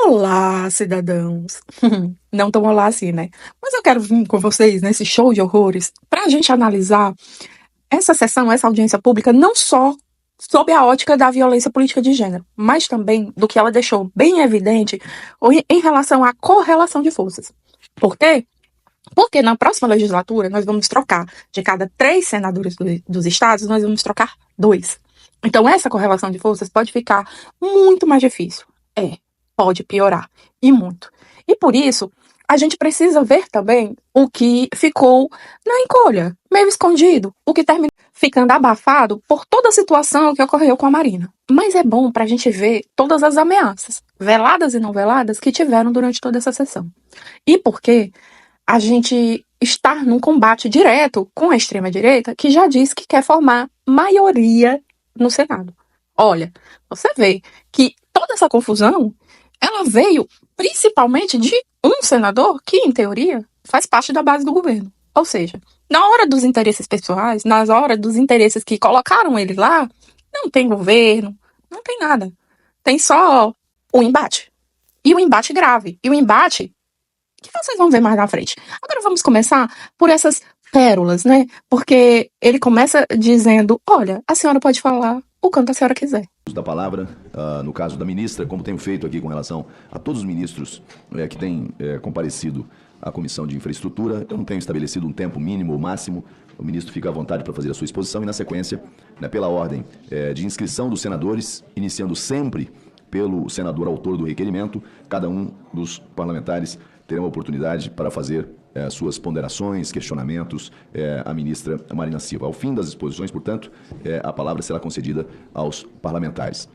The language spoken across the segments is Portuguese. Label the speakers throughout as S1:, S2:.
S1: Olá, cidadãos! Não tão olá assim, né? Mas eu quero vir com vocês nesse show de horrores para a gente analisar essa sessão, essa audiência pública, não só sob a ótica da violência política de gênero, mas também do que ela deixou bem evidente em relação à correlação de forças. Por quê? Porque na próxima legislatura nós vamos trocar, de cada 3 senadores dos estados, nós vamos trocar 2. Então essa correlação de forças pode ficar muito mais difícil. Pode piorar, e muito. E por isso, a gente precisa ver também o que ficou na encolha, meio escondido, o que terminou ficando abafado por toda a situação que ocorreu com a Marina. Mas é bom para a gente ver todas as ameaças, veladas e não veladas, que tiveram durante toda essa sessão. E porque a gente está num combate direto com a extrema-direita, que já disse que quer formar maioria no Senado. Olha, você vê que toda essa confusão, ela veio principalmente de um senador que, em teoria, faz parte da base do governo. Ou seja, na hora dos interesses pessoais, nas horas dos interesses que colocaram ele lá, não tem governo, não tem nada. Tem só o embate. E o embate grave. E o embate que vocês vão ver mais na frente. Agora vamos começar por essas pérolas, né? Porque ele começa dizendo, olha, a senhora pode falar o quanto a senhora quiser.
S2: Da palavra, no caso da ministra, como tenho feito aqui com relação a todos os ministros que têm comparecido à Comissão de Infraestrutura, eu não tenho estabelecido um tempo mínimo ou máximo, o ministro fica à vontade para fazer a sua exposição e, na sequência, pela ordem de inscrição dos senadores, iniciando sempre pelo senador autor do requerimento, cada um dos parlamentares terá uma oportunidade para fazer suas ponderações, questionamentos à ministra Marina Silva. Ao fim das exposições, portanto, a palavra será concedida aos parlamentares.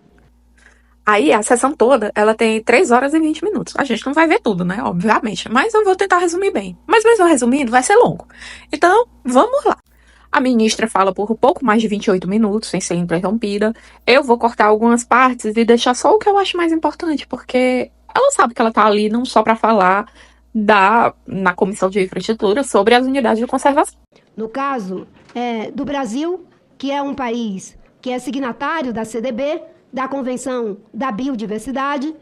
S1: Aí a sessão toda, ela tem 3 horas e 20 minutos. A gente não vai ver tudo, né? Obviamente. Mas eu vou tentar resumir bem. Mas mesmo resumindo, vai ser longo. Então, vamos lá. A ministra fala por pouco mais de 28 minutos, sem ser interrompida. Eu vou cortar algumas partes e deixar só o que eu acho mais importante, porque ela sabe que ela tá ali não só para falar na Comissão de Infraestrutura sobre as unidades de conservação.
S3: No caso do Brasil, que é um país que é signatário da CDB, da Convenção da Biodiversidade,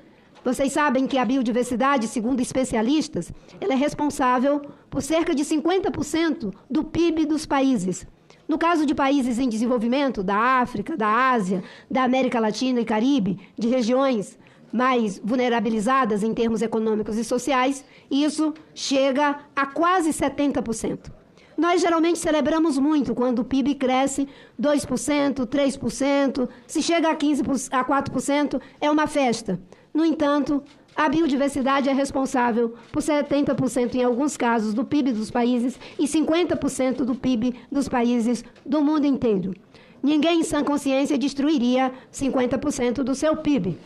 S3: vocês sabem que a biodiversidade, segundo especialistas, ela é responsável por cerca de 50% do PIB dos países. No caso de países em desenvolvimento, da África, da Ásia, da América Latina e Caribe, de regiões mais vulnerabilizadas em termos econômicos e sociais, isso chega a quase 70%. Nós geralmente celebramos muito quando o PIB cresce 2%, 3%, se chega a 15%, a 4%, é uma festa. No entanto, a biodiversidade é responsável por 70% em alguns casos do PIB dos países e 50% do PIB dos países do mundo inteiro. Ninguém em sã consciência destruiria 50% do seu PIB.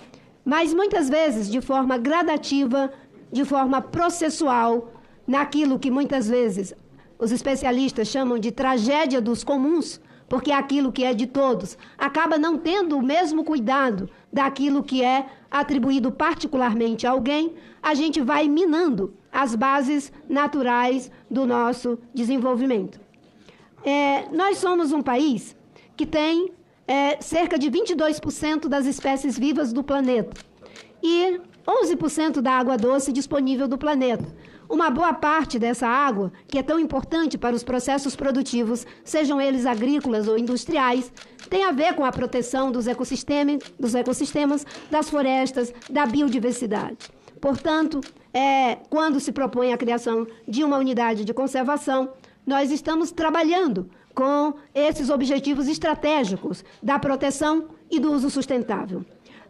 S3: Mas muitas vezes de forma gradativa, de forma processual, naquilo que muitas vezes os especialistas chamam de tragédia dos comuns, porque aquilo que é de todos acaba não tendo o mesmo cuidado daquilo que é atribuído particularmente a alguém, a gente vai minando as bases naturais do nosso desenvolvimento. Nós somos um país que tem cerca de 22% das espécies vivas do planeta e 11% da água doce disponível do planeta. Uma boa parte dessa água, que é tão importante para os processos produtivos, sejam eles agrícolas ou industriais, tem a ver com a proteção dos ecossistemas, das florestas, da biodiversidade. Portanto, quando se propõe a criação de uma unidade de conservação, nós estamos trabalhando com esses objetivos estratégicos da proteção e do uso sustentável.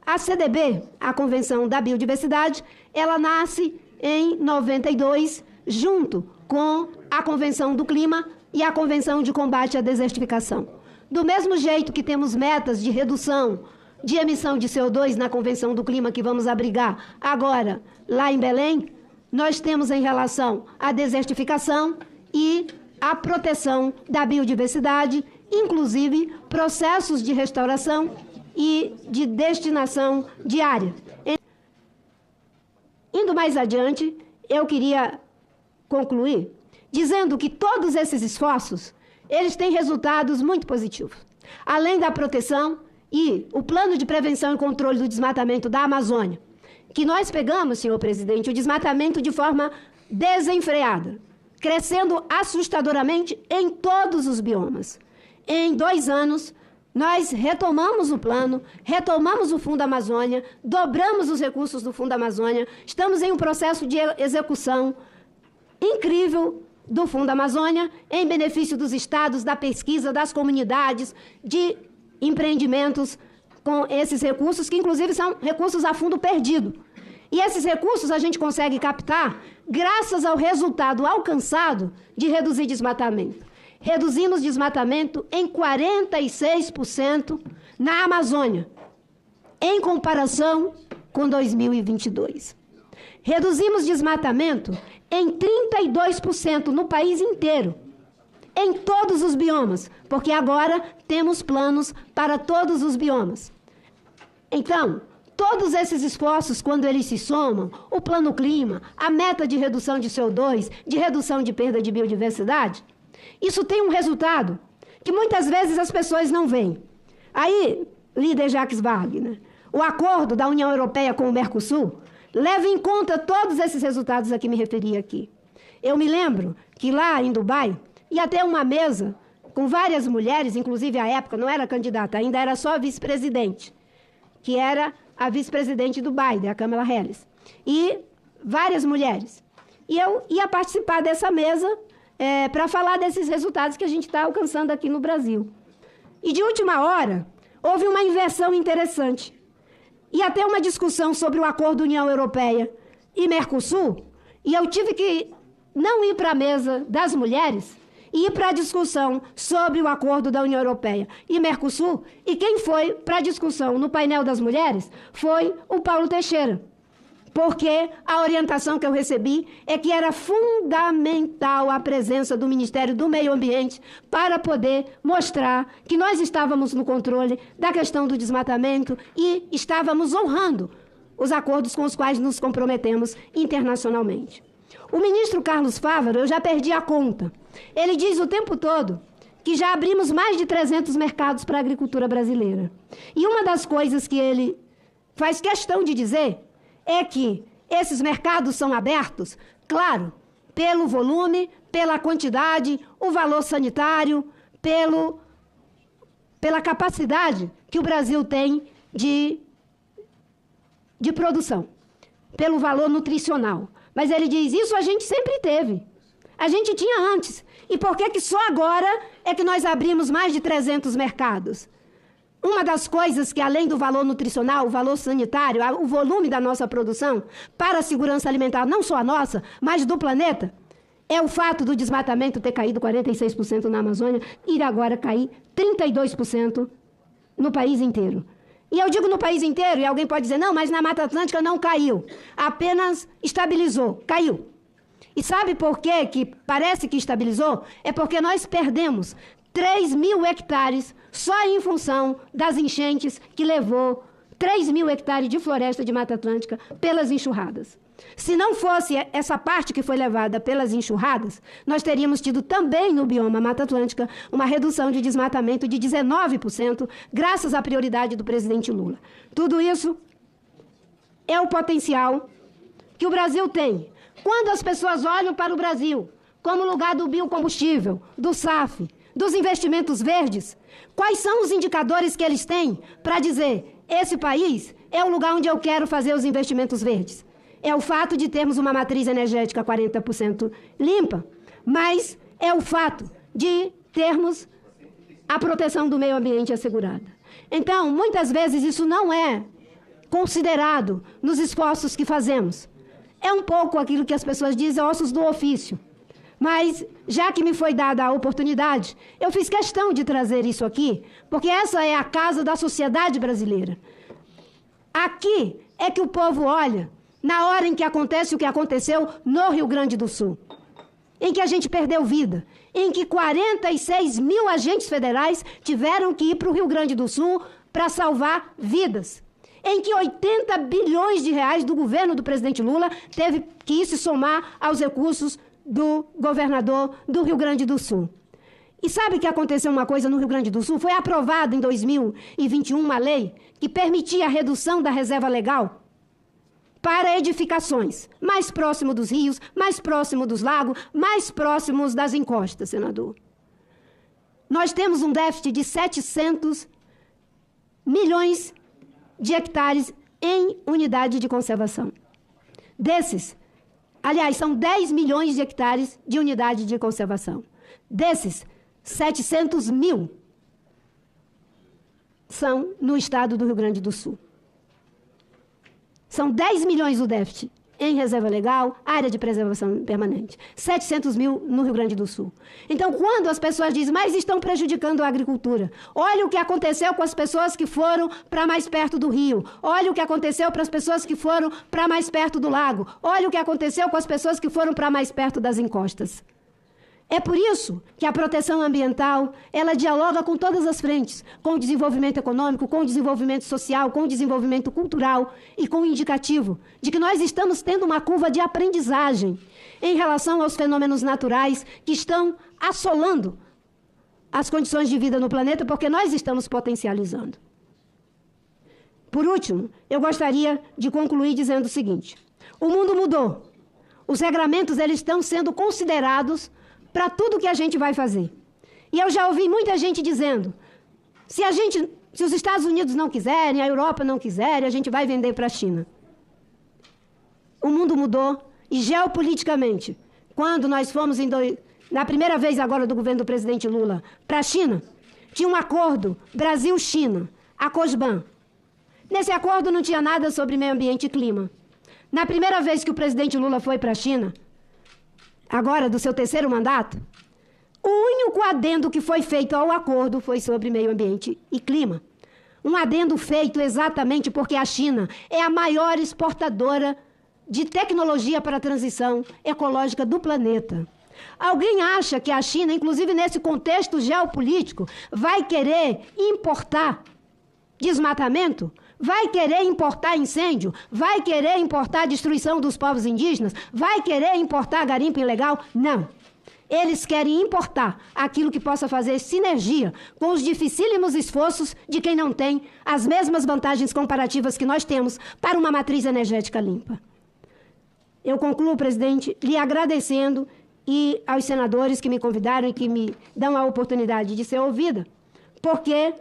S3: A CDB, a Convenção da Biodiversidade, ela nasce em 92, junto com a Convenção do Clima e a Convenção de Combate à Desertificação. Do mesmo jeito que temos metas de redução de emissão de CO2 na Convenção do Clima, que vamos abrigar agora lá em Belém, nós temos em relação à desertificação e à proteção da biodiversidade, inclusive processos de restauração e de destinação de área. Indo mais adiante, eu queria concluir dizendo que todos esses esforços, eles têm resultados muito positivos. Além da proteção e o plano de prevenção e controle do desmatamento da Amazônia, que nós pegamos, senhor presidente, o desmatamento de forma desenfreada, crescendo assustadoramente em todos os biomas. Em 2 anos, nós retomamos o plano, retomamos o Fundo Amazônia, dobramos os recursos do Fundo Amazônia, estamos em um processo de execução incrível do Fundo Amazônia, em benefício dos estados, da pesquisa, das comunidades, de empreendimentos com esses recursos, que inclusive são recursos a fundo perdido. E esses recursos a gente consegue captar graças ao resultado alcançado de reduzir desmatamento. Reduzimos desmatamento em 46% na Amazônia, em comparação com 2022. Reduzimos desmatamento em 32% no país inteiro, em todos os biomas, porque agora temos planos para todos os biomas. Então, todos esses esforços, quando eles se somam, o Plano Clima, a meta de redução de CO2, de redução de perda de biodiversidade, isso tem um resultado que muitas vezes as pessoas não veem. Aí, líder Jacques Wagner, o acordo da União Europeia com o Mercosul leva em conta todos esses resultados a que me referi aqui. Eu me lembro que lá em Dubai ia ter uma mesa com várias mulheres, inclusive à época não era candidata, ainda era só vice-presidente, que era a vice-presidente do Biden, a Kamala Harris, e várias mulheres. E eu ia participar dessa mesa para falar desses resultados que a gente está alcançando aqui no Brasil. E de última hora, houve uma inversão interessante. Ia ter uma discussão sobre o acordo União Europeia e Mercosul, e eu tive que não ir para a mesa das mulheres e ir para a discussão sobre o acordo da União Europeia e Mercosul, e quem foi para a discussão no painel das mulheres foi o Paulo Teixeira, porque a orientação que eu recebi é que era fundamental a presença do Ministério do Meio Ambiente para poder mostrar que nós estávamos no controle da questão do desmatamento e estávamos honrando os acordos com os quais nos comprometemos internacionalmente. O ministro Carlos Fávaro, eu já perdi a conta. Ele diz o tempo todo que já abrimos mais de 300 mercados para a agricultura brasileira. E uma das coisas que ele faz questão de dizer é que esses mercados são abertos, claro, pelo volume, pela quantidade, o valor sanitário, pela capacidade que o Brasil tem de produção, pelo valor nutricional. Mas ele diz, isso a gente sempre teve. A gente tinha antes. E por que só agora é que nós abrimos mais de 300 mercados? Uma das coisas que, além do valor nutricional, o valor sanitário, o volume da nossa produção para a segurança alimentar, não só a nossa, mas do planeta, é o fato do desmatamento ter caído 46% na Amazônia e agora cair 32% no país inteiro. E eu digo no país inteiro, e alguém pode dizer, não, mas na Mata Atlântica não caiu, apenas estabilizou, caiu. E sabe por quê que parece que estabilizou? É porque nós perdemos 3.000 hectares só em função das enchentes que levou 3.000 hectares de floresta de Mata Atlântica pelas enxurradas. Se não fosse essa parte que foi levada pelas enxurradas, nós teríamos tido também no bioma Mata Atlântica uma redução de desmatamento de 19%, graças à prioridade do presidente Lula. Tudo isso é o potencial que o Brasil tem. Quando as pessoas olham para o Brasil como lugar do biocombustível, do SAF, dos investimentos verdes, quais são os indicadores que eles têm para dizer esse país é o lugar onde eu quero fazer os investimentos verdes? É o fato de termos uma matriz energética 40% limpa, mas é o fato de termos a proteção do meio ambiente assegurada. Então, muitas vezes isso não é considerado nos esforços que fazemos. É um pouco aquilo que as pessoas dizem, ossos do ofício. Mas, já que me foi dada a oportunidade, eu fiz questão de trazer isso aqui, porque essa é a casa da sociedade brasileira. Aqui é que o povo olha na hora em que acontece o que aconteceu no Rio Grande do Sul, em que a gente perdeu vida, em que 46.000 agentes federais tiveram que ir para o Rio Grande do Sul para salvar vidas, em que 80 bilhões de reais do governo do presidente Lula teve que ir se somar aos recursos do governador do Rio Grande do Sul. E sabe que aconteceu uma coisa no Rio Grande do Sul? Foi aprovada em 2021 uma lei que permitia a redução da reserva legal para edificações, mais próximo dos rios, mais próximo dos lagos, mais próximos das encostas, senador. Nós temos um déficit de 700 milhões de hectares em unidade de conservação. Desses, aliás, são 10 milhões de hectares de unidade de conservação. Desses, 700 mil são no estado do Rio Grande do Sul. São 10 milhões o déficit em reserva legal, área de preservação permanente. 700 mil no Rio Grande do Sul. Então, quando as pessoas dizem, mas estão prejudicando a agricultura, olha o que aconteceu com as pessoas que foram para mais perto do rio, olha o que aconteceu para as pessoas que foram para mais perto do lago, olha o que aconteceu com as pessoas que foram para mais perto das encostas. É por isso que a proteção ambiental, ela dialoga com todas as frentes, com o desenvolvimento econômico, com o desenvolvimento social, com o desenvolvimento cultural e com o indicativo de que nós estamos tendo uma curva de aprendizagem em relação aos fenômenos naturais que estão assolando as condições de vida no planeta, porque nós estamos potencializando. Por último, eu gostaria de concluir dizendo o seguinte: o mundo mudou. Os regramentos, eles estão sendo considerados para tudo que a gente vai fazer. E eu já ouvi muita gente dizendo, se os Estados Unidos não quiserem, a Europa não quiser, a gente vai vender para a China. O mundo mudou e geopoliticamente, quando nós fomos na primeira vez agora do governo do presidente Lula para a China, tinha um acordo Brasil-China, a COSBAN. Nesse acordo não tinha nada sobre meio ambiente e clima. Na primeira vez que o presidente Lula foi para a China, agora do seu terceiro mandato, o único adendo que foi feito ao acordo foi sobre meio ambiente e clima. Um adendo feito exatamente porque a China é a maior exportadora de tecnologia para a transição ecológica do planeta. Alguém acha que a China, inclusive nesse contexto geopolítico, vai querer importar desmatamento? Vai querer importar incêndio? Vai querer importar destruição dos povos indígenas? Vai querer importar garimpo ilegal? Não. Eles querem importar aquilo que possa fazer sinergia com os dificílimos esforços de quem não tem as mesmas vantagens comparativas que nós temos para uma matriz energética limpa. Eu concluo, presidente, lhe agradecendo e aos senadores que me convidaram e que me dão a oportunidade de ser ouvida, porque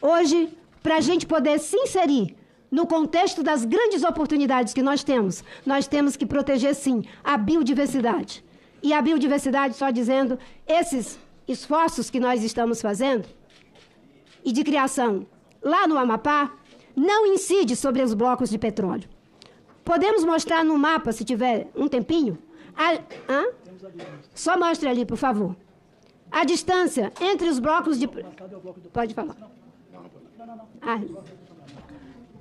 S3: hoje, para a gente poder se inserir no contexto das grandes oportunidades que nós temos que proteger, sim, a biodiversidade. E a biodiversidade, só dizendo, esses esforços que nós estamos fazendo e de criação lá no Amapá, não incide sobre os blocos de petróleo. Podemos mostrar no mapa, se tiver um tempinho? Só mostre ali, por favor. A distância entre os blocos de... Pode falar.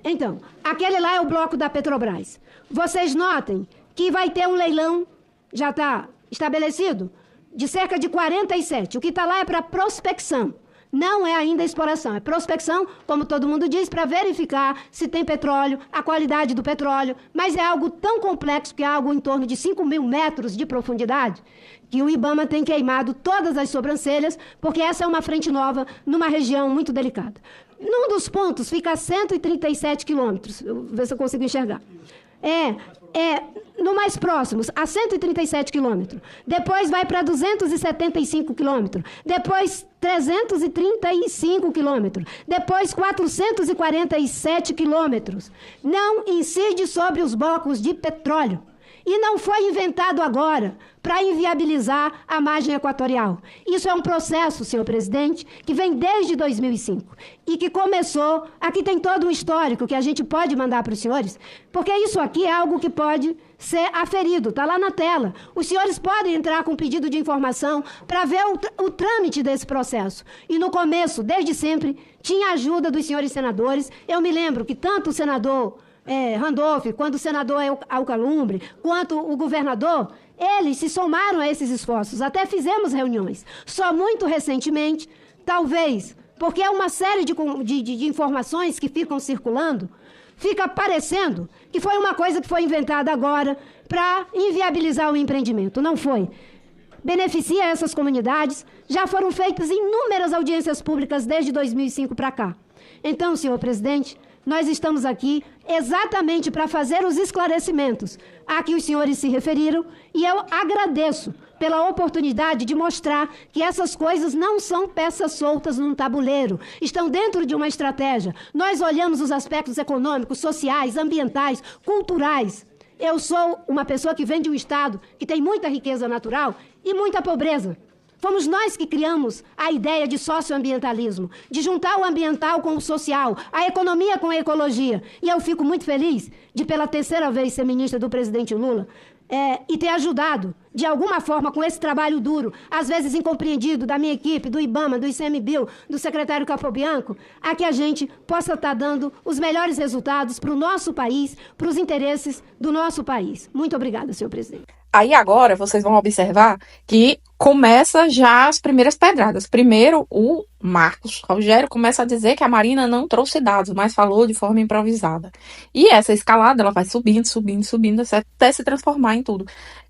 S3: Então, aquele lá é o bloco da Petrobras. Vocês notem que vai ter um leilão, já está estabelecido, de cerca de 47. O que está lá é para prospecção. Não é ainda exploração, é prospecção, como todo mundo diz, para verificar se tem petróleo, a qualidade do petróleo, mas é algo tão complexo que é algo em torno de 5.000 metros de profundidade, que o IBAMA tem queimado todas as sobrancelhas, porque essa é uma frente nova numa região muito delicada. Num dos pontos fica a 137 quilômetros, vou ver se eu consigo enxergar. No mais próximos, a 137 quilômetros. Depois vai para 275 quilômetros. Depois 335 quilômetros. Depois 447 quilômetros. Não incide sobre os blocos de petróleo. E não foi inventado agora para inviabilizar a margem equatorial. Isso é um processo, senhor presidente, que vem desde 2005 e que começou, aqui tem todo um histórico que a gente pode mandar para os senhores, porque isso aqui é algo que pode ser aferido, está lá na tela. Os senhores podem entrar com pedido de informação para ver o trâmite desse processo. E no começo, desde sempre, tinha ajuda dos senhores senadores. Eu me lembro que tanto o senador Randolph, quanto o senador Alcalumbre, quanto o governador, eles se somaram a esses esforços. Até fizemos reuniões. Só muito recentemente, talvez, porque é uma série de informações que ficam circulando, fica parecendo que foi uma coisa que foi inventada agora para inviabilizar o empreendimento. Não foi. Beneficia essas comunidades. Já foram feitas inúmeras audiências públicas desde 2005 para cá. Então, senhor presidente, nós estamos aqui exatamente para fazer os esclarecimentos a que os senhores se referiram, e eu agradeço pela oportunidade de mostrar que essas coisas não são peças soltas num tabuleiro, estão dentro de uma estratégia. Nós olhamos os aspectos econômicos, sociais, ambientais, culturais. Eu sou uma pessoa que vem de um estado que tem muita riqueza natural e muita pobreza. Fomos nós que criamos a ideia de socioambientalismo, de juntar o ambiental com o social, a economia com a ecologia. E eu fico muito feliz de, pela terceira vez, ser ministra do presidente Lula e ter ajudado, de alguma forma, com esse trabalho duro, às vezes incompreendido, da minha equipe, do IBAMA, do ICMBio, do secretário Capobianco, a que a gente possa estar dando os melhores resultados para o nosso país, para os interesses do nosso país. Muito obrigada, senhor presidente.
S1: Aí agora vocês vão observar que começa já as primeiras pedradas. Primeiro, o Marcos Rogério começa a dizer que a Marina não trouxe dados, mas falou de forma improvisada. E essa escalada, ela vai subindo, subindo, subindo, até se transformar em tudo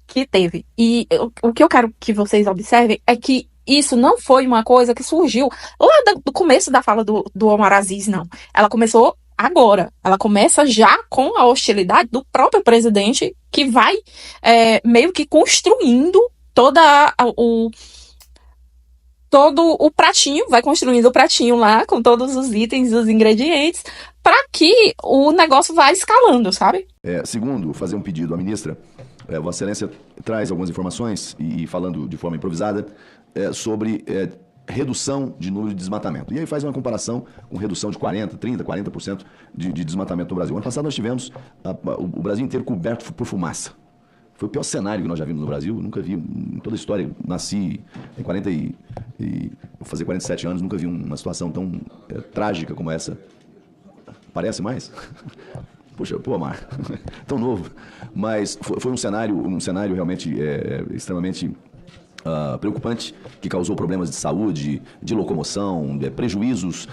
S1: que teve. E o que eu quero que vocês observem é que isso não foi uma coisa que surgiu lá do começo da fala do Omar Aziz, não. Ela começou agora. Ela começa já com a hostilidade do próprio presidente, que vai meio que construindo todo o pratinho, vai construindo o pratinho lá, com todos os itens, os ingredientes, para que o negócio vá escalando, sabe?
S2: Segundo, fazer um pedido à ministra, Vossa Excelência traz algumas informações, e falando de forma improvisada, sobre redução de número de desmatamento. E aí faz uma comparação com redução de 40%, 30%, 40% de desmatamento no Brasil. Ano passado nós tivemos o Brasil inteiro coberto por fumaça. Foi o pior cenário que nós já vimos no Brasil. Eu nunca vi, em toda a história, nasci em 40 vou fazer 47 anos, nunca vi uma situação tão trágica como essa. Parece mais? Poxa, pô, Mar, tão novo. Mas foi um cenário realmente extremamente preocupante, que causou problemas de saúde, de locomoção, prejuízos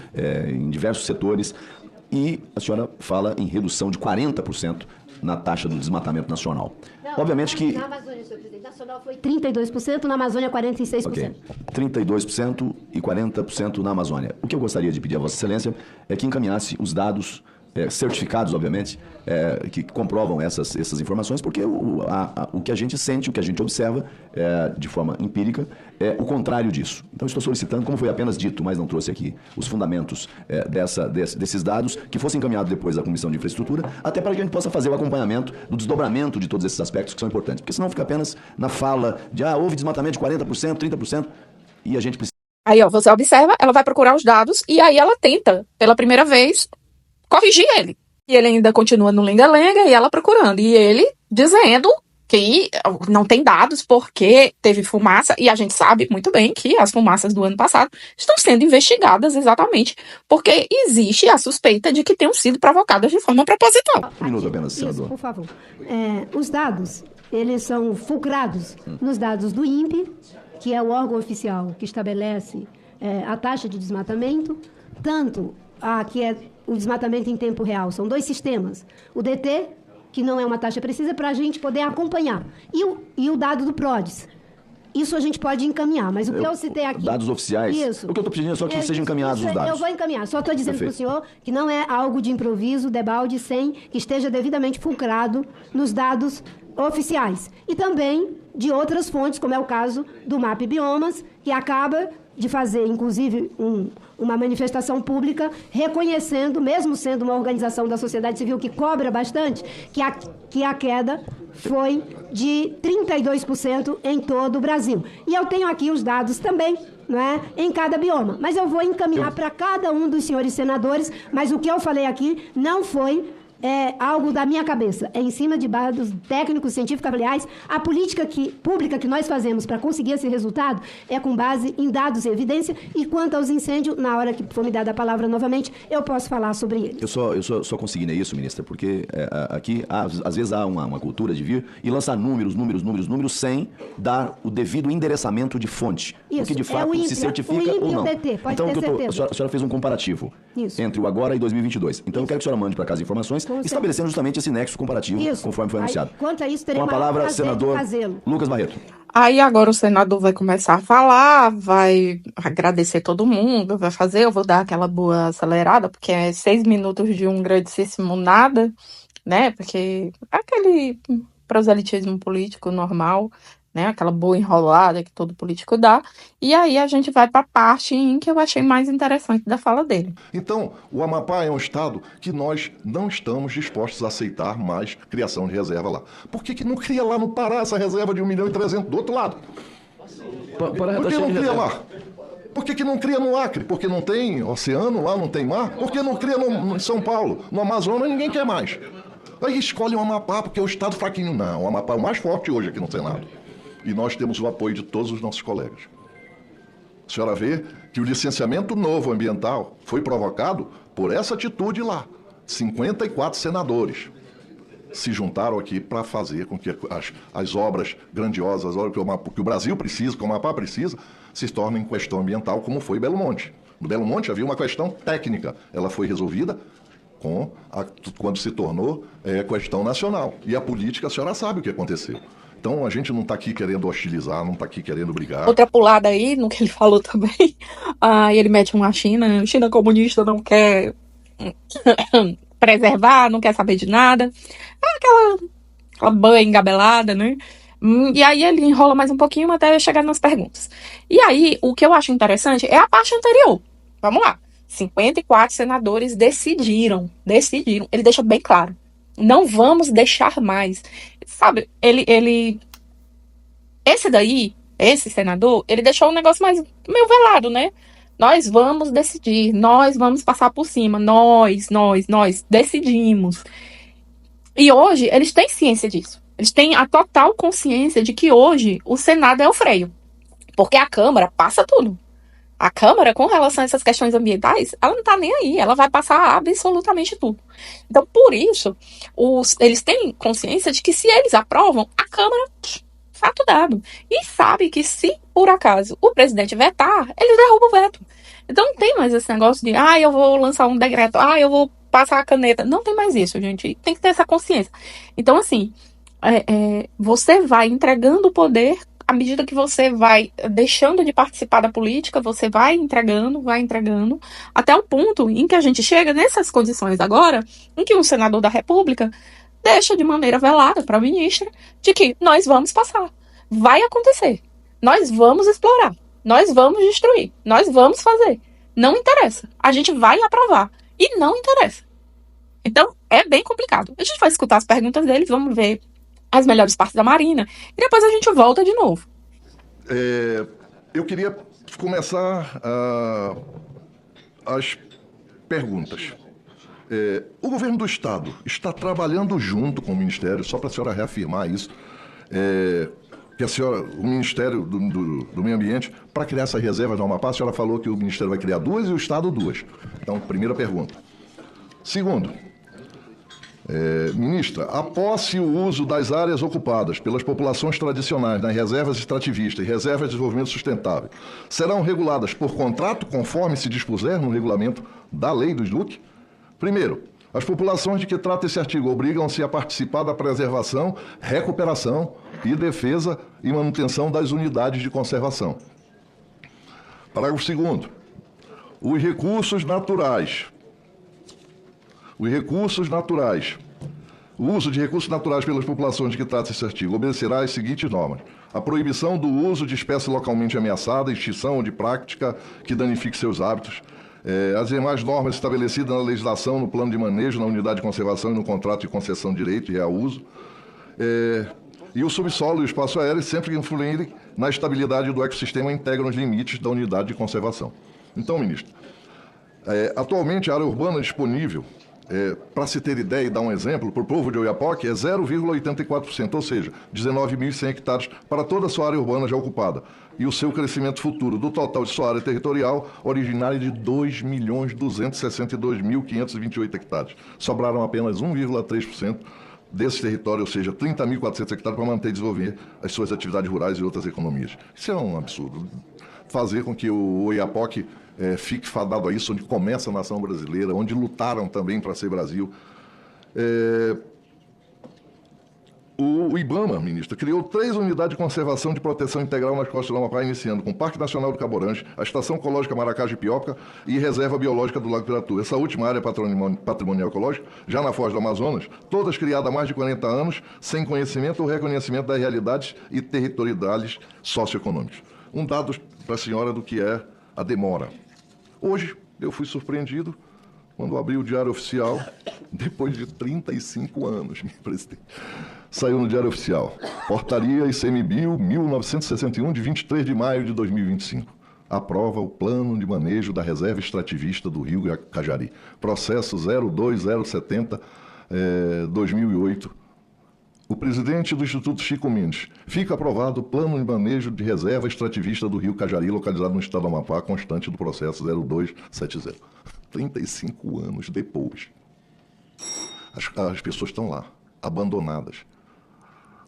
S2: em diversos setores. E a senhora fala em redução de 40% na taxa do desmatamento nacional.
S3: Não,
S2: obviamente que...
S3: Na Amazônia, senhor presidente, nacional foi 32%, na Amazônia 46%.
S2: Ok, 32% e 40% na Amazônia. O que eu gostaria de pedir a Vossa Excelência é que encaminhasse os dados certificados, obviamente, que comprovam essas informações, porque o que a gente sente, o que a gente observa de forma empírica, é o contrário disso. Então, estou solicitando, como foi apenas dito, mas não trouxe aqui os fundamentos desses dados, que fossem encaminhados depois à Comissão de Infraestrutura, até para que a gente possa fazer o acompanhamento do desdobramento de todos esses aspectos que são importantes. Porque senão fica apenas na fala de, houve desmatamento de 40%, 30%, e a gente precisa...
S1: Aí, você observa, ela vai procurar os dados, e aí ela tenta, pela primeira vez, corrigir ele. E ele ainda continua no lenga-lenga e ela procurando. E ele dizendo que não tem dados porque teve fumaça. E a gente sabe muito bem que as fumaças do ano passado estão sendo investigadas exatamente porque existe a suspeita de que tenham sido provocadas de forma proposital.
S2: Um minuto apenas, senador.
S3: Isso, por favor. Os dados, eles são fulcrados nos dados do INPE, que é o órgão oficial que estabelece a taxa de desmatamento, tanto que é o desmatamento em tempo real. São dois sistemas. O DT, que não é uma taxa precisa, para a gente poder acompanhar. E o dado do PRODES. Isso a gente pode encaminhar, mas o que eu citei aqui...
S2: Dados oficiais?
S3: Isso.
S2: O que eu estou pedindo é só que sejam encaminhados os dados.
S3: Eu vou encaminhar. Só estou dizendo para o senhor que não é algo de improviso, debalde, sem que esteja devidamente fulcrado nos dados oficiais. E também de outras fontes, como é o caso do MAP Biomas, que acaba de fazer, inclusive, uma manifestação pública reconhecendo, mesmo sendo uma organização da sociedade civil que cobra bastante, que a queda foi de 32% em todo o Brasil. E eu tenho aqui os dados também, não é, em cada bioma. Mas eu vou encaminhar para cada um dos senhores senadores, mas o que eu falei aqui não foi algo da minha cabeça. É em cima de dados técnicos, científicos, aliás, a política pública que nós fazemos para conseguir esse resultado é com base em dados e evidência, e quanto aos incêndios, na hora que for me dada a palavra novamente, eu posso falar sobre eles.
S2: Eu só consegui isso, ministra, porque aqui, às vezes, há uma cultura de vir e lançar números, sem dar o devido endereçamento de fonte.
S3: Isso,
S2: o que, de fato, se certifica ou não.
S3: DT, pode
S2: então,
S3: ter certeza.
S2: a senhora fez um comparativo entre o agora e 2022. Então, eu quero que a senhora mande para casa informações estabelecendo justamente esse nexo comparativo, conforme foi anunciado.
S3: Quanto a isso, terei
S2: Com a palavra,
S3: prazer de
S2: senador
S3: fazê-lo.
S2: Lucas Barreto.
S1: Aí agora o senador vai começar a falar, vai agradecer todo mundo, vai fazer, eu vou dar aquela boa acelerada, porque é 6 minutos de um grandíssimo nada, né? Porque é aquele proselitismo político normal, né? Aquela boa enrolada que todo político dá. E aí a gente vai para a parte em que eu achei mais interessante da fala dele.
S4: Então, o Amapá é um estado que nós não estamos dispostos a aceitar mais criação de reserva lá. Por que não cria lá no Pará essa reserva de 1.300.000 do outro lado? Por que não cria lá? Por que não cria no Acre? Porque não tem oceano lá, não tem mar? Por que não cria em São Paulo? No Amazonas ninguém quer mais. Aí escolhe o Amapá porque é o estado fraquinho. Não, o Amapá é o mais forte hoje aqui no Senado. E nós temos o apoio de todos os nossos colegas. A senhora vê que o licenciamento novo ambiental foi provocado por essa atitude lá. 54 senadores se juntaram aqui para fazer com que as obras grandiosas, as obras que o Brasil precisa, que o Amapá precisa, se tornem questão ambiental, como foi Belo Monte. No Belo Monte havia uma questão técnica. Ela foi resolvida quando se tornou questão nacional. E a política, a senhora sabe o que aconteceu. Então, a gente não está aqui querendo hostilizar, não está aqui querendo brigar.
S1: Outra pulada aí, no que ele falou também, ele mete uma China comunista não quer preservar, não quer saber de nada. É aquela banha engabelada, né? E aí ele enrola mais um pouquinho até chegar nas perguntas. E aí, o que eu acho interessante é a parte anterior. Vamos lá. 54 senadores decidiram. Ele deixa bem claro. Não vamos deixar mais. Sabe, esse senador, ele deixou o negócio mais meio velado, né? Nós vamos decidir, nós vamos passar por cima, nós decidimos. E hoje, eles têm ciência disso. Eles têm a total consciência de que hoje o Senado é o freio. Porque a Câmara passa tudo. A Câmara, com relação a essas questões ambientais, ela não tá nem aí, ela vai passar absolutamente tudo. Então, por isso, eles têm consciência de que se eles aprovam, a Câmara, fato dado. E sabe que se, por acaso, o presidente vetar, ele derruba o veto. Então, não tem mais esse negócio de, eu vou lançar um decreto, eu vou passar a caneta. Não tem mais isso, gente. Tem que ter essa consciência. Então, assim, você vai entregando o poder. À medida que você vai deixando de participar da política, você vai entregando, até o ponto em que a gente chega nessas condições agora, em que um senador da República deixa de maneira velada para a ministra de que nós vamos passar, vai acontecer, nós vamos explorar, nós vamos destruir, nós vamos fazer. Não interessa, a gente vai aprovar e não interessa. Então, é bem complicado. A gente vai escutar as perguntas deles, vamos ver as melhores partes da Marina, e depois a gente volta de novo.
S4: Eu queria começar as perguntas. O governo do Estado está trabalhando junto com o Ministério, só para a senhora reafirmar isso, que o Ministério do Meio Ambiente, para criar essas reservas no Amapá, a senhora falou que o Ministério vai criar 2 e o Estado 2. Então, primeira pergunta. Segundo, ministra, a posse e o uso das áreas ocupadas pelas populações tradicionais nas reservas extrativistas e reservas de desenvolvimento sustentável serão reguladas por contrato conforme se dispuser no regulamento da lei do SDUC? Primeiro, as populações de que trata esse artigo obrigam-se a participar da preservação, recuperação e defesa e manutenção das unidades de conservação. Parágrafo 2º. Os recursos naturais. O uso de recursos naturais pelas populações de que trata esse artigo obedecerá às seguintes normas. A proibição do uso de espécie localmente ameaçada, extinção ou de prática que danifique seus hábitos. As demais normas estabelecidas na legislação, no plano de manejo, na unidade de conservação e no contrato de concessão de direito e reauso. E o subsolo e o espaço aéreo, sempre que influírem na estabilidade do ecossistema, integram os limites da unidade de conservação. Então, ministro, atualmente a área urbana disponível, para se ter ideia e dar um exemplo, para o povo de Oiapoque é 0,84%, ou seja, 19.100 hectares para toda a sua área urbana já ocupada. E o seu crescimento futuro do total de sua área territorial originária de 2.262.528 hectares. Sobraram apenas 1,3% desse território, ou seja, 30.400 hectares para manter e desenvolver as suas atividades rurais e outras economias. Isso é um absurdo. Fazer com que o Oiapoque fique fadado a isso, onde começa a nação brasileira, onde lutaram também para ser Brasil. O IBAMA, ministra, criou 3 unidades de conservação de proteção integral nas costas do Amapá, iniciando com o Parque Nacional do Caborange, a Estação Ecológica Maracajá-Pioca e Reserva Biológica do Lago Piratu. Essa última área patrimonial ecológica, já na Foz do Amazonas, todas criadas há mais de 40 anos, sem conhecimento ou reconhecimento das realidades e territoriais socioeconômicas. Um dado para a senhora do que é a demora. Hoje, eu fui surpreendido quando abri o Diário Oficial, depois de 35 anos, meu presidente. Saiu no Diário Oficial. Portaria ICMBio 1961, de 23 de maio de 2025. Aprova o plano de manejo da reserva extrativista do Rio Cajari. Processo 02070, 2008. O presidente do Instituto Chico Mendes. Fica aprovado o plano de manejo de reserva extrativista do Rio Cajari, localizado no estado do Amapá, constante do processo 0270. 35 anos depois. As pessoas estão lá, abandonadas.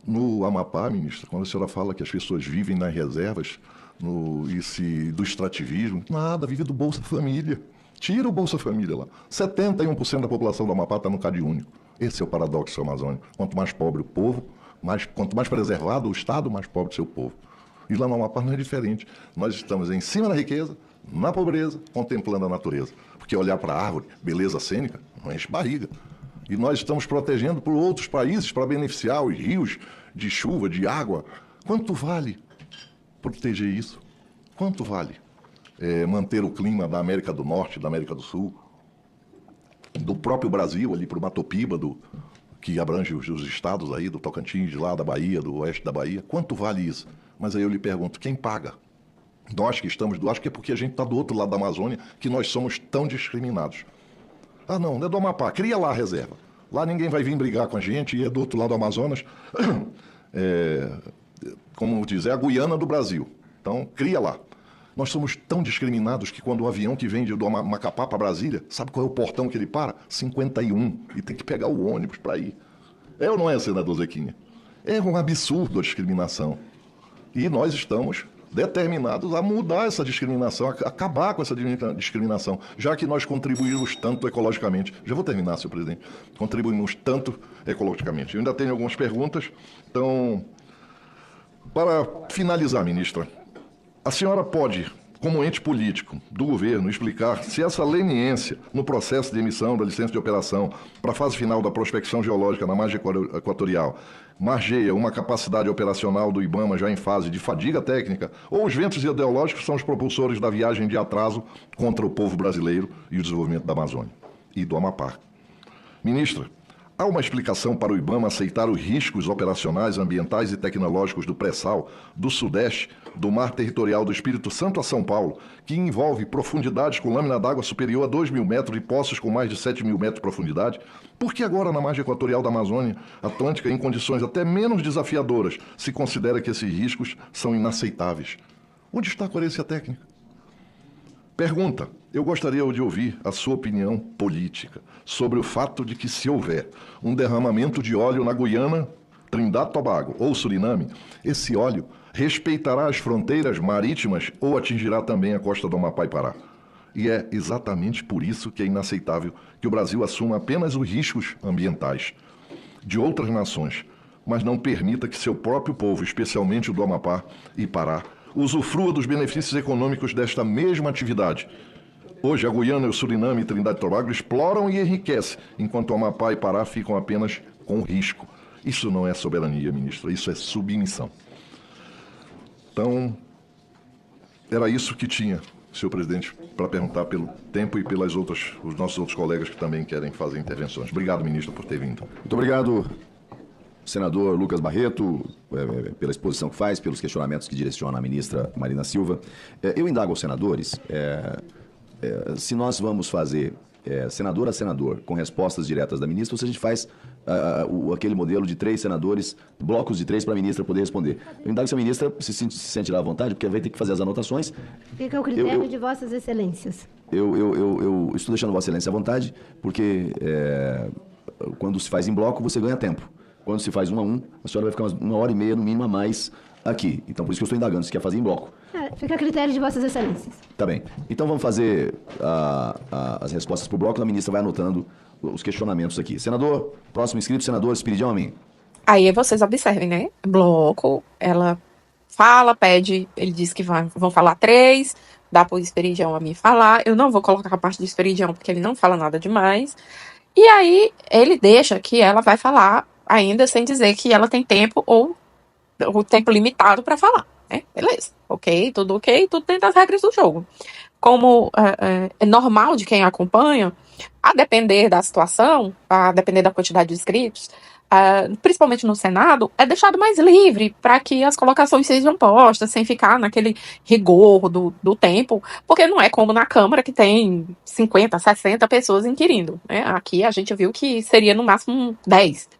S4: No Amapá, ministra, quando a senhora fala que as pessoas vivem nas reservas do extrativismo, nada, vive do Bolsa Família. Tira o Bolsa Família lá. 71% da população do Amapá está no Cade Único. Esse é o paradoxo amazônico. Quanto mais pobre o povo, quanto mais preservado o Estado, mais pobre o seu povo. E lá no Amapá não é diferente. Nós estamos em cima da riqueza, na pobreza, contemplando a natureza. Porque olhar para a árvore, beleza cênica, não enche barriga. E nós estamos protegendo por outros países para beneficiar os rios de chuva, de água. Quanto vale proteger isso? Quanto vale manter o clima da América do Norte, da América do Sul, do próprio Brasil, ali para o Mato Piba, que abrange os estados aí, do Tocantins, de lá, da Bahia, do oeste da Bahia? Quanto vale isso? Mas aí eu lhe pergunto, quem paga? Nós que estamos acho que é porque a gente está do outro lado da Amazônia que nós somos tão discriminados. Ah, não é do Amapá, cria lá a reserva. Lá ninguém vai vir brigar com a gente e é do outro lado do Amazonas. Como diz, é a Guiana do Brasil. Então, cria lá. Nós somos tão discriminados que quando o avião que vem do Macapá para Brasília, sabe qual é o portão que ele para? 51. E tem que pegar o ônibus para ir. É ou não é, senador Zequinha? É um absurdo a discriminação. E nós estamos determinados a mudar essa discriminação, a acabar com essa discriminação, já que nós contribuímos tanto ecologicamente. Já vou terminar, senhor presidente. Contribuímos tanto ecologicamente. Eu ainda tenho algumas perguntas. Então, para finalizar, ministra, a senhora pode, como ente político do governo, explicar se essa leniência no processo de emissão da licença de operação para a fase final da prospecção geológica na margem equatorial margeia uma capacidade operacional do IBAMA já em fase de fadiga técnica, ou os ventos ideológicos são os propulsores da viagem de atraso contra o povo brasileiro e o desenvolvimento da Amazônia e do Amapá. Ministra, há uma explicação para o IBAMA aceitar os riscos operacionais, ambientais e tecnológicos do pré-sal, do Sudeste, do mar territorial do Espírito Santo a São Paulo, que envolve profundidades com lâmina d'água superior a 2.000 metros e poços com mais de 7.000 metros de profundidade? Por que agora, na margem equatorial da Amazônia Atlântica, em condições até menos desafiadoras, se considera que esses riscos são inaceitáveis? Onde está a coerência técnica? Pergunta. Eu gostaria de ouvir a sua opinião política sobre o fato de que, se houver um derramamento de óleo na Guiana, Trindade e Tobago ou Suriname, esse óleo respeitará as fronteiras marítimas ou atingirá também a costa do Amapá e Pará? E é exatamente por isso que é inaceitável que o Brasil assuma apenas os riscos ambientais de outras nações, mas não permita que seu próprio povo, especialmente o do Amapá e Pará, usufrua dos benefícios econômicos desta mesma atividade. Hoje, a Guiana, o Suriname e Trindade e Tobago exploram e enriquecem, enquanto o Amapá e Pará ficam apenas com risco. Isso não é soberania, ministra, isso é submissão. Então, era isso que tinha, senhor presidente, para perguntar pelo tempo e pelas os nossos outros colegas que também querem fazer intervenções. Obrigado, ministro, por ter vindo.
S2: Muito obrigado, senador Lucas Barreto, pela exposição que faz, pelos questionamentos que direciona a ministra Marina Silva. Eu indago aos senadores se nós vamos fazer senador a senador com respostas diretas da ministra ou se a gente faz aquele modelo de 3 senadores, blocos de 3 para a ministra poder responder. Eu indago se a ministra se sentirá à vontade, porque vai ter que fazer as anotações.
S3: Fica o critério de vossas excelências.
S2: Eu estou deixando vossa excelência à vontade, porque quando se faz em bloco, você ganha tempo. Quando se faz 1 a 1, a senhora vai ficar uma hora e meia, no mínimo, a mais aqui. Então, por isso que eu estou indagando, se quer fazer em bloco.
S3: Fica a critério de Vossas Excelências.
S2: Tá bem. Então, vamos fazer as respostas por bloco. A ministra vai anotando os questionamentos aqui. Senador, próximo inscrito, senador Espiridião Amin.
S1: Aí vocês observem, né? Bloco, ela fala, pede, ele diz que vão falar 3, dá pro Espiridião Amin falar. Eu não vou colocar a parte do Espiridião, porque ele não fala nada demais. E aí, ele deixa que ela vai falar, ainda sem dizer que ela tem tempo ou o tempo limitado para falar, né? Beleza, ok, tudo dentro das regras do jogo. Como é normal de quem acompanha, a depender da situação, a depender da quantidade de inscritos, principalmente no Senado, é deixado mais livre para que as colocações sejam postas, sem ficar naquele rigor do tempo, porque não é como na Câmara, que tem 50, 60 pessoas inquirindo, né? Aqui a gente viu que seria no máximo 10,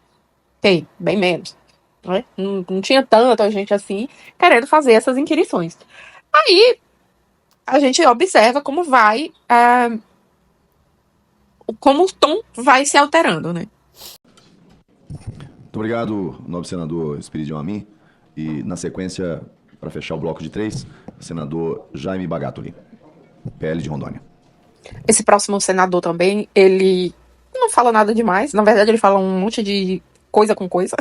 S1: ok, bem menos. Né? Não tinha tanta gente assim querendo fazer essas inquirições. Aí a gente observa como como o tom vai se alterando, né?
S2: Muito obrigado, nobre senador Espiridião Amin. E, na sequência, para fechar o bloco de 3, senador Jaime Bagatoli, PL de Rondônia.
S1: Esse próximo senador também, ele não fala nada demais. Na verdade, ele fala um monte de coisa com coisa.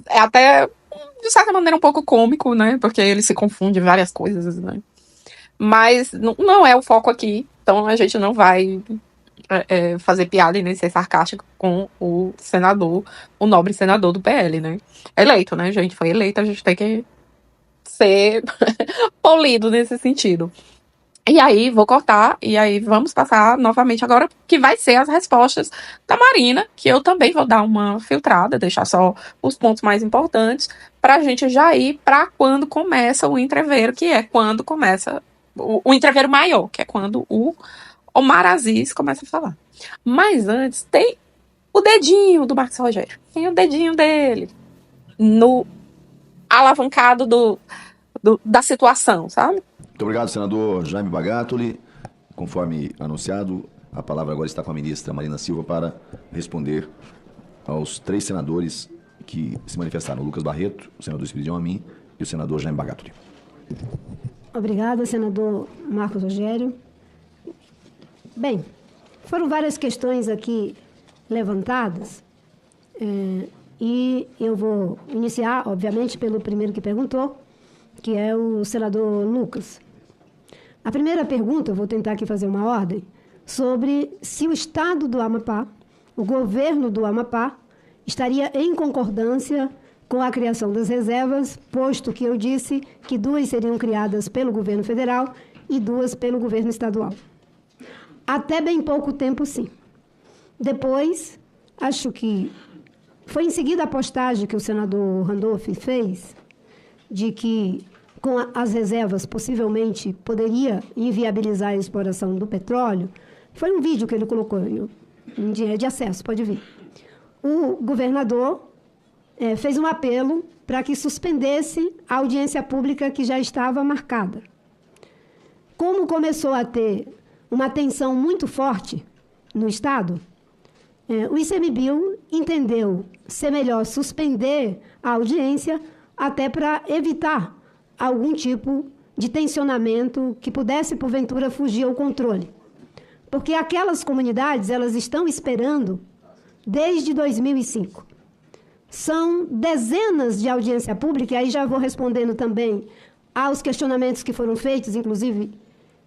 S1: É até, de certa maneira, um pouco cômico, né? Porque ele se confunde em várias coisas, né? Mas não é o foco aqui. Então, a gente não vai fazer piada e nem ser sarcástico com o senador, o nobre senador do PL, né? Eleito, né, gente? Foi eleito, a gente tem que ser polido nesse sentido. E aí, vou cortar, e aí vamos passar novamente agora, que vai ser as respostas da Marina, que eu também vou dar uma filtrada, deixar só os pontos mais importantes, pra gente já ir pra quando começa o entreveiro, que é quando começa o entreveiro maior, que é quando o Omar Aziz começa a falar. Mas antes, tem o dedinho do Marcos Rogério. Tem o dedinho dele no alavancado da situação, sabe?
S2: Muito obrigado, senador Jaime Bagatoli. Conforme anunciado, a palavra agora está com a ministra Marina Silva para responder aos 3 senadores que se manifestaram: o Lucas Barreto, o senador Espiridião Amin e o senador Jaime Bagatoli.
S3: Obrigada, senador Marcos Rogério. Bem, foram várias questões aqui levantadas, e eu vou iniciar, obviamente, pelo primeiro que perguntou, que é o senador Lucas. A primeira pergunta, eu vou tentar aqui fazer uma ordem, sobre se o Estado do Amapá, o governo do Amapá, estaria em concordância com a criação das reservas, posto que eu disse que 2 seriam criadas pelo governo federal e 2 pelo governo estadual. Até bem pouco tempo, sim. Depois, acho que foi em seguida a postagem que o senador Randolph fez, de que com as reservas possivelmente poderia inviabilizar a exploração do petróleo. Foi um vídeo que ele colocou em dinheiro de acesso, pode vir. O governador fez um apelo para que suspendesse a audiência pública que já estava marcada. Como começou a ter uma tensão muito forte no Estado, o ICMBio entendeu ser melhor suspender a audiência até para evitar algum tipo de tensionamento que pudesse, porventura, fugir ao controle. Porque aquelas comunidades, elas estão esperando desde 2005. São dezenas de audiência pública, e aí já vou respondendo também aos questionamentos que foram feitos, inclusive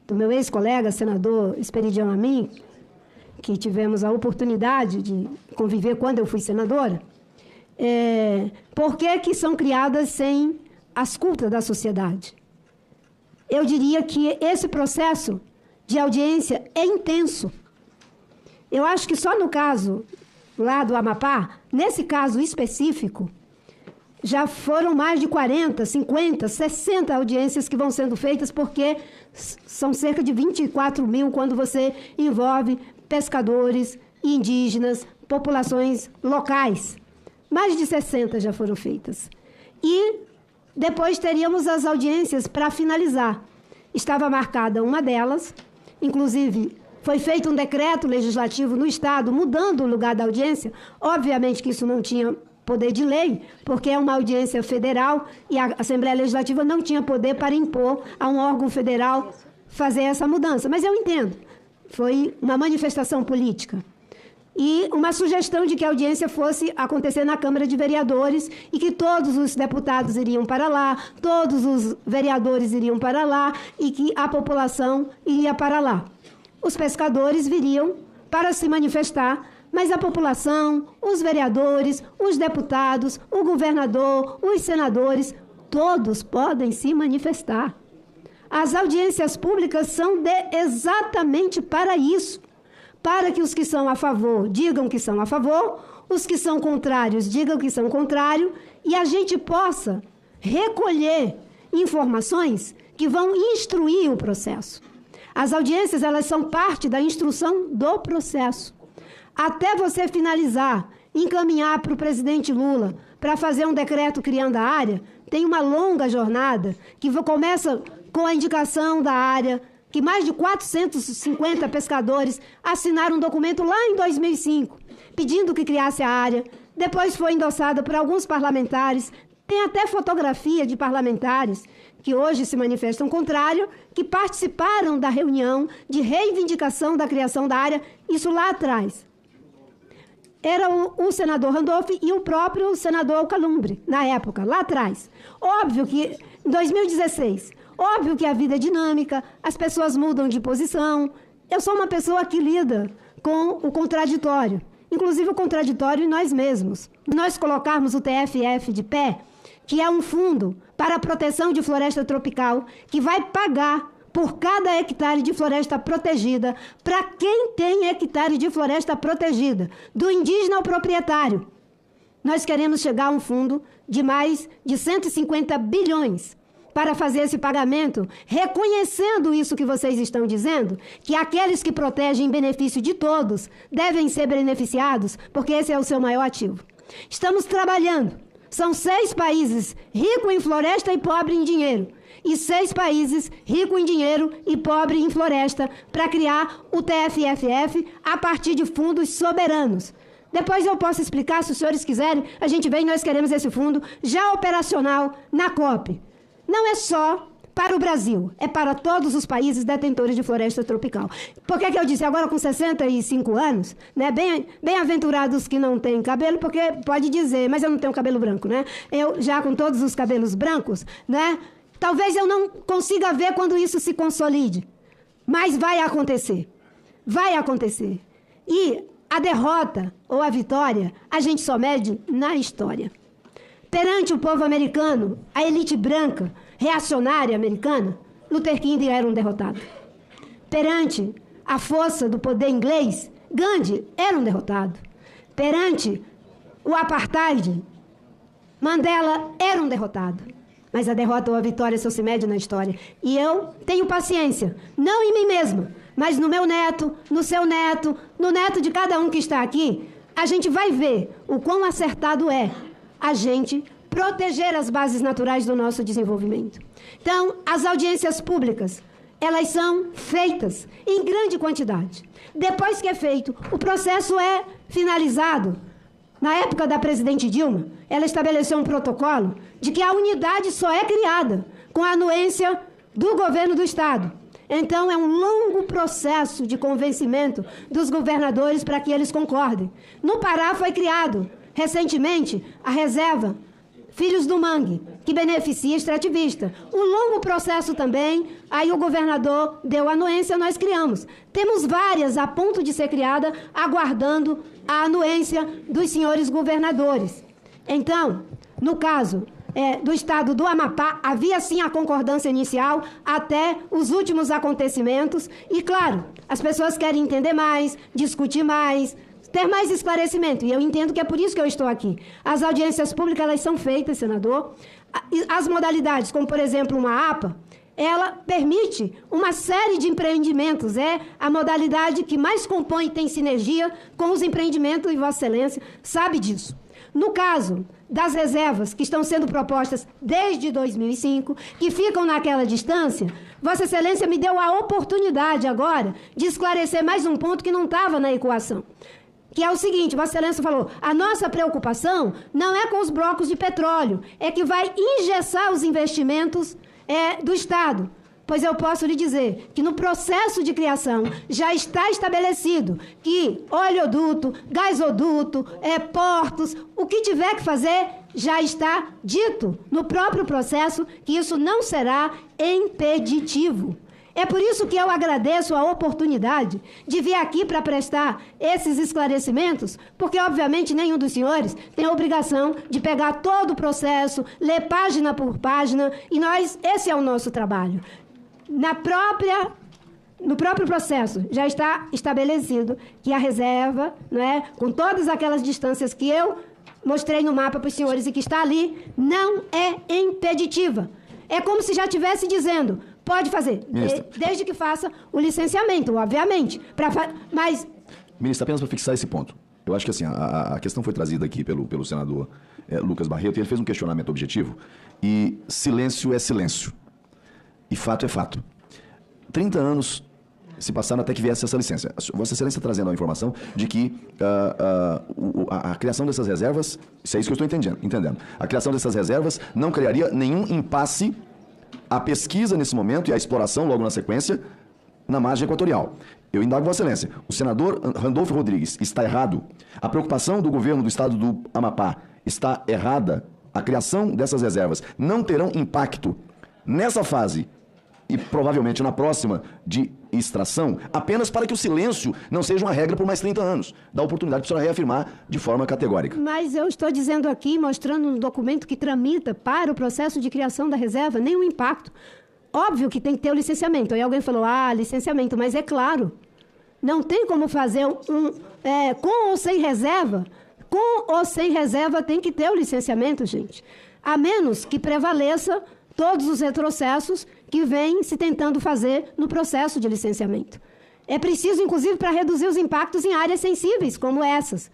S3: do meu ex-colega, senador Espiridião Amin, que tivemos a oportunidade de conviver quando eu fui senadora. Por que são criadas sem a escuta da sociedade? Eu diria que esse processo de audiência é intenso. Eu acho que só no caso lá do Amapá, nesse caso específico, já foram mais de 40, 50, 60 audiências que vão sendo feitas, porque são cerca de 24 mil quando você envolve pescadores, indígenas, populações locais. Mais de 60 já foram feitas. E depois teríamos as audiências para finalizar. Estava marcada uma delas, inclusive foi feito um decreto legislativo no Estado mudando o lugar da audiência. Obviamente que isso não tinha poder de lei, porque é uma audiência federal e a Assembleia Legislativa não tinha poder para impor a um órgão federal fazer essa mudança. Mas eu entendo, foi uma manifestação política. E uma sugestão de que a audiência fosse acontecer na Câmara de Vereadores e que todos os deputados iriam para lá, todos os vereadores iriam para lá e que a população iria para lá. Os pescadores viriam para se manifestar, mas a população, os vereadores, os deputados, o governador, os senadores, todos podem se manifestar. As audiências públicas são exatamente para isso. Para que os que são a favor digam que são a favor, os que são contrários digam que são contrários, e a gente possa recolher informações que vão instruir o processo. As audiências, elas são parte da instrução do processo. Até você finalizar, encaminhar para o presidente Lula para fazer um decreto criando a área, tem uma longa jornada que começa com a indicação da área, que mais de 450 pescadores assinaram um documento lá em 2005, pedindo que criasse a área. Depois foi endossada por alguns parlamentares. Tem até fotografia de parlamentares que hoje se manifestam contrário, que participaram da reunião de reivindicação da criação da área, isso lá atrás. Era o senador Randolph e o próprio senador Alcolumbre, na época, lá atrás. Óbvio que, em 2016... Óbvio que a vida é dinâmica, as pessoas mudam de posição. Eu sou uma pessoa que lida com o contraditório, inclusive o contraditório em nós mesmos. Nós colocarmos o TFF de pé, que é um fundo para a proteção de floresta tropical, que vai pagar por cada hectare de floresta protegida, para quem tem hectare de floresta protegida, do indígena ao proprietário. Nós queremos chegar a um fundo de mais de 150 bilhões, para fazer esse pagamento, reconhecendo isso que vocês estão dizendo, que aqueles que protegem em benefício de todos devem ser beneficiados, porque esse é o seu maior ativo. Estamos trabalhando. São 6 países ricos em floresta e pobres em dinheiro, e 6 países ricos em dinheiro e pobres em floresta, para criar o TFFF a partir de fundos soberanos. Depois eu posso explicar, se os senhores quiserem, a gente vem, nós queremos esse fundo já operacional na COP. Não é só para o Brasil, é para todos os países detentores de floresta tropical. Por que eu disse agora com 65 anos, né? Bem-aventurados que não têm cabelo, porque pode dizer, mas eu não tenho cabelo branco, né? Eu já com todos os cabelos brancos, né? Talvez eu não consiga ver quando isso se consolide, mas vai acontecer. Vai acontecer. E a derrota ou a vitória, a gente só mede na história. Perante o povo americano, a elite branca, reacionária americana, Luther King era um derrotado. Perante a força do poder inglês, Gandhi era um derrotado. Perante o apartheid, Mandela era um derrotado. Mas a derrota ou a vitória só se mede na história. E eu tenho paciência, não em mim mesma, mas no meu neto, no seu neto, no neto de cada um que está aqui, a gente vai ver o quão acertado é a gente proteger as bases naturais do nosso desenvolvimento. Então, as audiências públicas, elas são feitas em grande quantidade. Depois que é feito, o processo é finalizado. Na época da presidente Dilma, ela estabeleceu um protocolo de que a unidade só é criada com a anuência do governo do Estado. Então, é um longo processo de convencimento dos governadores para que eles concordem. No Pará foi criado recentemente, a reserva Filhos do Mangue, que beneficia extrativista. Um longo processo também, aí o governador deu anuência, nós criamos. Temos várias a ponto de ser criada, aguardando a anuência dos senhores governadores. Então, no caso do estado do Amapá, havia sim a concordância inicial até os últimos acontecimentos. E, claro, as pessoas querem entender mais, discutir mais, ter mais esclarecimento, e eu entendo que é por isso que eu estou aqui. As audiências públicas, elas são feitas, senador. As modalidades, como, por exemplo, uma APA, ela permite uma série de empreendimentos. É a modalidade que mais compõe e tem sinergia com os empreendimentos, e Vossa Excelência sabe disso. No caso das reservas que estão sendo propostas desde 2005, que ficam naquela distância, Vossa Excelência me deu a oportunidade agora de esclarecer mais um ponto que não estava na equação. Que é o seguinte, Vossa Excelência falou, a nossa preocupação não é com os blocos de petróleo, é que vai engessar os investimentos do Estado. Pois eu posso lhe dizer que no processo de criação já está estabelecido que oleoduto, gasoduto, portos, o que tiver que fazer já está dito no próprio processo que isso não será impeditivo. É por isso que eu agradeço a oportunidade de vir aqui para prestar esses esclarecimentos, porque, obviamente, nenhum dos senhores tem a obrigação de pegar todo o processo, ler página por página, e esse é o nosso trabalho. No próprio processo, já está estabelecido que a reserva, com todas aquelas distâncias que eu mostrei no mapa para os senhores e que está ali, não é impeditiva. É como se já estivesse dizendo, pode fazer, desde que faça o licenciamento, obviamente. Mas...
S2: Ministra, apenas para fixar esse ponto. Eu acho que assim, a questão foi trazida aqui pelo senador Lucas Barreto, e ele fez um questionamento objetivo, e silêncio é silêncio. E fato é fato. 30 anos se passaram até que viesse essa licença. Vossa Excelência está trazendo a informação de que a criação dessas reservas, isso é isso que eu estou entendendo. A criação dessas reservas não criaria nenhum impasse à pesquisa nesse momento e à exploração logo na sequência na margem equatorial. Eu indago Vossa Excelência, o senador Randolfo Rodrigues está errado? A preocupação do governo do estado do Amapá está errada? A criação dessas reservas não terão impacto nessa fase e provavelmente na próxima de extração, apenas para que o silêncio não seja uma regra por mais 30 anos. Dá a oportunidade para a senhora reafirmar de forma categórica.
S3: Mas eu estou dizendo aqui, mostrando no documento que tramita para o processo de criação da reserva, nenhum impacto. Óbvio que tem que ter o licenciamento. Aí alguém falou, licenciamento, mas é claro, não tem como fazer com ou sem reserva. Com ou sem reserva tem que ter o licenciamento, gente. A menos que prevaleça todos os retrocessos que vêm se tentando fazer no processo de licenciamento. É preciso, inclusive, para reduzir os impactos em áreas sensíveis, como essas.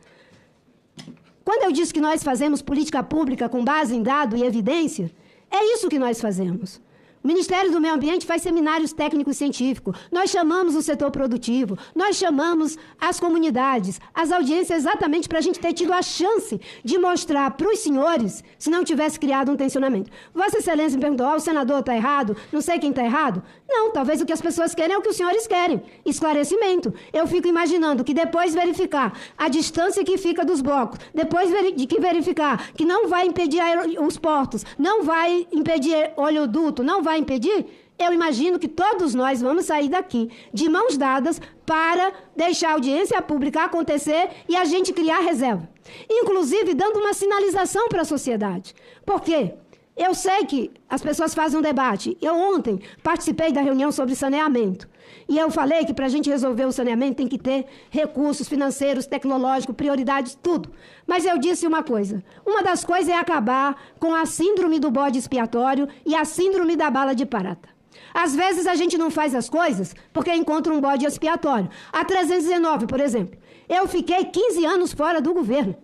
S3: Quando eu disse que nós fazemos política pública com base em dado e evidência, é isso que nós fazemos. O Ministério do Meio Ambiente faz seminários técnicos científicos, nós chamamos o setor produtivo, nós chamamos as comunidades, as audiências, exatamente para a gente ter tido a chance de mostrar para os senhores se não tivesse criado um tensionamento. Vossa Excelência me perguntou, o senador está errado, não sei quem está errado. Não, talvez o que as pessoas querem é o que os senhores querem, esclarecimento. Eu fico imaginando que depois verificar a distância que fica dos blocos, depois de que verificar que não vai impedir os portos, não vai impedir oleoduto, não vai impedir, eu imagino que todos nós vamos sair daqui de mãos dadas para deixar a audiência pública acontecer e a gente criar reserva. Inclusive dando uma sinalização para a sociedade. Por quê? Eu sei que as pessoas fazem um debate. Eu ontem participei da reunião sobre saneamento. E eu falei que para a gente resolver o saneamento tem que ter recursos financeiros, tecnológicos, prioridades, tudo. Mas eu disse uma coisa. Uma das coisas é acabar com a síndrome do bode expiatório e a síndrome da bala de prata. Às vezes a gente não faz as coisas porque encontra um bode expiatório. A 319, por exemplo. Eu fiquei 15 anos fora do governo.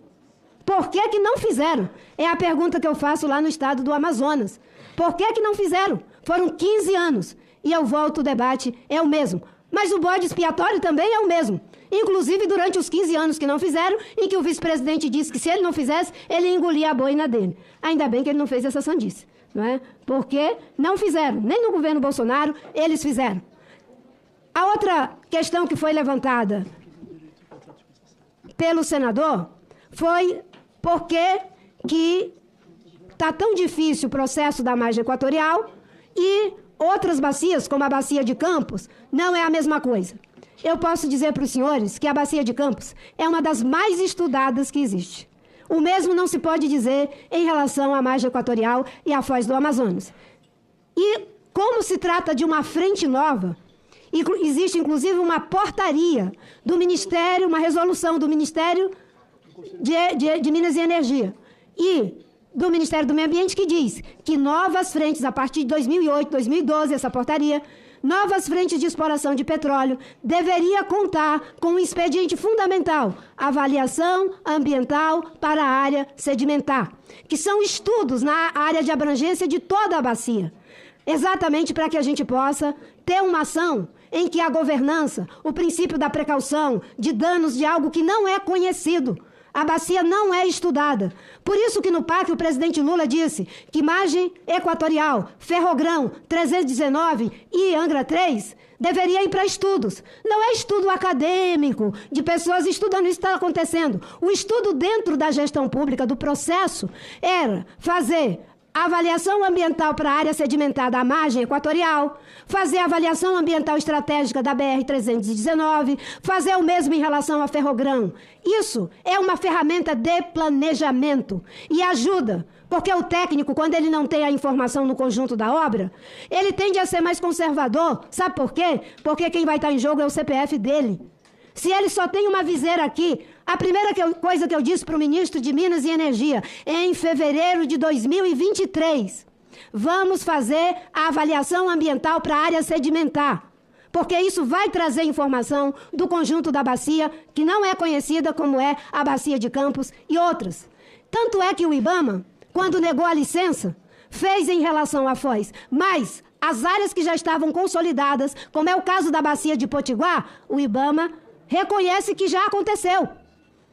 S3: Por que que não fizeram? É a pergunta que eu faço lá no estado do Amazonas. Por que que não fizeram? Foram 15 anos. E eu volto, o debate é o mesmo. Mas o bode expiatório também é o mesmo. Inclusive durante os 15 anos que não fizeram, em que o vice-presidente disse que se ele não fizesse, ele engolia a boina dele. Ainda bem que ele não fez essa sandice, não é? Porque não fizeram. Nem no governo Bolsonaro eles fizeram. A outra questão que foi levantada pelo senador foi por que está tão difícil o processo da margem equatorial e outras bacias, como a bacia de Campos, não é a mesma coisa. Eu posso dizer para os senhores que a bacia de Campos é uma das mais estudadas que existe. O mesmo não se pode dizer em relação à margem equatorial e à foz do Amazonas. E como se trata de uma frente nova, existe inclusive uma portaria do Ministério, uma resolução do Ministério de Minas e Energia e do Ministério do Meio Ambiente que diz que novas frentes, a partir de 2008, 2012, essa portaria, novas frentes de exploração de petróleo, deveria contar com um expediente fundamental, avaliação ambiental para a área sedimentar, que são estudos na área de abrangência de toda a bacia, exatamente para que a gente possa ter uma ação em que a governança, o princípio da precaução, de danos de algo que não é conhecido, a bacia não é estudada. Por isso que no PAC o presidente Lula disse que margem equatorial, Ferrogrão 319 e Angra 3 deveria ir para estudos. Não é estudo acadêmico, de pessoas estudando isso que está acontecendo. O estudo dentro da gestão pública, do processo, era fazer a avaliação ambiental para a área sedimentar da margem equatorial, fazer a avaliação ambiental estratégica da BR-319, fazer o mesmo em relação a Ferrogrão. Isso é uma ferramenta de planejamento e ajuda, porque o técnico, quando ele não tem a informação no conjunto da obra, ele tende a ser mais conservador. Sabe por quê? Porque quem vai estar em jogo é o CPF dele. Se ele só tem uma viseira aqui, a primeira coisa que eu disse para o ministro de Minas e Energia, em fevereiro de 2023, vamos fazer a avaliação ambiental para a área sedimentar, porque isso vai trazer informação do conjunto da bacia, que não é conhecida como é a bacia de Campos e outras. Tanto é que o IBAMA, quando negou a licença, fez em relação à Foz, mas as áreas que já estavam consolidadas, como é o caso da bacia de Potiguar, o IBAMA reconhece que já aconteceu.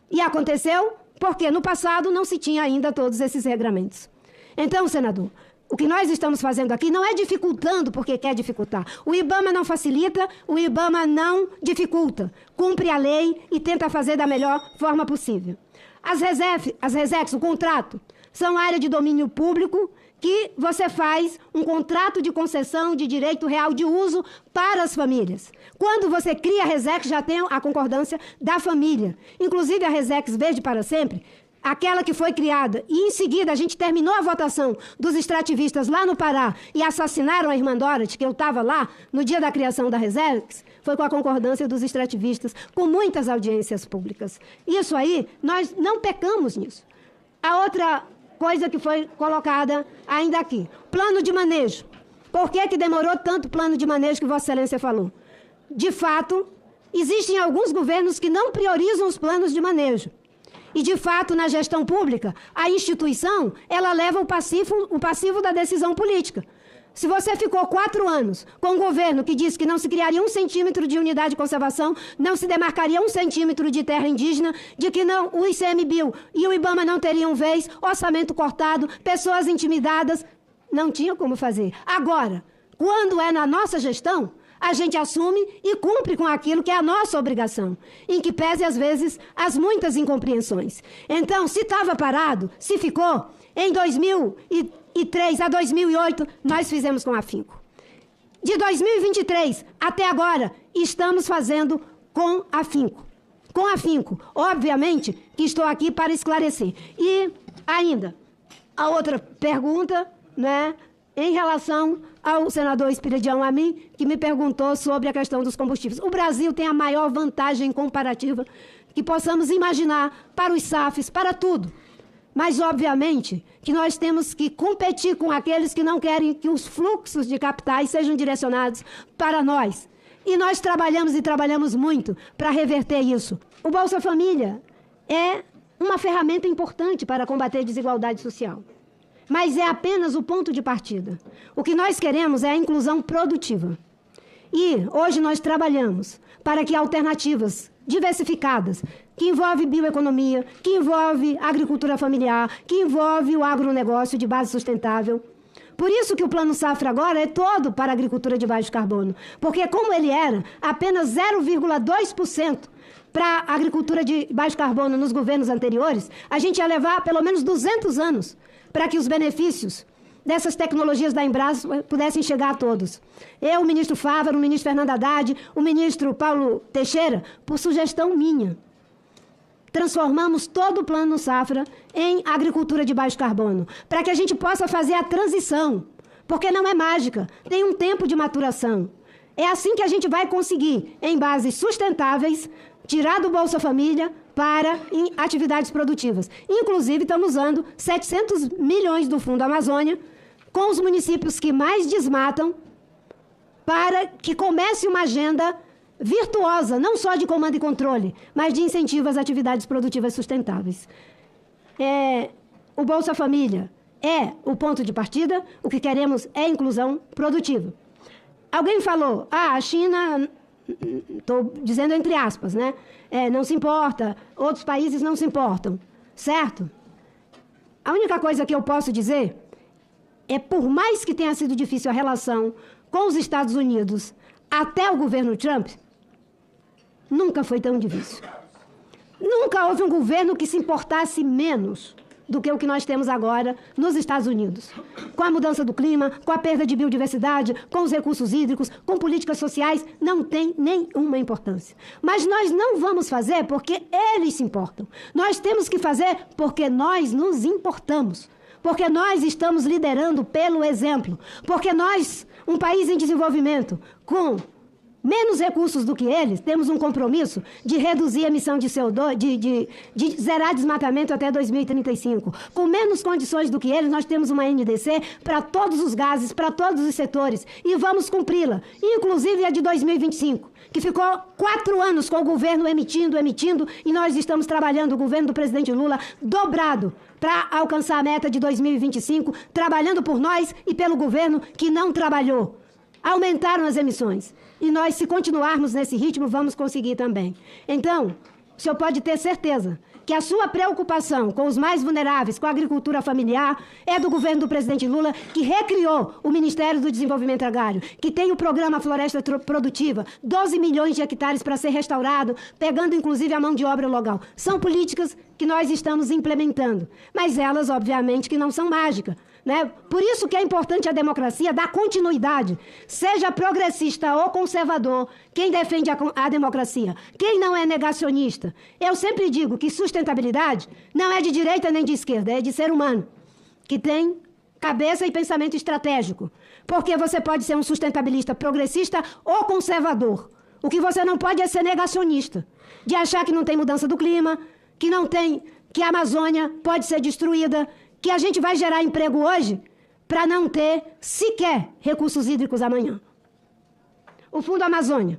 S3: E aconteceu porque no passado não se tinha ainda todos esses regramentos. Então, senador, o que nós estamos fazendo aqui não é dificultando porque quer dificultar. O IBAMA não facilita, o IBAMA não dificulta. Cumpre a lei e tenta fazer da melhor forma possível. As RESECs, o contrato, são área de domínio público que você faz um contrato de concessão de direito real de uso para as famílias. Quando você cria a RESEC, já tem a concordância da família. Inclusive a RESEC Verde para Sempre, aquela que foi criada, e em seguida a gente terminou a votação dos extrativistas lá no Pará e assassinaram a irmã Dorothy, que eu estava lá no dia da criação da RESEC, foi com a concordância dos extrativistas, com muitas audiências públicas. Isso aí, nós não pecamos nisso. A outra coisa que foi colocada ainda aqui, plano de manejo. Por que demorou tanto plano de manejo que Vossa Excelência falou? De fato, existem alguns governos que não priorizam os planos de manejo. E, de fato, na gestão pública, a instituição, ela leva o passivo da decisão política. Se você ficou 4 anos com um governo que disse que não se criaria 1 centímetro de unidade de conservação, não se demarcaria 1 centímetro de terra indígena, de que não, o ICMBio e o IBAMA não teriam vez, orçamento cortado, pessoas intimidadas, não tinha como fazer. Agora, quando é na nossa gestão, a gente assume e cumpre com aquilo que é a nossa obrigação, em que pese, às vezes, as muitas incompreensões. Então, se estava parado, se ficou, em 2003 a 2008, nós fizemos com afinco. De 2023 até agora, estamos fazendo com afinco. Com afinco. Obviamente que estou aqui para esclarecer. E, ainda, a outra pergunta, né, em relação ao senador Espiridião Amin, que me perguntou sobre a questão dos combustíveis. O Brasil tem a maior vantagem comparativa que possamos imaginar para os SAFs, para tudo. Mas, obviamente, que nós temos que competir com aqueles que não querem que os fluxos de capitais sejam direcionados para nós. E nós trabalhamos e trabalhamos muito para reverter isso. O Bolsa Família é uma ferramenta importante para combater a desigualdade social. Mas é apenas o ponto de partida. O que nós queremos é a inclusão produtiva. E hoje nós trabalhamos para que alternativas diversificadas, que envolve bioeconomia, que envolve agricultura familiar, que envolve o agronegócio de base sustentável. Por isso que o Plano Safra agora é todo para a agricultura de baixo carbono. Porque como ele era apenas 0,2% para a agricultura de baixo carbono nos governos anteriores, a gente ia levar pelo menos 200 anos para que os benefícios dessas tecnologias da Embrapa pudessem chegar a todos. Eu, o ministro Fávaro, o ministro Fernando Haddad, o ministro Paulo Teixeira, por sugestão minha, transformamos todo o Plano Safra em agricultura de baixo carbono, para que a gente possa fazer a transição, porque não é mágica, tem um tempo de maturação. É assim que a gente vai conseguir, em bases sustentáveis, tirar do Bolsa Família para em atividades produtivas. Inclusive, estamos usando 700 milhões do Fundo Amazônia com os municípios que mais desmatam para que comece uma agenda virtuosa, não só de comando e controle, mas de incentivo às atividades produtivas sustentáveis. O Bolsa Família é o ponto de partida, o que queremos é inclusão produtiva. Alguém falou, a China, estou dizendo entre aspas, né? Não se importa, outros países não se importam, certo? A única coisa que eu posso dizer é, por mais que tenha sido difícil a relação com os Estados Unidos até o governo Trump, nunca foi tão difícil. Nunca houve um governo que se importasse menos do que o que nós temos agora nos Estados Unidos. Com a mudança do clima, com a perda de biodiversidade, com os recursos hídricos, com políticas sociais, não tem nenhuma importância. Mas nós não vamos fazer porque eles se importam. Nós temos que fazer porque nós nos importamos. Porque nós estamos liderando pelo exemplo. Porque nós, um país em desenvolvimento, com menos recursos do que eles, temos um compromisso de reduzir a emissão de CO2, de zerar desmatamento até 2035. Com menos condições do que eles, nós temos uma NDC para todos os gases, para todos os setores, e vamos cumpri-la, inclusive a de 2025, que ficou 4 anos com o governo emitindo, e nós estamos trabalhando, o governo do presidente Lula, dobrado, para alcançar a meta de 2025, trabalhando por nós e pelo governo que não trabalhou. Aumentaram as emissões. E nós, se continuarmos nesse ritmo, vamos conseguir também. Então, o senhor pode ter certeza que a sua preocupação com os mais vulneráveis, com a agricultura familiar, é do governo do presidente Lula, que recriou o Ministério do Desenvolvimento Agrário, que tem o programa Floresta Produtiva, 12 milhões de hectares para ser restaurado, pegando inclusive a mão de obra local. São políticas que nós estamos implementando, mas elas, obviamente, que não são mágicas. Né? Por isso que é importante a democracia dar continuidade, seja progressista ou conservador, quem defende a democracia, quem não é negacionista. Eu sempre digo que sustentabilidade não é de direita nem de esquerda, é de ser humano, que tem cabeça e pensamento estratégico. Porque você pode ser um sustentabilista progressista ou conservador. O que você não pode é ser negacionista, de achar que não tem mudança do clima, que a Amazônia pode ser destruída, que a gente vai gerar emprego hoje para não ter sequer recursos hídricos amanhã. O Fundo Amazônia.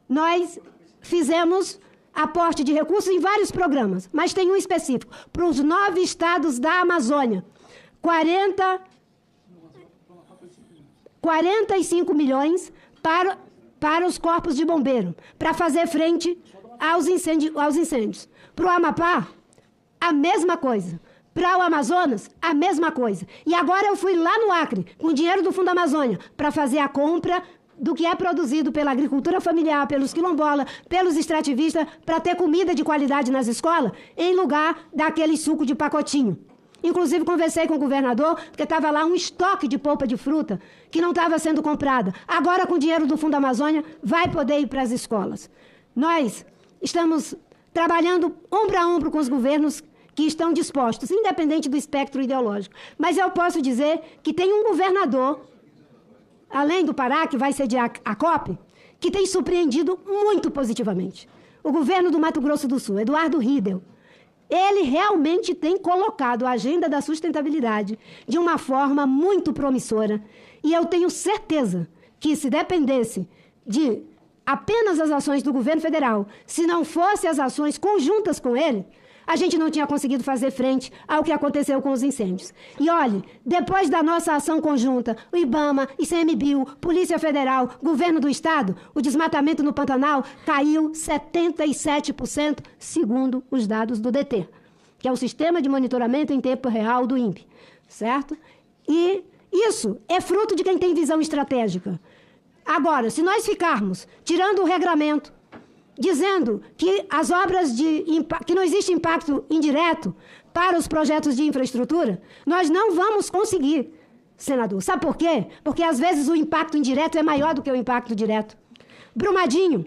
S3: Nós fizemos aporte de recursos em vários programas, mas tem um específico, para os 9 estados da Amazônia. 45 milhões para os corpos de bombeiro, para fazer frente aos incêndios. Para o Amapá, a mesma coisa. Para o Amazonas, a mesma coisa. E agora eu fui lá no Acre, com o dinheiro do Fundo Amazônia, para fazer a compra do que é produzido pela agricultura familiar, pelos quilombolas, pelos extrativistas, para ter comida de qualidade nas escolas, em lugar daquele suco de pacotinho. Inclusive, conversei com o governador, porque estava lá um estoque de polpa de fruta que não estava sendo comprada. Agora, com o dinheiro do Fundo Amazônia, vai poder ir para as escolas. Nós estamos trabalhando ombro a ombro com os governos que estão dispostos, independente do espectro ideológico. Mas eu posso dizer que tem um governador, além do Pará, que vai sediar a COP, que tem surpreendido muito positivamente. O governo do Mato Grosso do Sul, Eduardo Riedel, ele realmente tem colocado a agenda da sustentabilidade de uma forma muito promissora. E eu tenho certeza que, se dependesse de apenas as ações do governo federal, se não fossem as ações conjuntas com ele, a gente não tinha conseguido fazer frente ao que aconteceu com os incêndios. E olhe, depois da nossa ação conjunta, o IBAMA, ICMBio, Polícia Federal, Governo do Estado, o desmatamento no Pantanal caiu 77%, segundo os dados do DT, que é o Sistema de Monitoramento em Tempo Real do INPE, certo? E isso é fruto de quem tem visão estratégica. Agora, se nós ficarmos tirando o regramento, dizendo que as obras que não existe impacto indireto para os projetos de infraestrutura, nós não vamos conseguir, senador. Sabe por quê? Porque às vezes o impacto indireto é maior do que o impacto direto. Brumadinho,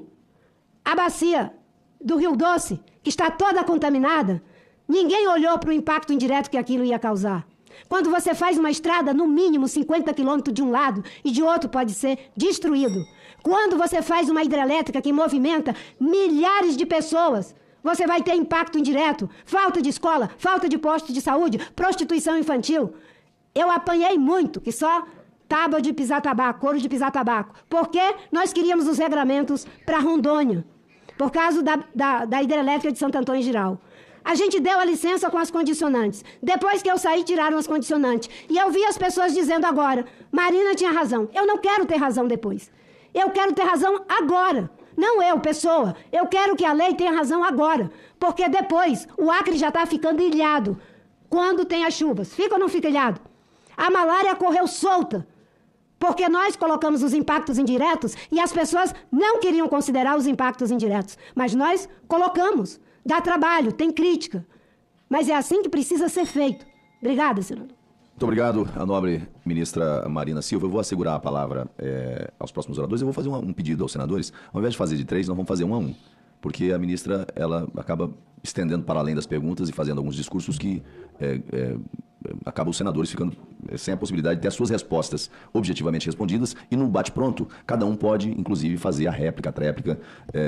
S3: a bacia do Rio Doce, que está toda contaminada, ninguém olhou para o impacto indireto que aquilo ia causar. Quando você faz uma estrada, no mínimo 50 quilômetros de um lado e de outro pode ser destruído. Quando você faz uma hidrelétrica que movimenta milhares de pessoas, você vai ter impacto indireto. Falta de escola, falta de posto de saúde, prostituição infantil. Eu apanhei muito, que só tábua de pisar tabaco, couro de pisar tabaco. Porque nós queríamos os regramentos para Rondônia, por causa da hidrelétrica de Santo Antônio Giral. A gente deu a licença com as condicionantes. Depois que eu saí, tiraram as condicionantes. E eu vi as pessoas dizendo agora, Marina tinha razão. Eu não quero ter razão depois. Eu quero ter razão agora. Não eu, pessoa. Eu quero que a lei tenha razão agora. Porque depois o Acre já está ficando ilhado. Quando tem as chuvas. Fica ou não fica ilhado? A malária correu solta. Porque nós colocamos os impactos indiretos e as pessoas não queriam considerar os impactos indiretos. Mas nós colocamos. Dá trabalho, tem crítica. Mas é assim que precisa ser feito. Obrigada, senador.
S2: Muito obrigado, a nobre ministra Marina Silva. Eu vou assegurar a palavra aos próximos oradores. Eu vou fazer um pedido aos senadores. Ao invés de fazer de 3, nós vamos fazer 1 a 1. Porque a ministra, ela acaba estendendo para além das perguntas e fazendo alguns discursos que acabam os senadores ficando sem a possibilidade de ter as suas respostas objetivamente respondidas. E no bate-pronto, cada um pode, inclusive, fazer a réplica, a tréplica.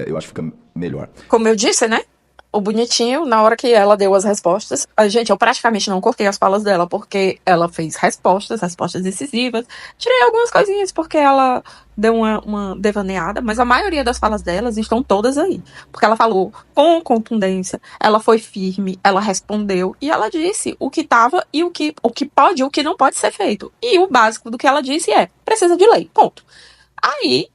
S2: Eu acho que fica melhor.
S1: Como eu disse, né? O bonitinho, na hora que ela deu as respostas, gente, eu praticamente não cortei as falas dela, porque ela fez respostas decisivas. Tirei algumas coisinhas porque ela deu uma devaneada, mas a maioria das falas delas estão todas aí. Porque ela falou com contundência, ela foi firme, ela respondeu, e ela disse o que estava e o que pode e o que não pode ser feito. E o básico do que ela disse precisa de lei, ponto. Aí,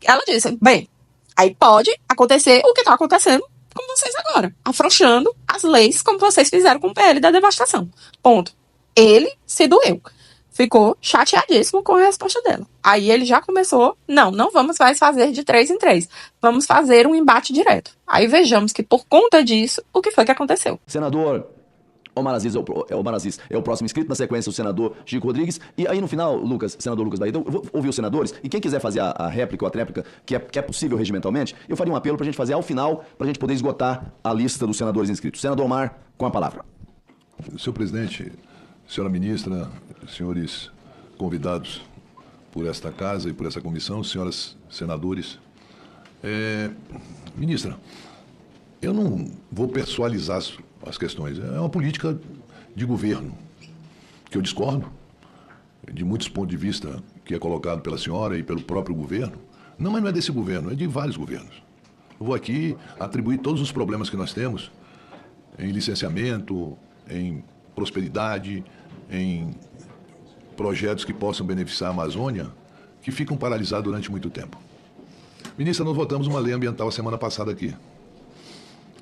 S1: ela disse, bem, aí pode acontecer o que está acontecendo com vocês agora, afrouxando as leis como vocês fizeram com o PL da devastação. Ponto. Ele se doeu. Ficou chateadíssimo com a resposta dela. Aí ele já começou, não vamos mais fazer de 3 em 3. Vamos fazer um embate direto. Aí vejamos que por conta disso, o que foi que aconteceu?
S2: Senador Omar Aziz é o próximo inscrito, na sequência o senador Chico Rodrigues, e aí no final, senador Lucas Bahia, eu vou ouvir os senadores, e quem quiser fazer a réplica ou a tréplica, que é possível regimentalmente, eu faria um apelo pra gente fazer ao final, pra gente poder esgotar a lista dos senadores inscritos. Senador Omar, com a palavra.
S4: Senhor presidente, senhora ministra, senhores convidados por esta casa e por essa comissão, senhoras senadores, ministra, eu não vou pessoalizar as questões. É uma política de governo que eu discordo de muitos pontos de vista que é colocado pela senhora e pelo próprio governo. Não, mas não é desse governo, é de vários governos. Eu vou aqui atribuir todos os problemas que nós temos em licenciamento, em prosperidade, em projetos que possam beneficiar a Amazônia, que ficam paralisados durante muito tempo. Ministra, nós votamos uma lei ambiental a semana passada aqui.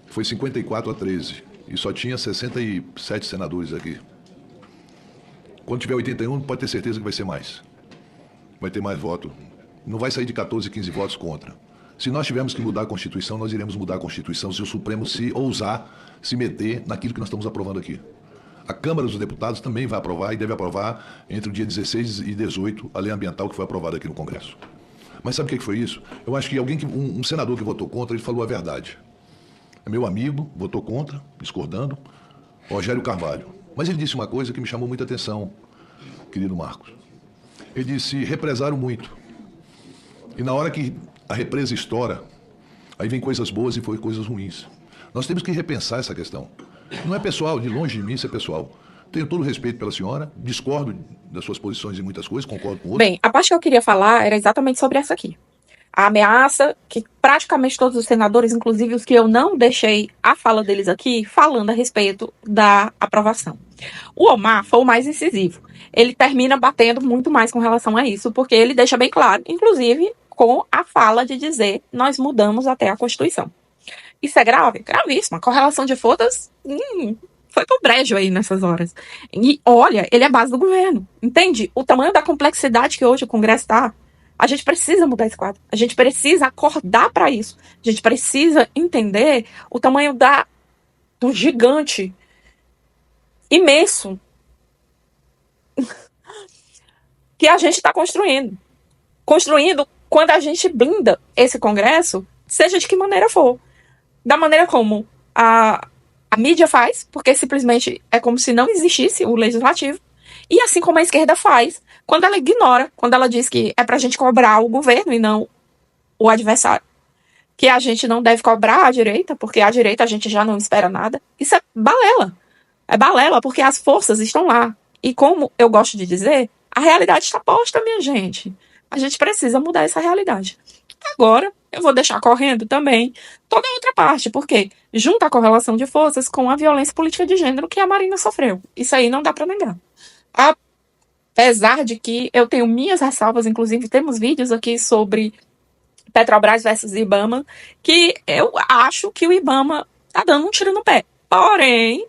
S4: Foi 54 a 13. E só tinha 67 senadores aqui. Quando tiver 81, pode ter certeza que vai ser mais. Vai ter mais voto. Não vai sair de 14, 15 votos contra. Se nós tivermos que mudar a Constituição, nós iremos mudar a Constituição se o Supremo se ousar se meter naquilo que nós estamos aprovando aqui. A Câmara dos Deputados também vai aprovar e deve aprovar entre o dia 16 e 18 a lei ambiental que foi aprovada aqui no Congresso. Mas sabe o que foi isso? Eu acho que um senador que votou contra, ele falou a verdade. É meu amigo, votou contra, discordando, Rogério Carvalho. Mas ele disse uma coisa que me chamou muita atenção, querido Marcos. Ele disse, represaram muito. E na hora que a represa estoura, aí vem coisas boas e foi coisas ruins. Nós temos que repensar essa questão. Não é pessoal, de longe de mim isso é pessoal. Tenho todo o respeito pela senhora, discordo das suas posições em muitas coisas, concordo com outras.
S1: Bem, a parte que eu queria falar era exatamente sobre essa aqui. A ameaça que praticamente todos os senadores, inclusive os que eu não deixei a fala deles aqui, falando a respeito da aprovação. O Omar foi o mais incisivo. Ele termina batendo muito mais com relação a isso, porque ele deixa bem claro, inclusive com a fala de dizer nós mudamos até a Constituição. Isso é grave? Gravíssimo. A correlação de forças foi pro brejo aí nessas horas. E olha, ele é a base do governo, entende? O tamanho da complexidade que hoje o Congresso está. A gente precisa mudar esse quadro. A gente precisa acordar para isso. A gente precisa entender o tamanho do gigante imenso que a gente está construindo. Construindo quando a gente blinda esse Congresso, seja de que maneira for. Da maneira como a mídia faz, porque simplesmente é como se não existisse o legislativo. E assim como a esquerda faz, quando ela ignora, quando ela diz que é pra gente cobrar o governo e não o adversário. Que a gente não deve cobrar a direita, porque a direita a gente já não espera nada. Isso é balela. É balela porque as forças estão lá. E como eu gosto de dizer, A realidade está posta, minha gente. A gente precisa mudar essa realidade. Agora, eu vou deixar correndo também toda a outra parte, porque junta a correlação de forças com a violência política de gênero que a Marina sofreu. Isso aí não dá para negar. Apesar de que eu tenho minhas ressalvas, inclusive temos vídeos aqui sobre Petrobras versus IBAMA, que eu acho que o IBAMA tá dando um tiro no pé. Porém,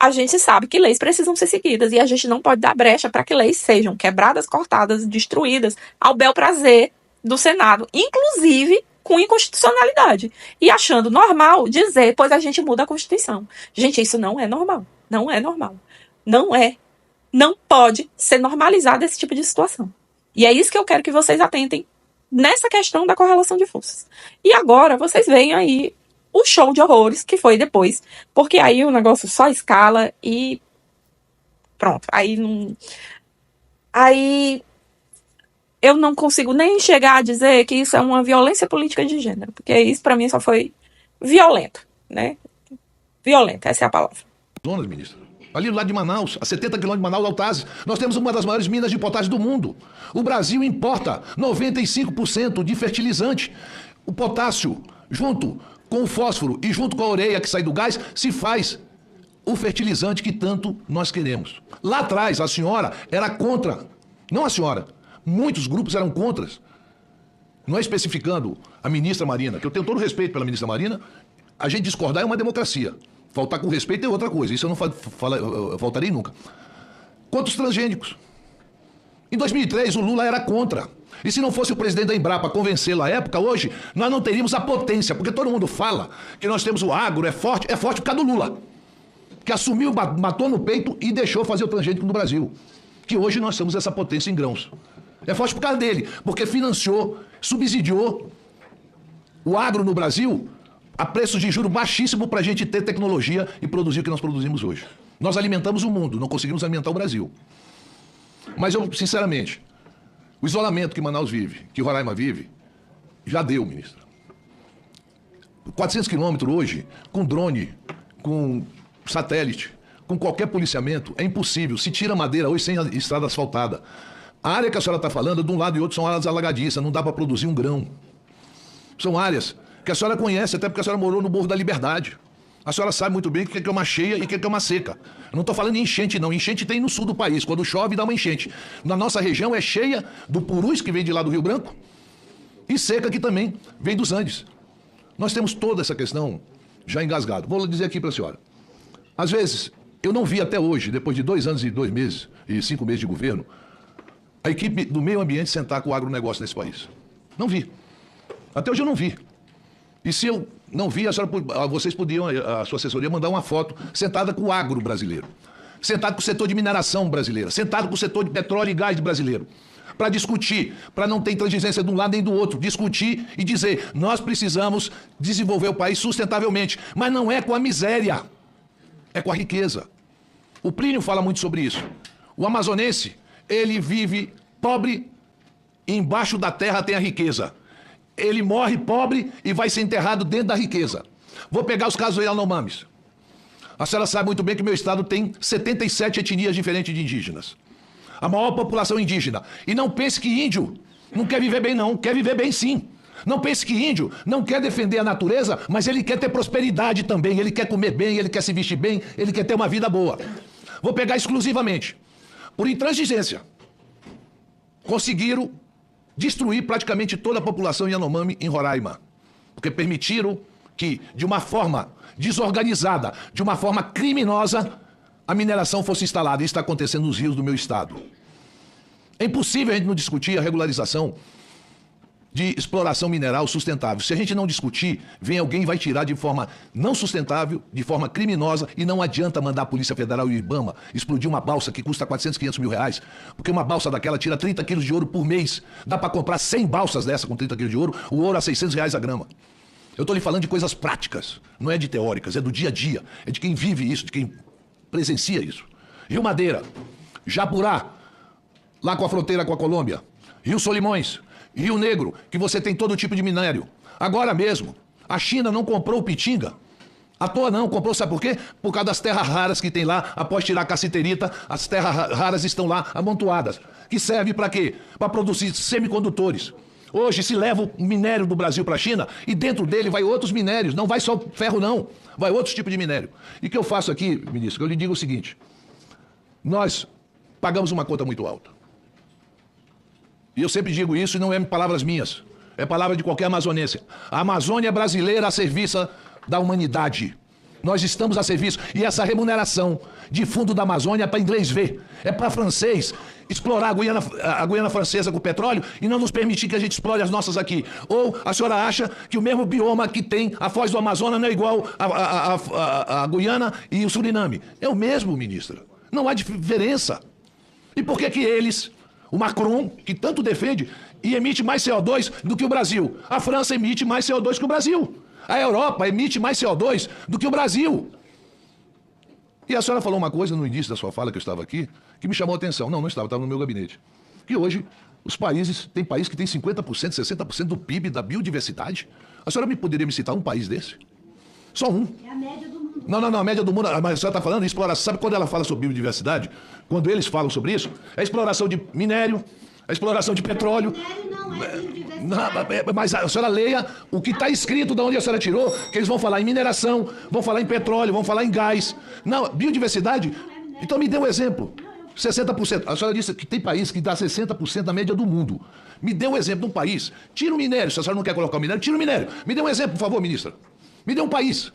S1: a gente sabe que leis precisam ser seguidas e a gente não pode dar brecha para que leis sejam quebradas, cortadas, destruídas ao bel prazer do Senado, inclusive com inconstitucionalidade. E achando normal dizer, pois a gente muda a Constituição. Gente, isso não é normal. Não é normal. Não é. Não pode ser normalizado esse tipo de situação. E é isso que eu quero que vocês atentem nessa questão da correlação de forças. E agora vocês veem aí o show de horrores que foi depois, porque aí o negócio só escala e pronto. Aí eu não consigo nem chegar a dizer que isso é uma violência política de gênero, porque isso pra mim só foi violento, né? Violento, essa é a palavra.
S5: Zonas, ministro. Ali do lado de Manaus, a 70 quilômetros de Manaus, Altazes, nós temos uma das maiores minas de potássio do mundo. O Brasil importa 95% de fertilizante. O potássio, junto com o fósforo e junto com a ureia que sai do gás, se faz o fertilizante que tanto nós queremos. Lá atrás, a senhora era contra. Não a senhora. Muitos grupos eram contra. Não é especificando a ministra Marina, que eu tenho todo o respeito pela ministra Marina, a gente discordar é uma democracia. Faltar com respeito é outra coisa, isso eu não faltarei nunca. Quanto os transgênicos? Em 2003, o Lula era contra. E se não fosse o presidente da Embrapa convencê-lo à época, hoje, nós não teríamos a potência, porque todo mundo fala que nós temos o agro, é forte por causa do Lula, que assumiu, matou no peito e deixou fazer o transgênico no Brasil. Que hoje nós somos essa potência em grãos. É forte por causa dele, porque financiou, subsidiou o agro no Brasil a preços de juros baixíssimos para a gente ter tecnologia e produzir o que nós produzimos hoje. Nós alimentamos o mundo, não conseguimos alimentar o Brasil. Mas eu, sinceramente, o isolamento que Manaus vive, que Roraima vive, já deu, ministro. 400 quilômetros hoje, com drone, com satélite, com qualquer policiamento, é impossível. Se tira madeira hoje sem a estrada asfaltada. A área que a senhora está falando, de um lado e outro, são áreas alagadiças, não dá para produzir um grão. São áreas que a senhora conhece, até porque a senhora morou no Morro da Liberdade. A senhora sabe muito bem o que é uma cheia e o que é uma seca. Eu não estou falando em enchente, não. Enchente tem no sul do país. Quando chove, dá uma enchente. Na nossa região é cheia do purus, que vem de lá do Rio Branco, e seca, que também vem dos Andes. Nós temos toda essa questão já engasgada. Vou dizer aqui para a senhora. Às vezes, eu não vi até hoje, depois de 2 anos e 2 meses, e 5 meses de governo, a equipe do meio ambiente sentar com o agronegócio nesse país. Não vi. Até hoje eu não vi. E se eu não vi, vocês podiam, a sua assessoria, mandar uma foto sentada com o agro brasileiro, sentado com o setor de mineração brasileiro, sentado com o setor de petróleo e gás brasileiro, para discutir, para não ter intransigência de um lado nem do outro, discutir e dizer, nós precisamos desenvolver o país sustentavelmente, mas não é com a miséria, é com a riqueza. O Plínio fala muito sobre isso. O amazonense, ele vive pobre, e embaixo da terra tem a riqueza. Ele morre pobre e vai ser enterrado dentro da riqueza. Vou pegar os casos Yanomamis. A senhora sabe muito bem que meu estado tem 77 etnias diferentes de indígenas. A maior população indígena. E não pense que índio não quer viver bem, não. Quer viver bem, sim. Não pense que índio não quer defender a natureza, mas ele quer ter prosperidade também. Ele quer comer bem, ele quer se vestir bem, ele quer ter uma vida boa. Vou pegar exclusivamente. Por intransigência, conseguiram destruir praticamente toda a população Yanomami em Roraima. Porque permitiram que, de uma forma desorganizada, de uma forma criminosa, a mineração fosse instalada. Isso está acontecendo nos rios do meu estado. É impossível a gente não discutir a regularização de exploração mineral sustentável. Se a gente não discutir, vem alguém e vai tirar de forma não sustentável, de forma criminosa, e não adianta mandar a Polícia Federal e o IBAMA explodir uma balsa que custa 400, 500 mil reais, porque uma balsa daquela tira 30 quilos de ouro por mês. Dá para comprar 100 balsas dessa com 30 quilos de ouro, o ouro a 600 reais a grama. Eu estou lhe falando de coisas práticas, não é de teóricas, é do dia a dia, é de quem vive isso, de quem presencia isso. Rio Madeira, Japurá, lá com a fronteira com a Colômbia, Rio Solimões, Rio Negro, que você tem todo tipo de minério. Agora mesmo, a China não comprou o Pitinga À toa não, comprou, sabe por quê? Por causa das terras raras que tem lá, após tirar a cassiterita, as terras raras estão lá amontoadas. Que serve para quê? Para produzir semicondutores. Hoje se leva o minério do Brasil para a China e dentro dele vai outros minérios, não vai só ferro não, vai outros tipos de minério. E o que eu faço aqui, ministro, eu lhe digo o seguinte, nós pagamos uma conta muito alta. E eu sempre digo isso e não é palavras minhas, é palavra de qualquer amazonense. A Amazônia é brasileira a serviço da humanidade. Nós estamos a serviço. E essa remuneração de fundo da Amazônia é para inglês ver. É para francês explorar a Guiana Francesa com petróleo e não nos permitir que a gente explore as nossas aqui. Ou a senhora acha que o mesmo bioma que tem a Foz do Amazonas não é igual a Guiana e o Suriname? É o mesmo, ministra. Não há diferença. E por que eles, o Macron, que tanto defende, e emite mais CO2 do que o Brasil? A França emite mais CO2 que o Brasil. A Europa emite mais CO2 do que o Brasil. E a senhora falou uma coisa no início da sua fala, que eu estava aqui, que me chamou a atenção. Não estava no meu gabinete. Que hoje os países, tem país que tem 50%, 60% do PIB da biodiversidade. A senhora poderia me citar um país desse? Só um.
S3: É a média do mundo.
S5: Não, a média do mundo. Mas a senhora está falando de exploração. Sabe quando ela fala sobre biodiversidade? Quando eles falam sobre isso, é exploração de minério, a exploração de petróleo.
S3: Minério não é biodiversidade.
S5: Não, mas a senhora leia o que está escrito de onde a senhora tirou, que eles vão falar em mineração, vão falar em petróleo, vão falar em gás. Não, biodiversidade. Então me dê um exemplo. 60%. A senhora disse que tem país que dá 60% da média do mundo. Me dê um exemplo de um país. Tira o minério. Se a senhora não quer colocar o minério, tira o minério. Me dê um exemplo, por favor, ministra. Me dê um país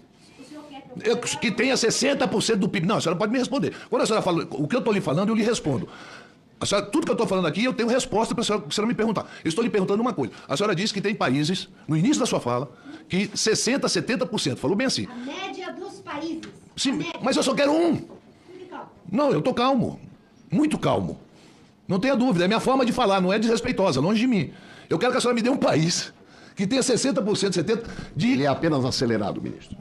S5: que tenha 60% do PIB. Não, a senhora pode me responder. Quando a senhora fala o que eu estou lhe falando, eu lhe respondo. A senhora, tudo que eu estou falando aqui, eu tenho resposta para a senhora me perguntar. Eu estou lhe perguntando uma coisa. A senhora disse que tem países, no início da sua fala, que 60%, 70%. Falou bem assim.
S3: A média dos países.
S5: Sim, mas eu só quero um. Não, eu estou calmo. Muito calmo. Não tenha dúvida. É minha forma de falar, não é desrespeitosa, longe de mim. Eu quero que a senhora me dê um país que tenha 60%, 70% de...
S6: Ele é apenas acelerado, ministro.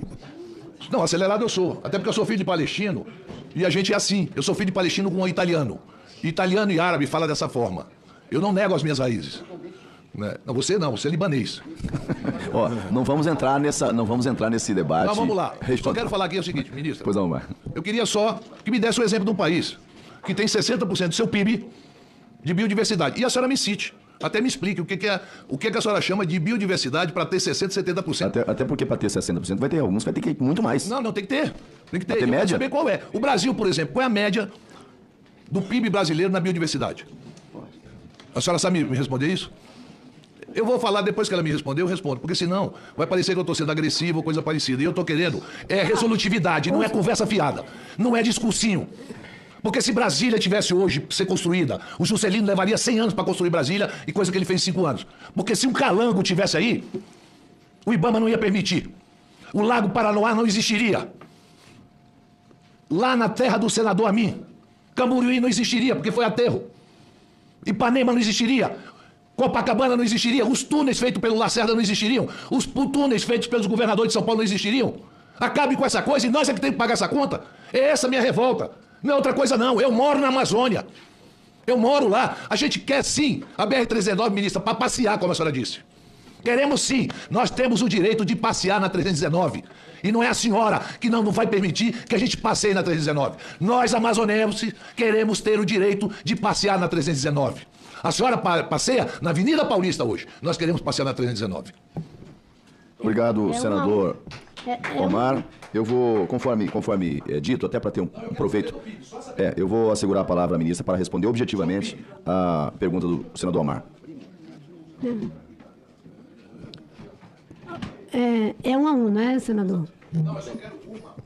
S5: Não, acelerado eu sou. Até porque eu sou filho de palestino e a gente é assim. Eu sou filho de palestino com um italiano. Italiano e árabe fala dessa forma. Eu não nego as minhas raízes. Né? Não, você é libanês.
S2: Ó, não vamos entrar nesse debate.
S5: Não, vamos lá.
S2: Responda.
S5: Só quero falar aqui o seguinte, ministro.
S2: Pois não, Mar.
S5: Eu queria só que me desse o exemplo de um país que tem 60% do seu PIB de biodiversidade. E a senhora me cite. Até me explique o que a senhora chama de biodiversidade para ter 60%, 70%.
S2: Até porque para ter 60% vai ter alguns, vai ter que ir muito mais.
S5: Não, tem que ter. Tem que ter.
S2: Vai ter
S5: Eu quero
S2: média?
S5: saber qual é. O Brasil, por exemplo, qual é a média do PIB brasileiro na biodiversidade? A senhora sabe me responder isso? Eu vou falar depois que ela me responder, eu respondo. Porque senão vai parecer que eu estou sendo agressivo ou coisa parecida. E eu estou querendo resolutividade, não é conversa fiada. Não é discursinho. Porque se Brasília tivesse hoje ser construída, o Juscelino levaria 100 anos para construir Brasília e coisa que ele fez em 5 anos. Porque se um calango tivesse aí, o Ibama não ia permitir. O Lago Paranoá não existiria. Lá na terra do senador Amin, Camboriú não existiria, porque foi aterro. Ipanema não existiria. Copacabana não existiria. Os túneis feitos pelo Lacerda não existiriam. Os túneis feitos pelos governadores de São Paulo não existiriam. Acabe com essa coisa e nós é que temos que pagar essa conta. É essa a minha revolta. Não é outra coisa não. Eu moro na Amazônia. Eu moro lá. A gente quer sim a BR-319, ministra, para passear, como a senhora disse. Queremos sim. Nós temos o direito de passear na 319. E não é a senhora que não vai permitir que a gente passeie na 319. Nós, amazonenses, queremos ter o direito de passear na 319. A senhora passeia na Avenida Paulista hoje. Nós queremos passear na 319.
S2: Obrigado, senador Omar. Eu vou, conforme dito, até para ter um proveito, eu vou assegurar a palavra à ministra para responder objetivamente a pergunta do senador Omar.
S3: É 1 a 1, né, senador?
S5: Não, eu só quero uma.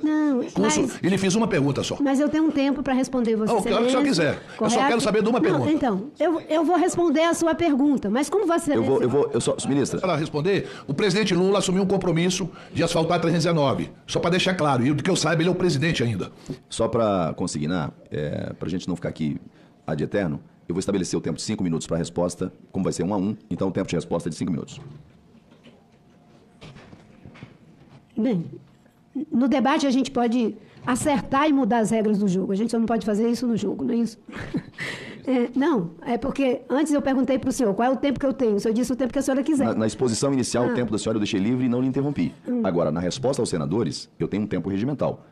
S3: Não, mas...
S5: Ele fez uma pergunta só.
S3: Mas eu tenho um tempo para responder você.
S5: O que o senhor quiser.
S3: Correto?
S5: Eu só quero saber de uma pergunta.
S3: Não, então, eu vou responder a sua pergunta, mas como você...
S2: Ministra.
S5: Para responder, o presidente Lula assumiu um compromisso de asfaltar 319. Só para deixar claro, e do que eu saiba, ele é o presidente ainda.
S2: Só para consignar, para a gente não ficar aqui ad eterno, eu vou estabelecer o tempo de 5 minutos para a resposta, como vai ser 1 a 1, então o tempo de resposta é de 5 minutos.
S3: Bem, no debate a gente pode acertar e mudar as regras do jogo. A gente só não pode fazer isso no jogo, não é isso? Não, é porque antes eu perguntei para o senhor qual é o tempo que eu tenho. O senhor disse o tempo que a senhora quiser.
S2: Na exposição inicial, o tempo da senhora eu deixei livre e não lhe interrompi. Agora, na resposta aos senadores, eu tenho um tempo regimental.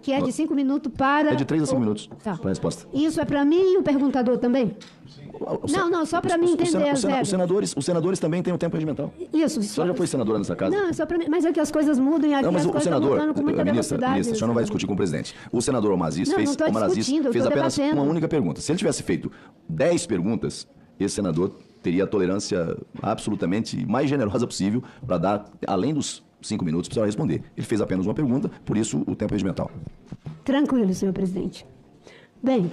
S3: Que é de 5 minutos para...
S2: É de 3 a 5 minutos
S3: Tá.
S2: para a resposta.
S3: Isso é para mim e o perguntador também? Não, só para mim entender as regras.
S2: Os senadores também têm um tempo regimental.
S3: Isso.
S2: A senhora já foi senadora nessa casa?
S3: Não, só para mim. Mas é que as coisas mudam e aqui
S2: Não, mas
S3: as
S2: o
S3: coisas estão
S2: senador,
S3: mudando com muita
S2: ministra,
S3: velocidade.
S2: a senhora não vai discutir com o presidente. O senador Omar Aziz
S3: Não,
S2: fez,
S3: não tô
S2: Omar Aziz
S3: discutindo, eu
S2: fez
S3: tô
S2: apenas
S3: debatendo.
S2: uma única pergunta. Se ele tivesse feito 10 perguntas, esse senador teria a tolerância absolutamente mais generosa possível para dar, além dos 5 minutos, para a senhora responder. Ele fez apenas uma pergunta, por isso o tempo regimental.
S3: Tranquilo, senhor presidente. Bem,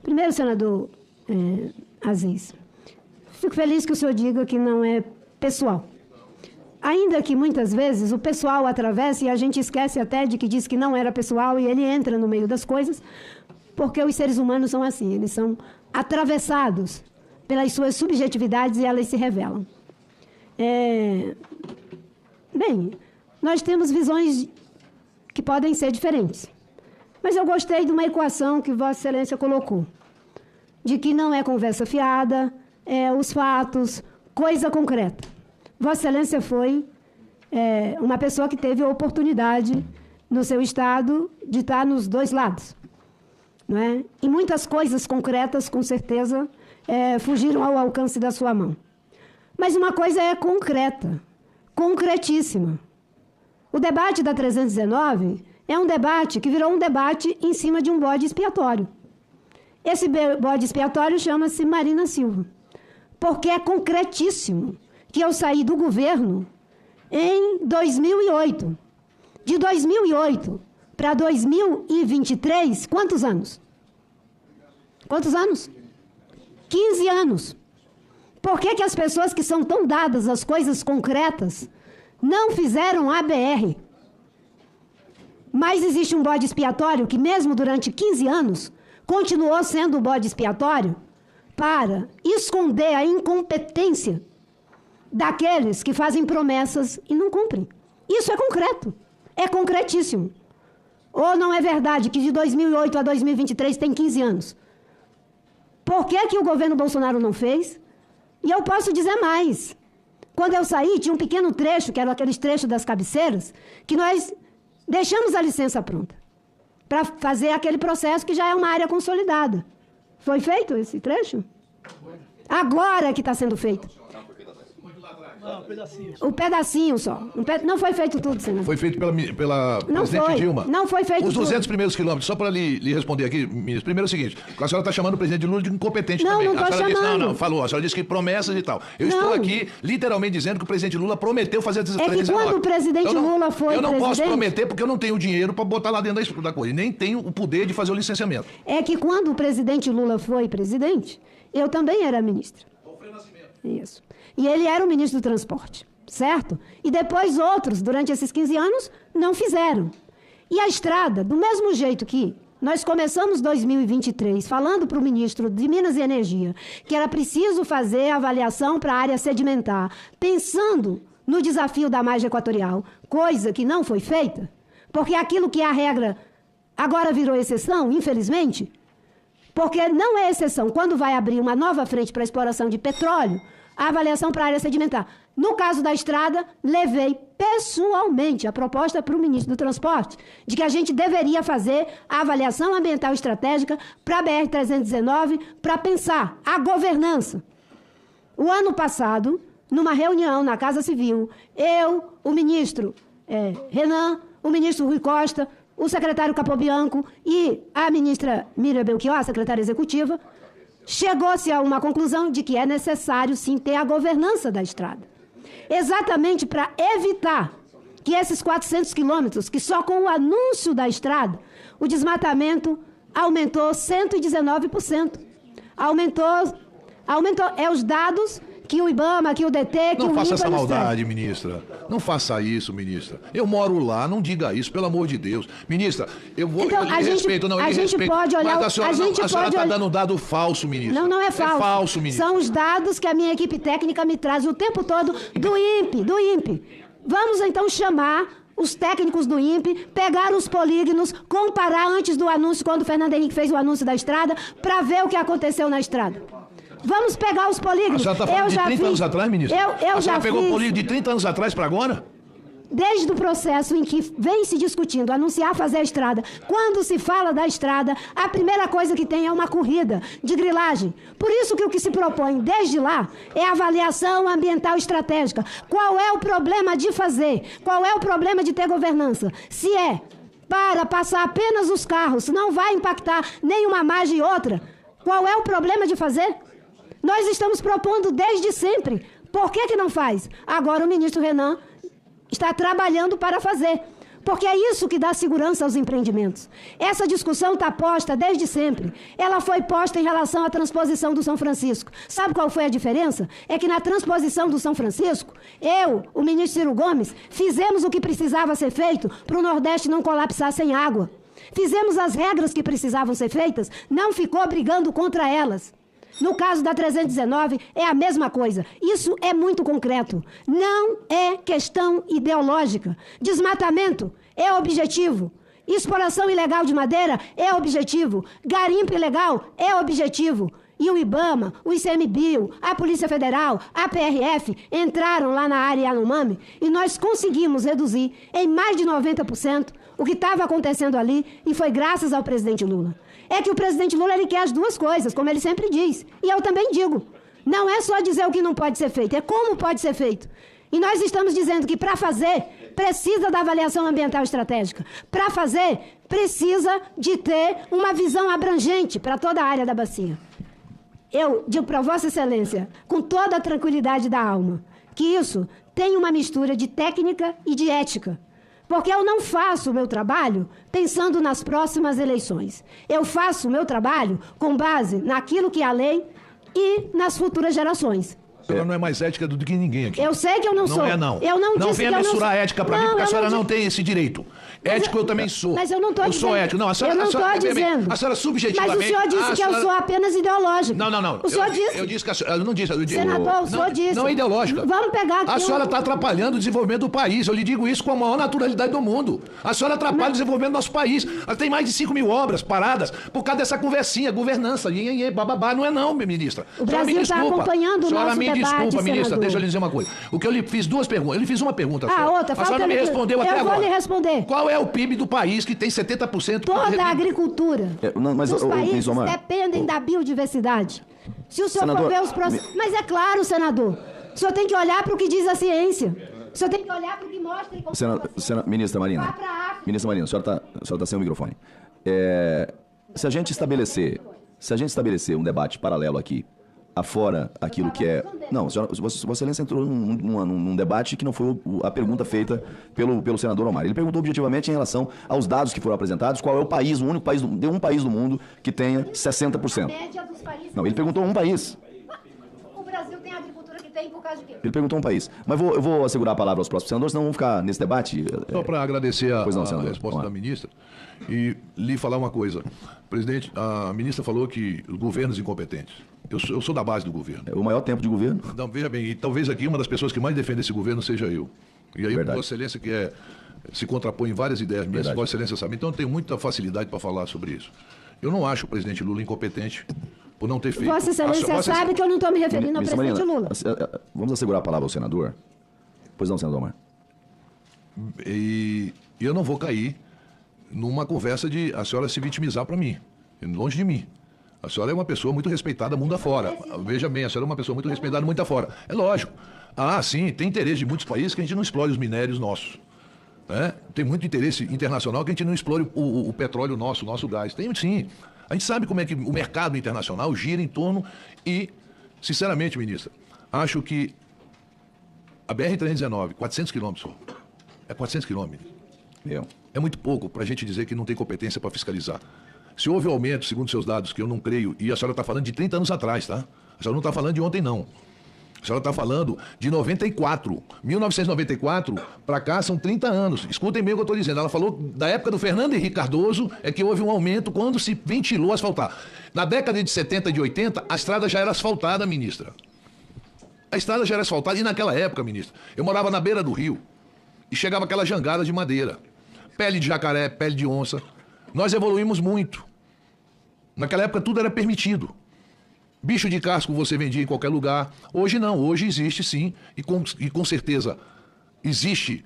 S3: primeiro, senador Aziz, fico feliz que o senhor diga que não é pessoal. Ainda que muitas vezes o pessoal atravesse e a gente esquece até de que disse que não era pessoal e ele entra no meio das coisas, porque os seres humanos são assim, eles são atravessados pelas suas subjetividades e elas se revelam. Bem, nós temos visões que podem ser diferentes. Mas eu gostei de uma equação que Vossa Excelência colocou, de que não é conversa fiada, os fatos, coisa concreta. Vossa Excelência foi uma pessoa que teve a oportunidade no seu estado de estar nos dois lados. Não é? E muitas coisas concretas, com certeza, fugiram ao alcance da sua mão. Mas uma coisa é concreta, concretíssima. O debate da 319 é um debate que virou um debate em cima de um bode expiatório. Esse bode expiatório chama-se Marina Silva, porque é concretíssimo que eu saí do governo em 2008. De 2008 para 2023, quantos anos? Quantos anos? 15 anos. Por que as pessoas que são tão dadas às coisas concretas não fizeram a BR? Mas existe um bode expiatório que, mesmo durante 15 anos, continuou sendo o bode expiatório para esconder a incompetência daqueles que fazem promessas e não cumprem. Isso é concreto. É concretíssimo. Ou não é verdade que de 2008 a 2023 tem 15 anos? Por que o governo Bolsonaro não fez? E eu posso dizer mais. Quando eu saí, tinha um pequeno trecho, que era aqueles trechos das cabeceiras, que nós deixamos a licença pronta para fazer aquele processo que já é uma área consolidada. Foi feito esse trecho? Agora que está sendo feito.
S7: Não, pedacinho.
S3: O pedacinho só. Não foi feito tudo, senador.
S5: Foi feito pela
S3: Não
S5: presidente
S3: foi.
S5: Dilma.
S3: Não foi feito
S5: Os 200
S3: tudo.
S5: primeiros quilômetros, só para lhe responder aqui, ministro. Primeiro é o seguinte, a senhora está chamando o presidente Lula de incompetente
S3: Não,
S5: também.
S3: não tô
S5: A senhora
S3: chamando.
S5: Disse, não, falou. A senhora disse que promessas e tal. Eu
S3: Não.
S5: estou aqui literalmente dizendo que o presidente Lula prometeu fazer a
S3: que quando o presidente Lula foi
S5: Eu não posso
S3: presidente-
S5: prometer porque eu não tenho dinheiro para botar lá dentro da coisa. E nem tenho o poder de fazer o licenciamento.
S3: É que quando o presidente Lula foi presidente, eu também era ministra. Isso. E ele era o ministro do transporte, certo? E depois outros, durante esses 15 anos, não fizeram. E a estrada, do mesmo jeito que nós começamos 2023 falando para o ministro de Minas e Energia que era preciso fazer avaliação para a área sedimentar, pensando no desafio da margem equatorial, coisa que não foi feita, porque aquilo que é a regra agora virou exceção, infelizmente, porque não é exceção. Quando vai abrir uma nova frente para exploração de petróleo, a avaliação para a área sedimentar. No caso da estrada, levei pessoalmente a proposta para o ministro do Transporte de que a gente deveria fazer a avaliação ambiental estratégica para a BR-319 para pensar a governança. O ano passado, numa reunião na Casa Civil, eu, o ministro Renan, o ministro Rui Costa, o secretário Capobianco e a ministra Miriam Belchior, a secretária executiva, chegou-se a uma conclusão de que é necessário, sim, ter a governança da estrada. Exatamente para evitar que esses 400 quilômetros, que só com o anúncio da estrada, o desmatamento aumentou 119%. Aumentou. É os dados que o IBAMA, que o DT, que o
S5: Não faça
S3: INPA
S5: essa
S3: nos
S5: maldade,
S3: traz.
S5: ministra. Não faça isso, ministra. Eu moro lá, não diga isso, pelo amor de Deus. Ministra, eu vou...
S3: Então,
S5: eu lhe
S3: a gente-
S5: respeito, não, eu
S3: a
S5: lhe
S3: gente
S5: respeito.
S3: pode olhar-
S5: Mas a senhora
S3: a gente
S5: está
S3: pode olhar-
S5: dando um dado falso, ministra.
S3: Não é falso.
S5: É falso, ministra.
S3: São os dados que a minha equipe técnica me traz o tempo todo do INPE. Vamos, então, chamar os técnicos do INPE pegaram os polígonos, comparar antes do anúncio, quando o Fernando Henrique fez o anúncio da estrada, para ver o que aconteceu na estrada. Vamos pegar os polígonos.
S5: A senhora está falando de 30 anos atrás, ministro?
S3: Eu
S5: a senhora pegou o
S3: fiz...
S5: polígono de 30 anos atrás para agora?
S3: Desde o processo em que vem se discutindo anunciar fazer a estrada, quando se fala da estrada, a primeira coisa que tem é uma corrida de grilagem. Por isso que o que se propõe desde lá é a avaliação ambiental estratégica. Qual é o problema de fazer? Qual é o problema de ter governança? Se é para passar apenas os carros, não vai impactar nenhuma margem e outra, qual é o problema de fazer? Nós estamos propondo desde sempre. Por que não faz? Agora o ministro Renan está trabalhando para fazer, porque é isso que dá segurança aos empreendimentos. Essa discussão está posta desde sempre. Ela foi posta em relação à transposição do São Francisco. Sabe qual foi a diferença? É que na transposição do São Francisco, o ministro Ciro Gomes, fizemos o que precisava ser feito para o Nordeste não colapsar sem água. Fizemos as regras que precisavam ser feitas, não ficou brigando contra elas. No caso da 319, é a mesma coisa. Isso é muito concreto. Não é questão ideológica. Desmatamento é objetivo. Exploração ilegal de madeira é objetivo. Garimpo ilegal é objetivo. E o IBAMA, o ICMBio, a Polícia Federal, a PRF entraram lá na área Yanomami e nós conseguimos reduzir em mais de 90% o que estava acontecendo ali, e foi graças ao presidente Lula. É que o presidente Lula ele quer as duas coisas, como ele sempre diz. E eu também digo. Não é só dizer o que não pode ser feito, é como pode ser feito. E nós estamos dizendo que para fazer, precisa da avaliação ambiental estratégica. Para fazer, precisa de ter uma visão abrangente para toda a área da bacia. Eu digo para Vossa Excelência, com toda a tranquilidade da alma, que isso tem uma mistura de técnica e de ética. Porque eu não faço o meu trabalho pensando nas próximas eleições. Eu faço o meu trabalho com base naquilo que é a lei e nas futuras gerações.
S5: A senhora não é mais ética do que ninguém aqui.
S3: Eu sei que eu não sou.
S5: Não é, não.
S3: Eu não
S5: não
S3: disse
S5: venha
S3: que eu
S5: mensurar
S3: não...
S5: a ética pra mim, porque a senhora não tem esse direito. Ético eu também sou.
S3: Mas eu não estou dizendo.
S5: Eu sou ético. Não, a senhora,
S3: eu não estou dizendo.
S5: A senhora subjetivamente...
S3: Mas o senhor disse que eu sou apenas ideológica.
S5: Não.
S3: O senhor disse...
S5: Eu disse que a senhora... Eu não disse...
S3: Senador, o senhor disse...
S5: Não é ideológica.
S3: Vamos pegar aqui...
S5: A senhora está atrapalhando o desenvolvimento do país. Eu lhe digo isso com a maior naturalidade do mundo. A senhora atrapalha o desenvolvimento do nosso país. Ela tem mais de 5.000 obras paradas por causa dessa conversinha, governança, bababá. Não é não, ministra.
S3: O Brasil está acompanhando o nosso debate,
S5: desculpa, ministra.
S3: senador.
S5: Deixa eu lhe dizer uma coisa. O que eu lhe fiz duas perguntas. Eu lhe fiz uma pergunta só.
S3: Outra.
S5: A senhora não me respondeu até agora.
S3: Eu vou lhe responder.
S5: Qual é o PIB do país que tem 70%?
S3: Toda a agricultura dos países dependem da biodiversidade. Se o senhor for ver os processos... Mas é claro, senador. O senhor tem que olhar para o que diz a ciência. O senhor tem que olhar para o que mostra...
S2: Ministra Marina, a senhora está sem o microfone. Se a gente estabelecer um debate paralelo aqui, afora aquilo que é... Não, Vossa Excelência entrou num debate que não foi a pergunta feita pelo senador Omar. Ele perguntou objetivamente em relação aos dados que foram apresentados, qual é o país, o único país, um país do mundo que tenha 60%.
S3: A média dos países...
S2: Não, ele perguntou um país.
S3: O Brasil tem a agricultura que tem por causa de quê?
S2: Ele perguntou um país. Mas eu vou assegurar a palavra aos próximos senadores, senão vamos ficar nesse debate.
S5: Só para agradecer a resposta
S2: Vamos
S5: da ministra e lhe falar uma coisa. Presidente, a ministra falou que os governos incompetentes. Eu sou da base do governo.
S2: É o maior tempo de governo.
S5: Não, veja bem, e talvez aqui uma das pessoas que mais defende esse governo seja eu. E aí,
S2: Verdade.
S5: Vossa Excelência, que se contrapõe em várias ideias minhas, Vossa Excelência sabe. Então, eu tenho muita facilidade para falar sobre isso. Eu não acho o presidente Lula incompetente por não ter feito...
S3: Vossa Excelência sabe que eu não estou me referindo ao presidente Lula.
S2: Vamos assegurar a palavra ao senador? Pois não, senador Omar.
S5: E eu não vou cair numa conversa de a senhora se vitimizar para mim, longe de mim. A senhora é uma pessoa muito respeitada mundo afora. Veja bem, a senhora é uma pessoa muito respeitada mundo afora. É lógico. Sim, tem interesse de muitos países que a gente não explore os minérios nossos. Né? Tem muito interesse internacional que a gente não explore o petróleo nosso, o nosso gás. Tem sim. A gente sabe como é que o mercado internacional gira em torno e, sinceramente, ministra, acho que a BR-319, 400 quilômetros só. É 400 quilômetros. É muito pouco para a gente dizer que não tem competência para fiscalizar. Se houve aumento, segundo seus dados, que eu não creio, e a senhora está falando de 30 anos atrás, tá? A senhora não está falando de ontem, não. A senhora está falando de 94. 1994, para cá, são 30 anos. Escutem bem o que eu estou dizendo. Ela falou da época do Fernando Henrique Cardoso, é que houve um aumento quando se ventilou asfaltar. Na década de 70 e de 80, a estrada já era asfaltada, ministra. A estrada já era asfaltada, e naquela época, ministra, eu morava na beira do rio. e chegava aquela jangada de madeira. Pele de jacaré, pele de onça. Nós evoluímos muito. Naquela época tudo era permitido. Bicho de casco você vendia em qualquer lugar. Hoje não, hoje existe sim, e com certeza existe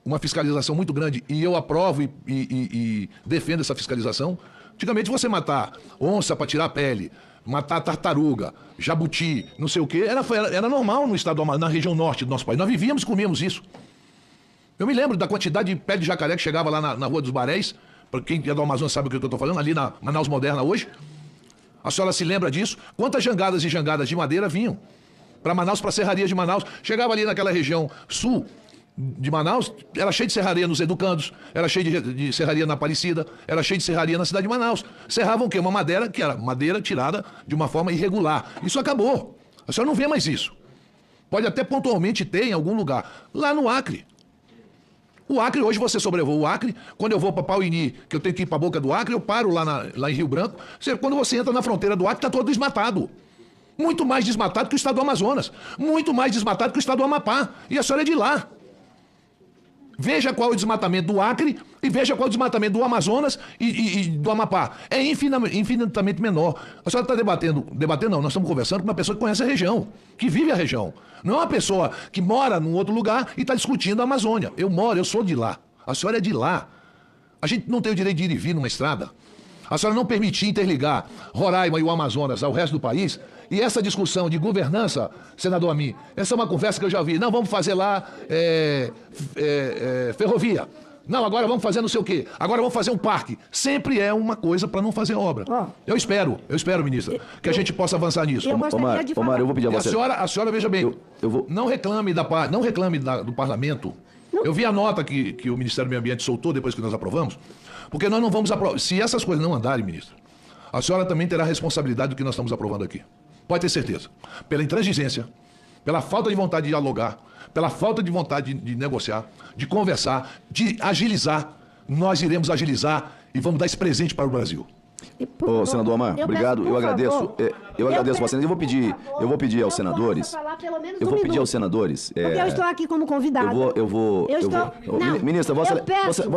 S5: uma fiscalização muito grande, e eu aprovo e defendo essa fiscalização. Antigamente você matar onça para tirar a pele, matar tartaruga, jabuti, não sei o quê, era normal no estado, na região norte do nosso país. Nós vivíamos e comíamos isso. Eu me lembro da quantidade de pé de jacaré que chegava lá na Rua dos Baréis. Para quem é do Amazonas sabe o que eu estou falando, ali na Manaus Moderna hoje. A senhora se lembra disso? Quantas jangadas e jangadas de madeira vinham para Manaus, para a Serraria de Manaus? Chegava ali naquela região sul de Manaus, era cheio de serraria nos Educandos, era cheio de serraria na Aparecida, era cheio de serraria na cidade de Manaus. Serravam o quê? Uma madeira que era madeira tirada de uma forma irregular. Isso acabou. A senhora não vê mais isso. Pode até pontualmente ter em algum lugar. Lá no Acre. O Acre, hoje você sobrevoa o Acre. Quando eu vou para Pauini, que eu tenho que ir para a boca do Acre, eu paro lá em Rio Branco. Quando você entra na fronteira do Acre, está todo desmatado. Muito mais desmatado que o estado do Amazonas. Muito mais desmatado que o estado do Amapá. E a senhora é de lá. Veja qual é o desmatamento do Acre e veja qual é o desmatamento do Amazonas e do Amapá. É infinitamente menor. A senhora está debatendo não, nós estamos conversando com uma pessoa que conhece a região, que vive a região. Não é uma pessoa que mora num outro lugar e está discutindo a Amazônia. Eu sou de lá. A senhora é de lá. A gente não tem o direito de ir e vir numa estrada. A senhora não permitir interligar Roraima e o Amazonas ao resto do país. E essa discussão de governança, senador Amin, essa é uma conversa que eu já vi. Não, vamos fazer lá ferrovia. Não, agora vamos fazer não sei o quê. Agora vamos fazer um parque. Sempre é uma coisa para não fazer obra. Eu espero, ministra, que a gente possa avançar nisso.
S2: Omar, eu vou pedir a você.
S5: A senhora veja bem, não reclame do parlamento. Eu vi a nota que o Ministério do Meio Ambiente soltou depois que nós aprovamos, porque nós não vamos aprovar. Se essas coisas não andarem, ministra, a senhora também terá responsabilidade do que nós estamos aprovando aqui. Pode ter certeza. Pela intransigência, pela falta de vontade de dialogar, pela falta de vontade de negociar, de conversar, de agilizar, nós iremos agilizar e vamos dar esse presente para o Brasil.
S2: Ô, senador Omar, obrigado. Eu agradeço. Eu agradeço bastante. Eu vou pedir aos senadores. Eu vou pedir aos senadores.
S3: Porque eu estou aqui como convidada.
S2: Ministra, Vossa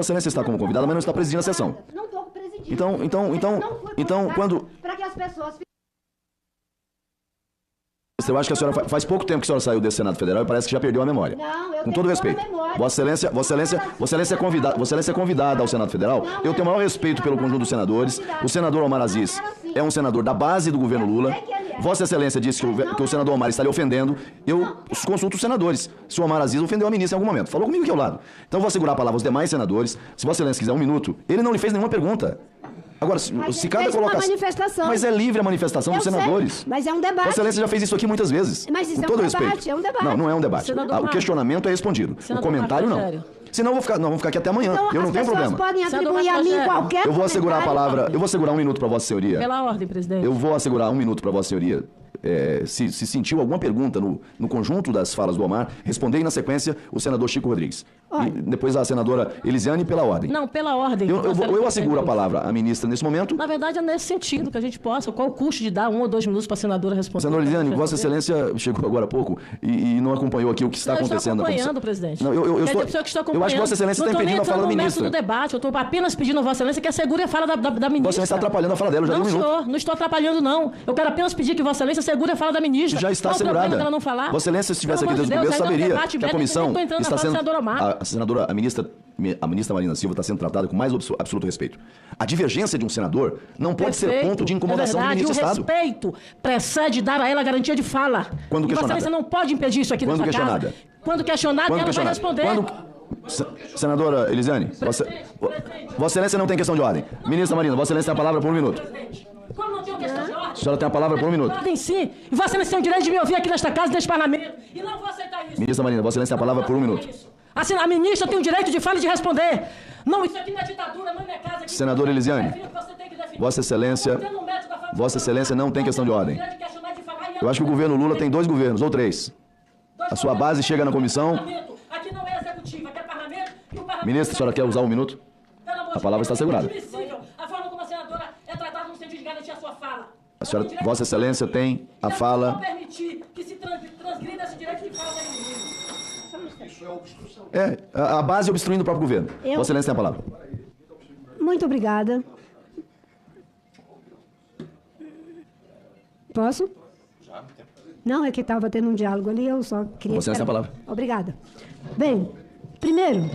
S2: Excelência está como convidada, mas não está presidindo a sessão.
S3: Não estou presidindo.
S2: Então, quando...
S3: Para que as pessoas...
S2: Eu acho que a senhora faz pouco tempo que a senhora saiu desse Senado Federal e parece que já perdeu a memória.
S3: Não, eu
S2: com todo respeito. Vossa Excelência é convidada ao Senado Federal. Eu tenho o maior respeito pelo conjunto dos senadores. O senador Omar Aziz é um senador da base do governo Lula. Vossa Excelência disse que o senador Omar está lhe ofendendo. Eu consulto os senadores. Se o Omar Aziz ofendeu a ministra em algum momento. Falou comigo aqui ao lado. Então vou assegurar a palavra aos demais senadores. Se Vossa Excelência quiser um minuto, ele não lhe fez nenhuma pergunta. Agora, se cada colocação...
S3: manifestação.
S2: Mas é livre a manifestação dos senadores.
S3: Sei, mas é um debate.
S2: Vossa Excelência já fez isso aqui muitas vezes.
S3: Mas isso
S2: com
S3: é
S2: todo
S3: um
S2: respeito.
S3: debate, é um debate.
S2: Não é um debate. O questionamento é respondido. O comentário não. Senão vamos ficar aqui até amanhã.
S3: Então,
S2: eu não tenho problema.
S3: As pessoas podem atribuir a mim qualquer...
S2: Eu vou assegurar a palavra... Eu vou assegurar um minuto para Vossa Senhoria.
S8: Pela ordem, presidente.
S2: Eu vou assegurar um minuto para Vossa Senhoria. Se sentiu alguma pergunta no conjunto das falas do Omar, responder e, na sequência, o senador Chico Rodrigues. E depois a senadora Elisiane, pela ordem.
S8: Não, pela ordem.
S2: Eu asseguro a palavra à ministra nesse momento.
S8: Na verdade, é nesse sentido que a gente possa. Qual o custo de dar 1 ou 2 minutos para a senadora responder?
S2: Senadora Elisiane, Vossa Excelência chegou agora há pouco e não acompanhou aqui o que está acontecendo.
S8: Eu estou acompanhando, presidente.
S2: Não, eu acho que Vossa Excelência está impedindo a fala da ministra.
S8: No debate, eu estou apenas pedindo a Vossa Excelência que assegure a fala da ministra.
S2: Vossa Excelência está atrapalhando a fala dela, já deu um minuto.
S8: Senhor, não estou atrapalhando, não. Eu quero apenas pedir que Vossa Excelência assegure a fala da ministra.
S2: Já está assegurada.
S8: Ela não falar?
S2: Vossa Excelência, se estivesse aqui desde o começo, saberia que a comissão está sendo... A ministra Marina Silva está sendo tratada com mais absoluto respeito. A divergência de um senador não pode ser ponto de incomodação do ministro de Estado.
S8: O respeito precede dar a ela a garantia de fala.
S2: Quando questionada.
S8: Vossa Excelência não pode impedir isso aqui nessa casa. Quando questionada, ela vai responder.
S2: Senadora Elisiane, Vossa Excelência não tem questão de ordem. Ministra Marina, Vossa Excelência tem a palavra por um minuto.
S8: Como não tem questão de ordem?
S2: A senhora tem a palavra por um minuto.
S8: Ordem sim. E Vossa Excelência tem o direito de me ouvir aqui nesta casa, neste parlamento. E não vou aceitar isso.
S2: Ministra Marina, Vossa Excelência tem a palavra por um minuto.
S8: Assim, a ministra tem o direito de fala e de responder. Não, isso aqui não é ditadura, não é minha casa.
S2: Senadora Elisiane, Vossa Excelência não tem questão de ordem. Eu acho que o governo Lula tem 2 governos, ou 3. A sua base chega na comissão.
S8: Aqui não é executivo, aqui é parlamento.
S2: Ministra, a senhora quer usar um minuto? A palavra está assegurada.
S8: A forma como a senadora é tratada no sentido de garantir a sua fala.
S2: Vossa Excelência tem a fala.
S8: Não permitir que se transgrida esse direito de fala da ministra.
S6: Isso é obstrução.
S2: A base obstruindo o próprio governo. Vossa Excelência tem a palavra.
S3: Muito obrigada. Posso? Não, é que estava tendo um diálogo ali, eu só queria...
S2: Vossa Excelência tem a palavra.
S3: Obrigada. Bem, primeiro,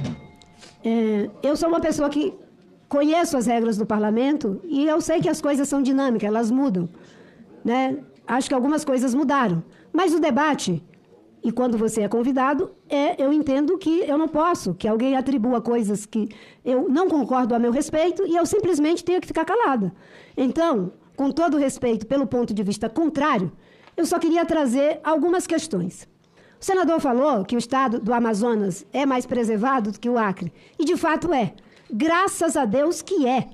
S3: eu sou uma pessoa que conheço as regras do parlamento e eu sei que as coisas são dinâmicas, elas mudam, né? Acho que algumas coisas mudaram. Mas o debate, e quando você é convidado, eu entendo que eu não posso, que alguém atribua coisas que eu não concordo a meu respeito e eu simplesmente tenho que ficar calada. Então, com todo respeito pelo ponto de vista contrário, eu só queria trazer algumas questões. O senador falou que o estado do Amazonas é mais preservado do que o Acre. E, de fato, é. Graças a Deus que é.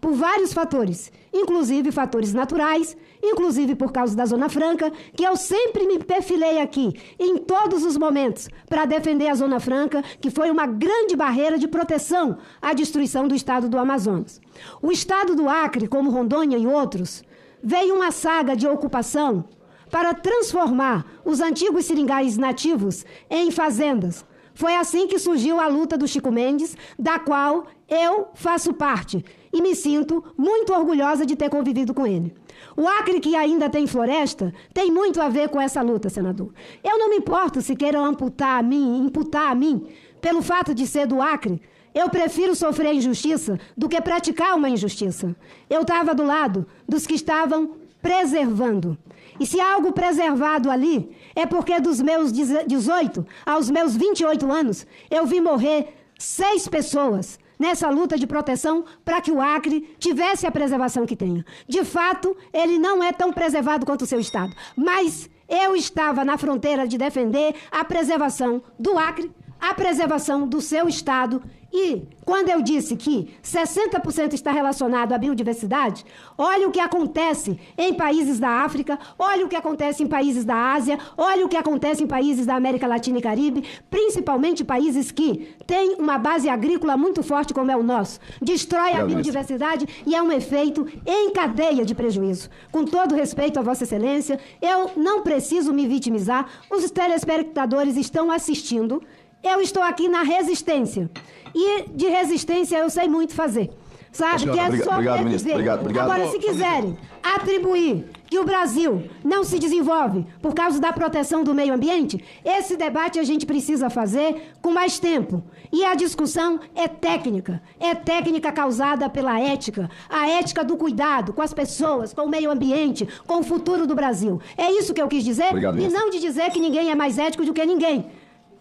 S3: Por vários fatores, inclusive fatores naturais, inclusive por causa da Zona Franca, que eu sempre me perfilei aqui, em todos os momentos, para defender a Zona Franca, que foi uma grande barreira de proteção à destruição do estado do Amazonas. O estado do Acre, como Rondônia e outros, veio uma saga de ocupação para transformar os antigos seringais nativos em fazendas. Foi assim que surgiu a luta do Chico Mendes, da qual eu faço parte e me sinto muito orgulhosa de ter convivido com ele. O Acre, que ainda tem floresta, tem muito a ver com essa luta, senador. Eu não me importo se queiram imputar a mim, pelo fato de ser do Acre. Eu prefiro sofrer injustiça do que praticar uma injustiça. Eu estava do lado dos que estavam preservando. E se há algo preservado ali, é porque dos meus 18 aos meus 28 anos, eu vi morrer 6 pessoas nessa luta de proteção para que o Acre tivesse a preservação que tenha. De fato, ele não é tão preservado quanto o seu estado, mas eu estava na fronteira de defender a preservação do Acre, a preservação do seu estado. E quando eu disse que 60% está relacionado à biodiversidade, olha o que acontece em países da África, olha o que acontece em países da Ásia, olha o que acontece em países da América Latina e Caribe, principalmente países que têm uma base agrícola muito forte como é o nosso. Destrói a biodiversidade e é um efeito em cadeia de prejuízo. Com todo respeito a Vossa Excelência, eu não preciso me vitimizar, os telespectadores estão assistindo. Eu estou aqui na resistência. E de resistência eu sei muito fazer. Sabe?
S2: Senhora,
S3: que é só
S2: obrigado, ministro. Obrigado.
S3: Agora, se quiserem atribuir que o Brasil não se desenvolve por causa da proteção do meio ambiente, esse debate a gente precisa fazer com mais tempo. E a discussão é técnica. É técnica causada pela ética. A ética do cuidado com as pessoas, com o meio ambiente, com o futuro do Brasil. É isso que eu quis dizer.
S2: Obrigado,
S3: e não de dizer que ninguém é mais ético do que ninguém.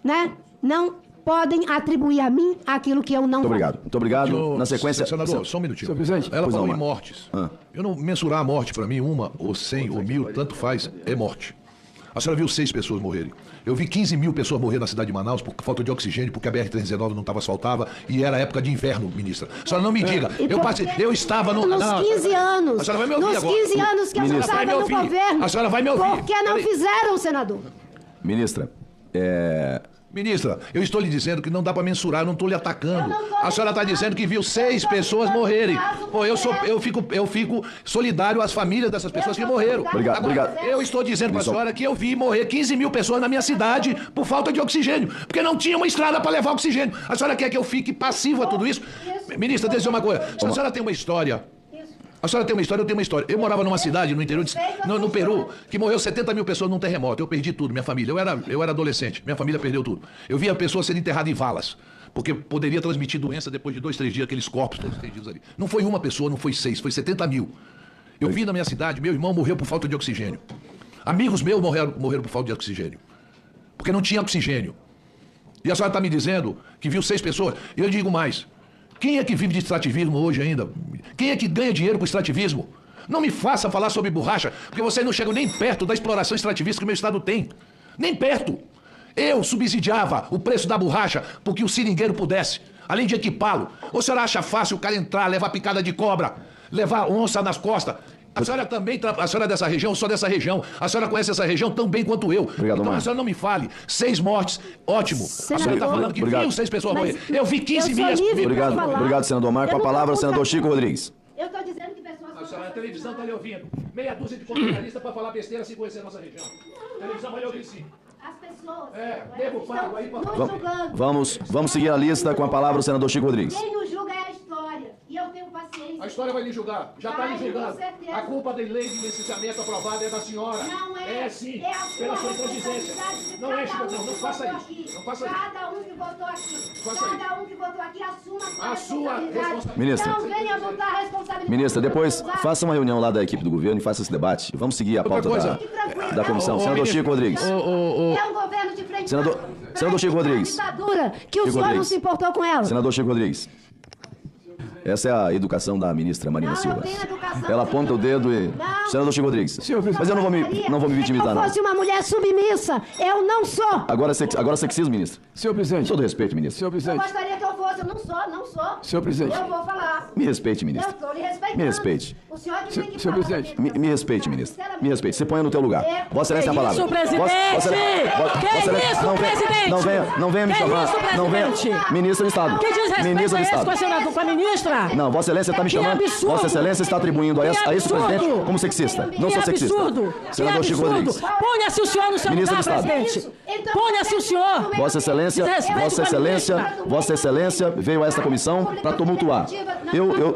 S3: Né? Não podem atribuir a mim aquilo que eu não
S2: Muito obrigado. Muito obrigado. Na sequência...
S5: Senador, só um minutinho.
S6: Senhor presidente.
S5: Ela
S2: Pois
S5: falou
S2: não,
S5: em
S2: Marco.
S5: mortes. Eu não mensurar a morte, para mim, 1, ou 100, ou 1000, tanto faz, é morte. A senhora viu 6 pessoas morrerem. Eu vi 15 mil pessoas morrer na cidade de Manaus por falta de oxigênio, porque a BR-319 não estava asfaltada e era época de inverno, ministra. A senhora não me diga. Eu estava no...
S3: Nos 15 anos.
S5: A senhora vai me ouvir
S3: nos
S5: agora.
S3: 15 anos que eu
S2: Ministra.
S3: estava no governo.
S5: A senhora vai me ouvir.
S3: Por que não fizeram, senador?
S2: Ministra,
S5: Ministra, eu estou lhe dizendo que não dá para mensurar, eu não estou lhe atacando. A senhora está dizendo que viu 6 pessoas morrerem. Pô, eu fico solidário às famílias dessas pessoas que morreram.
S2: Obrigado,
S5: Agora,
S2: obrigado.
S5: eu estou dizendo para a senhora que eu vi morrer 15 mil pessoas na minha cidade por falta de oxigênio, porque não tinha uma estrada para levar oxigênio. A senhora quer que eu fique passivo a tudo isso? Ministra, deixa eu dizer uma coisa. Se a senhora tem uma história... A senhora tem uma história, eu tenho uma história. Eu morava numa cidade no interior, no Peru, que morreu 70 mil pessoas num terremoto. Eu perdi tudo, minha família. Eu era adolescente, minha família perdeu tudo. Eu via pessoas sendo enterradas em valas, porque poderia transmitir doença depois de 2, 3 dias, aqueles corpos todos perdidos ali. Não foi uma pessoa, não foi 6, foi 70 mil. Eu vi na minha cidade, meu irmão morreu por falta de oxigênio. Amigos meus morreram por falta de oxigênio, porque não tinha oxigênio. E a senhora está me dizendo que viu 6 pessoas. E eu digo mais. Quem é que vive de extrativismo hoje ainda? Quem é que ganha dinheiro com extrativismo? Não me faça falar sobre borracha, porque vocês não chegam nem perto da exploração extrativista que o meu estado tem. Nem perto. Eu subsidiava o preço da borracha porque o seringueiro pudesse, além de equipá-lo. Ou a senhora acha fácil o cara entrar, levar picada de cobra, levar onça nas costas? A senhora também, a senhora é dessa região, eu sou dessa região. A senhora conhece essa região tão bem quanto eu.
S2: Obrigado,
S5: então
S2: Marco.
S5: a senhora não me fale. 6 mortes, ótimo.
S3: Senador,
S5: a senhora está falando que
S2: obrigado.
S5: viu 6 pessoas
S3: Mas
S5: morrer. Eu vi 15 mil.
S3: eu sou livre
S2: Obrigado,
S3: pra falar.
S2: obrigado, senador Marco.
S3: Eu
S2: A
S3: não
S2: palavra,
S3: tô
S2: senador
S3: contra-
S2: Chico Rodrigues.
S3: Eu estou dizendo que pessoas...
S5: A senhora, a televisão está lhe ouvindo. Meia dúzia de comentaristas para falar besteira sem conhecer a nossa região. A televisão vai lhe ouvir sim.
S3: As pessoas pessoas.
S7: devo pago aí pra...
S3: Nos julgando.
S2: Vamos seguir a lista com a palavra o senador Chico Rodrigues.
S3: Quem nos julga é a história. E eu tenho paciência.
S7: A história vai lhe julgar. Já está lhe
S3: Vai,
S7: julgando.
S3: com certeza.
S7: A culpa da lei de licenciamento aprovada é da senhora.
S3: Não é.
S7: É sim.
S3: É a sua
S7: Pela sua intransigência.
S3: responsabilidade de
S7: Não é,
S3: cada
S7: Chico,
S3: um
S7: não
S3: que
S7: faça
S3: votou
S7: isso.
S3: aqui.
S7: Não faça isso.
S3: Cada um que votou aqui.
S7: Faça
S3: Cada um que votou aqui assuma
S7: A sua responsabilidade.
S2: Ministra.
S3: Não venha botar a responsabilidade.
S2: Ministra, depois
S3: Usar.
S2: faça uma reunião lá da equipe do governo e faça esse debate. Vamos seguir a
S5: Outra
S2: pauta
S5: coisa.
S2: da comissão.
S5: Ô,
S2: Senador
S5: ministro.
S2: Chico Rodrigues.
S3: É um governo de frente.
S2: Senador Chico Rodrigues.
S3: Ditadura que o
S2: Chico
S3: senhor não
S2: Rodrigues.
S3: se importou com ela.
S2: Senador Chico Rodrigues. Essa é a educação da ministra Marina
S3: Não, eu
S2: Silva.
S3: tenho educação.
S2: Ela aponta o dedo e...
S3: Não.
S2: Senador Chico Rodrigues. Mas eu não vou me vitimizar,
S3: Se eu
S2: não.
S3: fosse uma mulher submissa, eu não sou.
S2: Agora sexismo, ministro.
S6: Senhor presidente.
S2: Com todo respeito, ministro.
S6: Senhor
S3: Eu
S6: presidente.
S3: gostaria que eu fosse, eu não sou.
S6: Senhor presidente.
S3: Eu vou falar.
S2: Me respeite,
S3: Eu
S2: ministro.
S3: estou lhe respeitando.
S2: Me respeite.
S3: O senhor que tem que
S6: Senhor
S3: falar
S6: presidente,
S3: da minha
S2: Me respeite, ministro. Me respeite. Se ponha no teu lugar. Vossa Excelência tem a palavra.
S8: Isso, presidente! Que isso, presidente?
S2: Não venha me
S8: Que
S2: chamar.
S8: isso,
S2: Não venha.
S8: presidente?
S2: Ministro do Estado.
S8: Que desrespeito
S2: Ministro do
S8: é esse
S2: Estado.
S8: com a senadora, com a ministra?
S2: Não, Vossa Excelência está me
S8: Que
S2: chamando.
S8: absurdo!
S2: Vossa Excelência está atribuindo a esse
S8: absurdo!
S2: presidente como sexista. Não
S8: Que
S2: sou sexista.
S8: absurdo!
S2: Senador
S8: Que
S2: Chico
S8: absurdo!
S2: Rodrigues.
S8: Ponha-se o senhor no seu
S2: Ministro
S8: lugar,
S2: do Estado.
S8: presidente. Ponha-se o senhor.
S2: Vossa Excelência,
S8: Desrespeito
S2: Vossa
S8: com a
S2: Excelência,
S8: ministra.
S2: Vossa Excelência veio a esta comissão para tumultuar.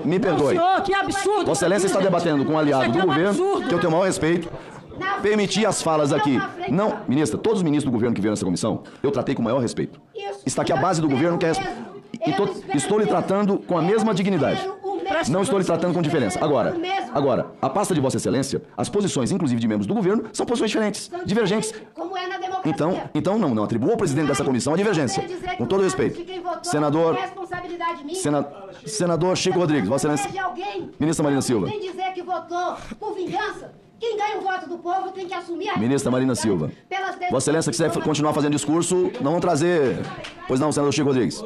S2: Me perdoe.
S8: Senhor, que absurdo!
S2: Vossa Excelência está debatendo com um aliado
S8: Isso
S2: do
S8: aqui é um
S2: governo,
S8: absurdo.
S2: que eu tenho o maior respeito. Permitir as falas aqui. Não, ministra, todos os ministros do governo que vieram nessa comissão, eu tratei com o maior respeito. Está aqui a base do governo, que é... Estou lhe tratando com a mesma dignidade. Não estou lhe tratando com diferença. Agora, a pasta de Vossa Excelência, as posições, inclusive de membros do governo, são posições diferentes, divergentes.
S3: Como é na democracia.
S2: Então não atribua ao presidente dessa comissão a divergência. Com todo respeito. Senador Chico Rodrigues, Vossa Excelência. Ministra Marina Silva.
S3: Vem dizer que votou por vingança. Quem ganha o voto do povo tem que assumir a
S2: Ministra Marina Silva. Vossa Excelência quiser continuar fazendo discurso, não vão trazer. Pois não, senador Chico Rodrigues.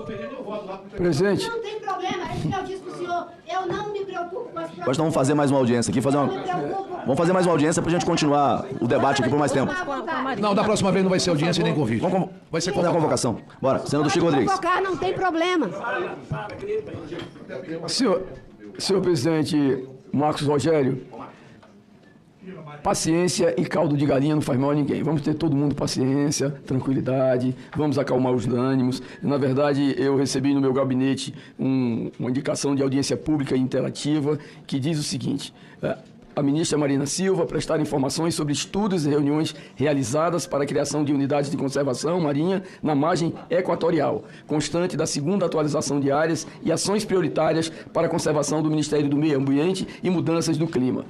S6: Presidente.
S3: Não tem problema, é isso que eu disse pro senhor. Eu não me preocupo com as
S2: Nós vamos fazer mais uma audiência aqui, Vamos fazer mais uma audiência pra gente continuar o debate aqui por mais tempo.
S5: Não, da próxima vez não vai ser audiência nem convite. Vai ser
S2: Vamos a convocação. Bora, senador Chico Rodrigues.
S3: Convocar não tem problema.
S6: Senhor presidente Marcos Rogério, paciência e caldo de galinha não faz mal a ninguém. Vamos ter todo mundo paciência, tranquilidade, vamos acalmar os ânimos. Na verdade, eu recebi no meu gabinete uma indicação de audiência pública interativa que diz o seguinte: a ministra Marina Silva prestar informações sobre estudos e reuniões realizadas para a criação de unidades de conservação marinha na margem equatorial, constante da segunda atualização de áreas e ações prioritárias para a conservação do Ministério do Meio Ambiente e Mudanças do Clima.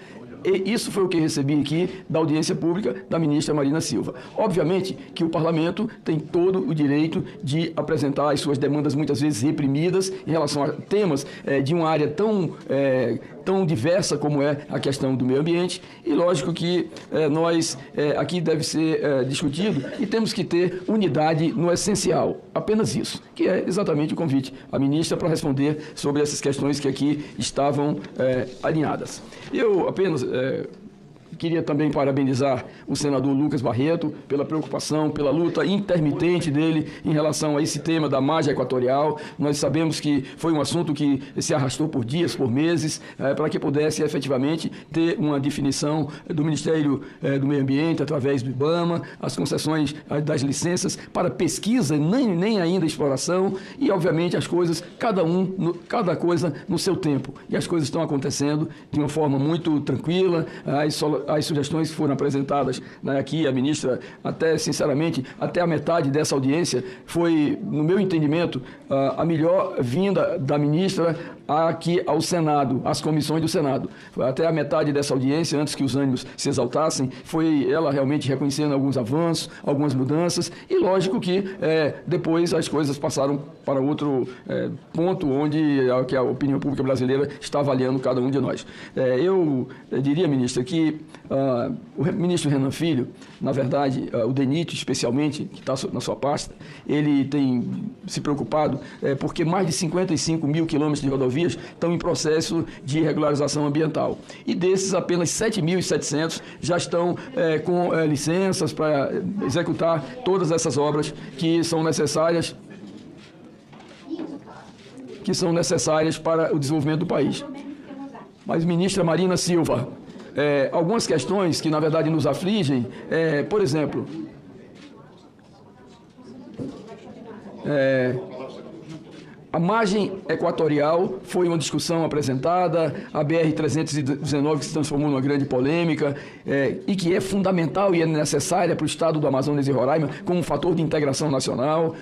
S6: E isso foi o que recebi aqui da audiência pública da ministra Marina Silva. Obviamente que o parlamento tem todo o direito de apresentar as suas demandas, muitas vezes reprimidas, em relação a temas de uma área tão diversa como é a questão do meio ambiente. E lógico que aqui deve ser discutido e temos que ter unidade no essencial. Apenas isso, que é exatamente o convite à ministra para responder sobre essas questões que aqui estavam alinhadas. Eu apenas queria também parabenizar o senador Lucas Barreto pela preocupação, pela luta intermitente dele em relação a esse tema da margem equatorial. Nós sabemos que foi um assunto que se arrastou por dias, por meses, para que pudesse efetivamente ter uma definição do Ministério do Meio Ambiente, através do IBAMA, as concessões das licenças para pesquisa, nem ainda exploração, e obviamente as coisas, cada coisa no seu tempo. E as coisas estão acontecendo de uma forma muito tranquila. As sugestões que foram apresentadas aqui, a ministra, sinceramente, até a metade dessa audiência foi, no meu entendimento, a melhor vinda da ministra aqui ao Senado, às comissões do Senado. Até a metade dessa audiência, antes que os ânimos se exaltassem, foi ela realmente reconhecendo alguns avanços, algumas mudanças, e lógico que depois as coisas passaram para outro ponto onde que a opinião pública brasileira está avaliando cada um de nós. Eu diria, ministra, que o ministro Renan Filho, na verdade, o DENIT especialmente, que está na sua pasta, ele tem se preocupado porque mais de 55 mil quilômetros de rodovias estão em processo de regularização ambiental. E desses, apenas 7.700 já estão com licenças para executar todas essas obras que são necessárias para o desenvolvimento do país. Mas, ministra Marina Silva, algumas questões que, na verdade, nos afligem, por exemplo, A margem equatorial foi uma discussão apresentada, a BR-319 que se transformou numa grande polêmica e que é fundamental e é necessária para o estado do Amazonas e Roraima como um fator de integração nacional.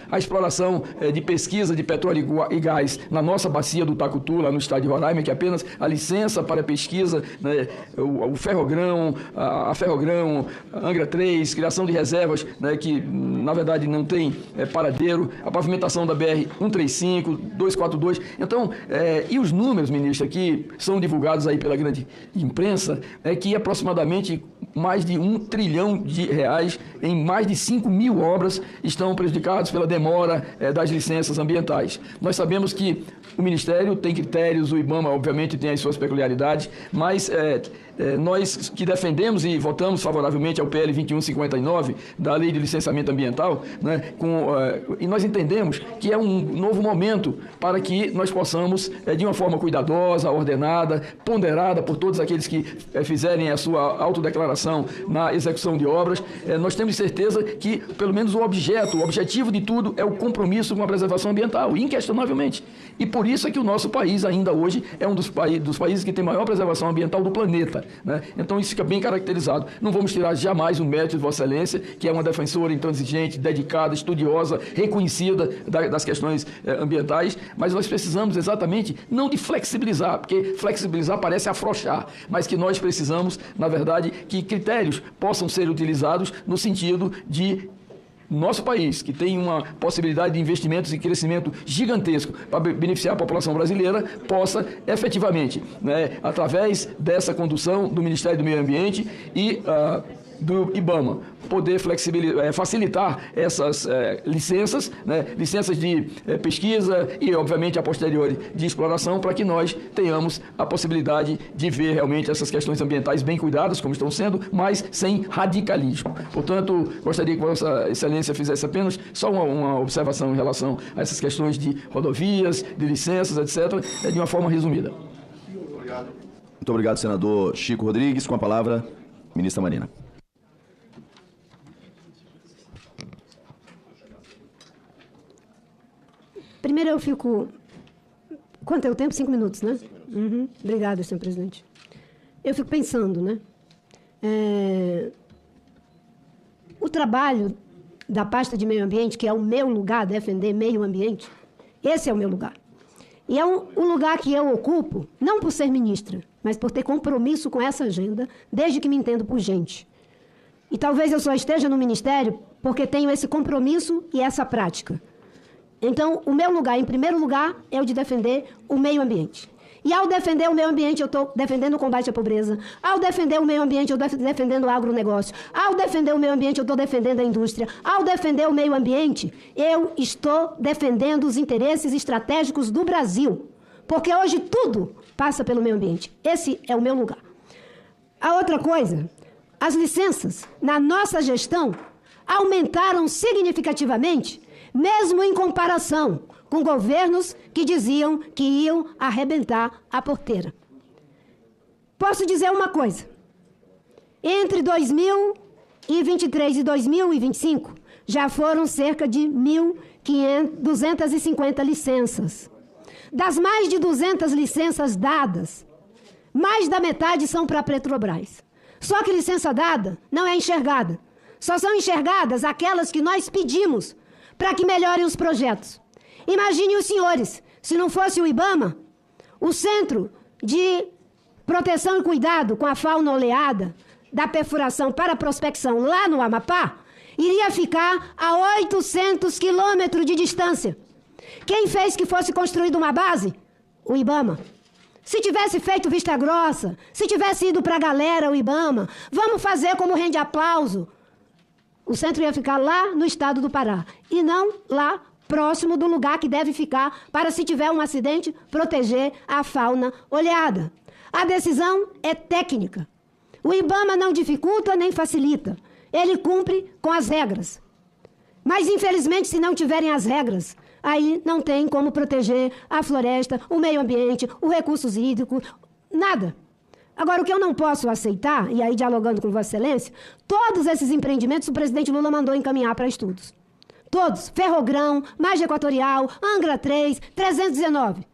S6: A exploração de pesquisa de petróleo e gás na nossa bacia do Tacutu, lá no estado de Roraima, que apenas a licença para pesquisa, né, o ferrogrão, a ferrogrão, Angra 3, criação de reservas, né, que na verdade não tem paradeiro, a pavimentação da BR-135, 242. Então, e os números, ministro, que são divulgados aí pela grande imprensa, é que aproximadamente mais de R$1 trilhão em mais de 5.000 obras estão prejudicados pela demora das licenças ambientais. Nós sabemos que o Ministério tem critérios, o IBAMA, obviamente, tem as suas peculiaridades, mas nós que defendemos e votamos favoravelmente ao PL 2159, da Lei de Licenciamento Ambiental, né, e nós entendemos que é um novo momento para que nós possamos, de uma forma cuidadosa, ordenada, ponderada por todos aqueles que fizerem a sua autodeclaração na execução de obras, nós temos certeza que, pelo menos o objetivo de tudo é o compromisso com a preservação ambiental, inquestionavelmente. E por isso é que o nosso país ainda hoje é um dos países que tem maior preservação ambiental do planeta, né? Então isso fica bem caracterizado. Não vamos tirar jamais o mérito de Vossa Excelência, que é uma defensora intransigente, dedicada, estudiosa, reconhecida das questões ambientais, mas nós precisamos exatamente não de flexibilizar, porque flexibilizar parece afrouxar, mas que nós precisamos, na verdade, que critérios possam ser utilizados no sentido de nosso país, que tem uma possibilidade de investimentos e crescimento gigantesco para beneficiar a população brasileira, possa efetivamente, né, através dessa condução do Ministério do Meio Ambiente e do IBAMA, poder facilitar essas licenças, né, licenças de pesquisa e, obviamente, a posteriori de exploração, para que nós tenhamos a possibilidade de ver realmente essas questões ambientais bem cuidadas, como estão sendo, mas sem radicalismo. Portanto, gostaria que Vossa Excelência fizesse apenas só uma observação em relação a essas questões de rodovias, de licenças, etc., de uma forma resumida.
S2: Muito obrigado, senador Chico Rodrigues. Com a palavra, ministra Marina.
S3: Primeiro eu fico... Quanto é o tempo? 5 minutos, né? Uhum. Obrigada, senhor presidente. Eu fico pensando, né? O trabalho da pasta de meio ambiente, que é o meu lugar, defender meio ambiente, esse é o meu lugar. E é um lugar que eu ocupo, não por ser ministra, mas por ter compromisso com essa agenda, desde que me entendo por gente. E talvez eu só esteja no ministério porque tenho esse compromisso e essa prática. Então, o meu lugar, em primeiro lugar, é o de defender o meio ambiente. E ao defender o meio ambiente, eu estou defendendo o combate à pobreza. Ao defender o meio ambiente, eu estou defendendo o agronegócio. Ao defender o meio ambiente, eu estou defendendo a indústria. Ao defender o meio ambiente, eu estou defendendo os interesses estratégicos do Brasil. Porque hoje tudo passa pelo meio ambiente. Esse é o meu lugar. A outra coisa, as licenças, na nossa gestão, aumentaram significativamente, mesmo em comparação com governos que diziam que iam arrebentar a porteira. Posso dizer uma coisa. Entre 2023 e 2025, já foram cerca de 1.250 licenças. Das mais de 200 licenças dadas, mais da metade são para a Petrobras. Só que licença dada não é enxergada. Só são enxergadas aquelas que nós pedimos para que melhorem os projetos. Imaginem os senhores, se não fosse o IBAMA, o Centro de Proteção e Cuidado com a Fauna Oleada, da perfuração para a prospecção lá no Amapá, iria ficar a 800 quilômetros de distância. Quem fez que fosse construída uma base? O IBAMA. Se tivesse feito Vista Grossa, se tivesse ido para a galera, o IBAMA, vamos fazer como rende aplauso. O centro ia ficar lá no estado do Pará e não lá próximo do lugar que deve ficar para, se tiver um acidente, proteger a fauna oleada. A decisão é técnica. O IBAMA não dificulta nem facilita. Ele cumpre com as regras. Mas, infelizmente, se não tiverem as regras, aí não tem como proteger a floresta, o meio ambiente, os recursos hídricos, nada. Agora, o que eu não posso aceitar, e aí dialogando com Vossa Excelência, todos esses empreendimentos o presidente Lula mandou encaminhar para estudos. Todos. Ferrogrão, Margem Equatorial, Angra 3, 319.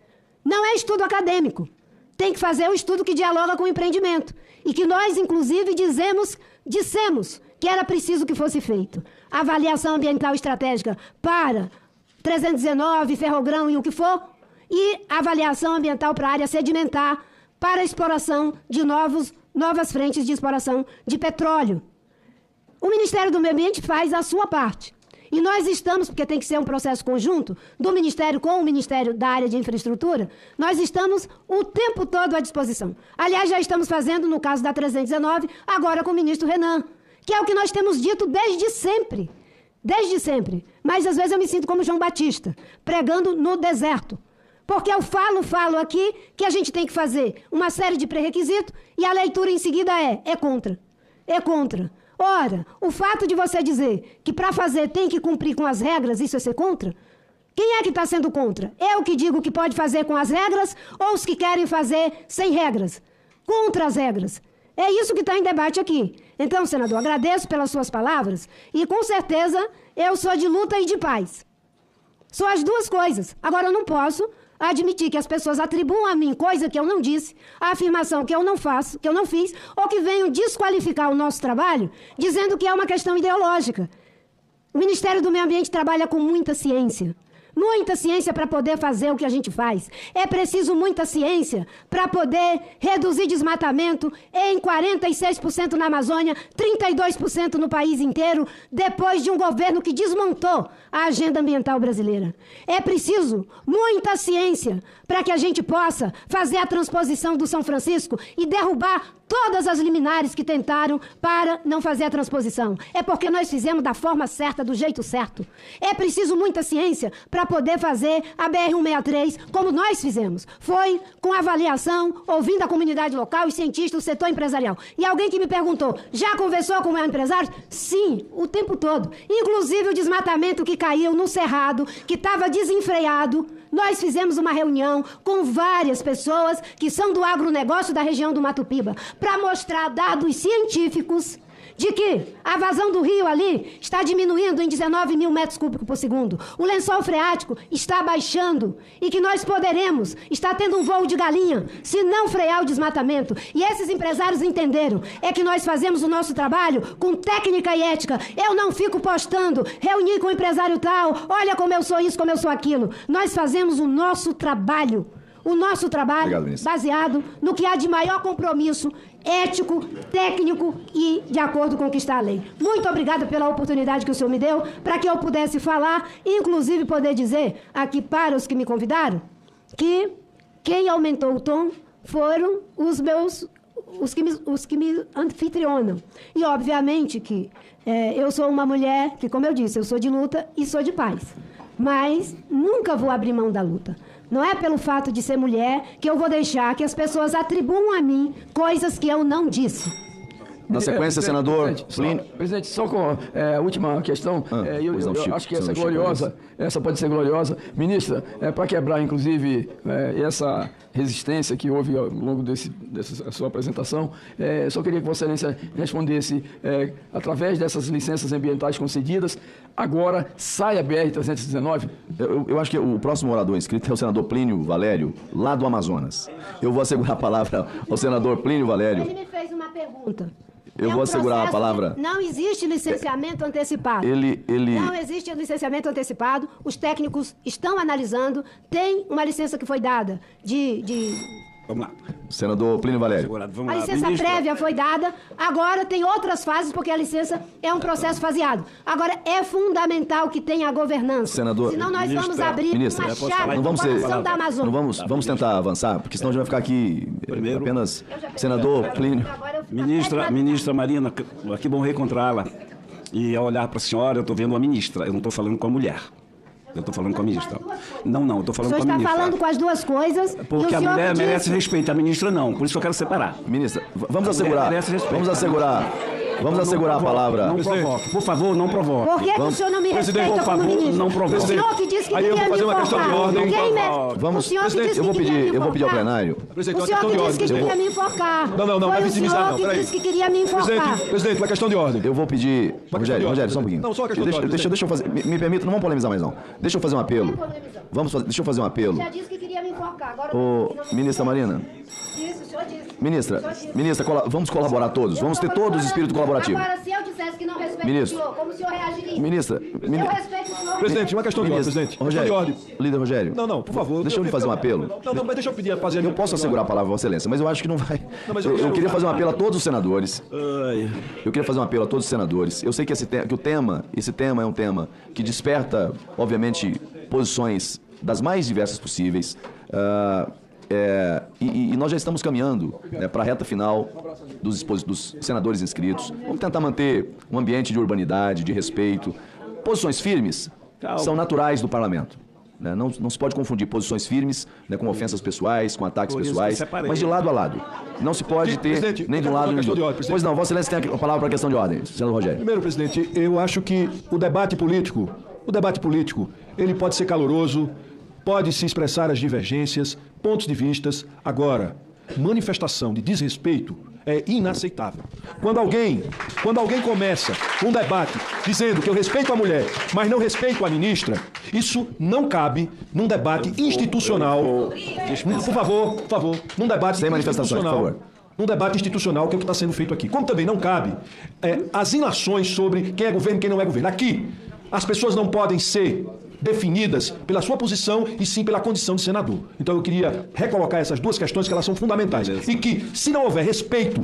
S3: Não é estudo acadêmico. Tem que fazer o estudo que dialoga com o empreendimento. E que nós, inclusive, dissemos que era preciso que fosse feito. Avaliação ambiental estratégica para 319, Ferrogrão e o que for. E avaliação ambiental para a área sedimentar, para a exploração de novas frentes de exploração de petróleo. O Ministério do Meio Ambiente faz a sua parte. E nós estamos, porque tem que ser um processo conjunto, do Ministério com o Ministério da área de infraestrutura, nós estamos o tempo todo à disposição. Aliás, já estamos fazendo, no caso da 319, agora com o ministro Renan, que é o que nós temos dito desde sempre. Desde sempre. Mas às vezes eu me sinto como João Batista, pregando no deserto. Porque eu falo aqui que a gente tem que fazer uma série de pré-requisitos e a leitura em seguida é contra. É contra. Ora, o fato de você dizer que para fazer tem que cumprir com as regras, isso é ser contra? Quem é que está sendo contra? Eu que digo que pode fazer com as regras ou os que querem fazer sem regras? Contra as regras. É isso que está em debate aqui. Então, senador, agradeço pelas suas palavras e com certeza eu sou de luta e de paz. São as duas coisas. Agora, eu não posso admitir que as pessoas atribuam a mim coisa que eu não disse, a afirmação que eu não faço, que eu não fiz, ou que venham desqualificar o nosso trabalho, dizendo que é uma questão ideológica. O Ministério do Meio Ambiente trabalha com muita ciência. Muita ciência para poder fazer o que a gente faz. É preciso muita ciência para poder reduzir desmatamento em 46% na Amazônia, 32% no país inteiro, depois de um governo que desmontou a agenda ambiental brasileira. É preciso muita ciência para que a gente possa fazer a transposição do São Francisco e derrubar todas as liminares que tentaram para não fazer a transposição. É porque nós fizemos da forma certa, do jeito certo. É preciso muita ciência para poder fazer a BR-163 como nós fizemos. Foi com avaliação, ouvindo a comunidade local, os cientistas, o setor empresarial. E alguém que me perguntou, já conversou com o empresário? Sim, o tempo todo. Inclusive o desmatamento que caiu no Cerrado, que estava desenfreado. Nós fizemos uma reunião com várias pessoas que são do agronegócio da região do Mato Piba para mostrar dados científicos de que a vazão do rio ali está diminuindo em 19 mil metros cúbicos por segundo. O lençol freático está baixando e que nós poderemos estar tendo um voo de galinha se não frear o desmatamento. E esses empresários entenderam. É que nós fazemos o nosso trabalho com técnica e ética. Eu não fico postando, reunir com o empresário tal, olha como eu sou isso, como eu sou aquilo. Nós fazemos o nosso trabalho. O nosso trabalho baseado no que há de maior compromisso ético, técnico e de acordo com o que está a lei. Muito obrigada pela oportunidade que o senhor me deu para que eu pudesse falar e inclusive poder dizer aqui para os que me convidaram que quem aumentou o tom foram os que me anfitrionam. E obviamente que eu sou uma mulher que, como eu disse, eu sou de luta e sou de paz. Mas nunca vou abrir mão da luta. Não é pelo fato de ser mulher que eu vou deixar que as pessoas atribuam a mim coisas que eu não disse.
S2: Na sequência, senador Plínio.
S6: Presidente, só com a última questão, eu acho que essa é gloriosa, essa pode ser gloriosa. Ministra, para quebrar, inclusive, essa resistência que houve ao longo dessa sua apresentação, só queria que Vossa Excelência respondesse, através dessas licenças ambientais concedidas, agora sai a BR-319?
S2: Eu acho que o próximo orador inscrito é o senador Plínio Valério, lá do Amazonas. Eu vou assegurar a palavra ao senador Plínio Valério.
S3: Ele me fez uma pergunta.
S2: Eu vou assegurar a palavra.
S3: Não existe licenciamento antecipado. Não existe licenciamento antecipado. Os técnicos estão analisando. Tem uma licença que foi dada
S9: Vamos lá.
S2: Senador Plínio Valério.
S3: A licença prévia foi dada. Agora tem outras fases, porque a licença é um processo faseado. Agora, é fundamental que tenha a governança.
S2: Senador,
S3: senão nós vamos abrir uma chave
S2: não vamos
S3: da Amazônia.
S2: Vamos tentar avançar, porque senão a gente vai ficar aqui apenas... Senador Plínio.
S9: Ministra Marina, que bom reencontrá-la. E ao olhar para a senhora, eu estou vendo uma ministra, eu não estou falando com a mulher. Eu estou falando com a ministra. Não, eu estou falando com a ministra.
S3: O senhor está falando com as duas coisas.
S9: Porque a mulher merece respeito, a ministra não. Por isso eu quero separar.
S2: Ministra, vamos assegurar. Vamos assegurar a palavra.
S9: Não provoque. Por favor, não provoque.
S3: Por que, que o senhor não me respeita
S9: por
S3: como
S9: favor,
S3: ministro?
S9: não provoque.
S3: O senhor que disse que
S10: Aí eu
S3: queria
S10: vou
S3: me
S10: fazer uma questão de
S3: enforcar.
S10: ordem.
S2: Vamos,
S3: O senhor que disse
S2: eu vou
S3: que queria me
S2: pedir ao
S3: enforcar.
S2: plenário.
S10: Presidente,
S3: O
S10: uma
S3: senhor
S10: questão
S3: que
S10: de
S3: disse que
S10: ordem.
S3: queria me enforcar.
S10: Não vai
S3: Foi o
S10: vitimizar,
S3: senhor
S10: não.
S3: que
S10: Peraí.
S3: disse que queria me enforcar.
S10: Presidente, uma questão de ordem.
S2: Eu vou pedir. Rogério, só um pouquinho.
S10: Não, só uma questão de ordem,
S2: Deixa eu fazer. Me permita, não vamos polemizar mais, não. Deixa eu fazer um apelo. Deixa eu fazer um apelo.
S3: Já disse que queria me enforcar. Agora
S2: Ô, ministra Marina.
S3: Isso, o senhor disse.
S2: Ministra, vamos colaborar todos. Vamos ter todos espírito colaborativo.
S3: Agora, se eu dissesse que não respeito
S2: Ministro.
S3: o senhor, como o senhor reagiria?
S2: Ministra.
S3: Eu respeito o senhor.
S10: Presidente, uma questão de ordem, presidente. Questão de
S2: Rogério,
S10: ordem.
S2: líder Rogério.
S10: Não, por favor.
S2: Deixa eu lhe fazer um apelo.
S10: Não, mas deixa eu pedir fazer.
S2: Eu posso assegurar a palavra, Vossa Excelência, mas eu acho que não vai.
S10: mas
S2: Eu queria fazer um apelo a todos os senadores. Eu queria fazer um apelo a todos os senadores. Eu sei que esse tema é um tema que desperta, obviamente, posições das mais diversas possíveis. E nós já estamos caminhando para a reta final dos senadores inscritos. Vamos tentar manter um ambiente de urbanidade, de respeito. Posições firmes são naturais do parlamento. Não se pode confundir posições firmes com ofensas pessoais, com ataques pessoais, mas de lado a lado. Não se pode ter nem de um lado nem do outro. Pois não, Vossa Excelência tem a palavra para a questão de ordem, senador Rogério.
S10: Primeiro, presidente, eu acho que o debate político, ele pode ser caloroso, pode se expressar as divergências, pontos de vistas. Agora, manifestação de desrespeito é inaceitável. Quando alguém começa um debate dizendo que eu respeito a mulher, mas não respeito a ministra, isso não cabe num debate institucional. Por favor, num debate
S2: sem manifestações, por favor.
S10: Num debate institucional, que é o que está sendo feito aqui. Como também não cabe as ilações sobre quem é governo e quem não é governo. Aqui, as pessoas não podem ser definidas pela sua posição e sim pela condição de senador. Então eu queria recolocar essas duas questões que elas são fundamentais. E que, se não houver respeito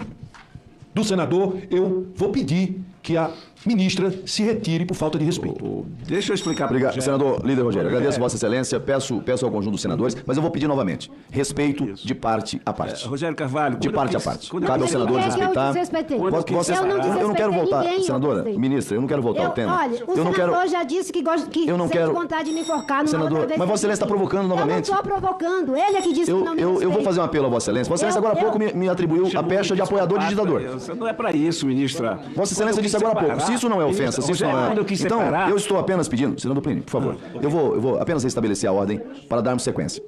S10: do senador, eu vou pedir que a ministra se retire por falta de respeito.
S9: Deixa eu explicar.
S2: Obrigado, senador líder Rogério. Agradeço Vossa Excelência, peço ao conjunto dos senadores, mas eu vou pedir novamente, respeito de parte a parte.
S9: Rogério Carvalho,
S2: de parte a parte. Cabe aos
S3: Quem
S2: senadores
S3: é que eu
S2: respeitar.
S3: desrespeitei?
S2: Eu não quero
S3: desrespeitei
S2: voltar,
S3: ninguém,
S2: senadora, ministra, eu não quero voltar ao tema.
S3: Olha, o senador já disse que sente vontade de me enforcar numa
S2: senador,
S3: outra vez.
S2: mas Vossa Excelência está provocando novamente.
S3: Eu não estou provocando, ele é que disse que não me respeita.
S2: Eu vou fazer um apelo a Vossa Excelência. Vossa Excelência agora há pouco me atribuiu a pecha de apoiador de ditador.
S9: Não é para isso, ministra.
S2: Vossa Excelência disse agora há pouco, se isso não é ofensa, se isso não é... Então, eu estou apenas pedindo, senador Plínio, por favor, eu vou apenas restabelecer a ordem para darmos sequência.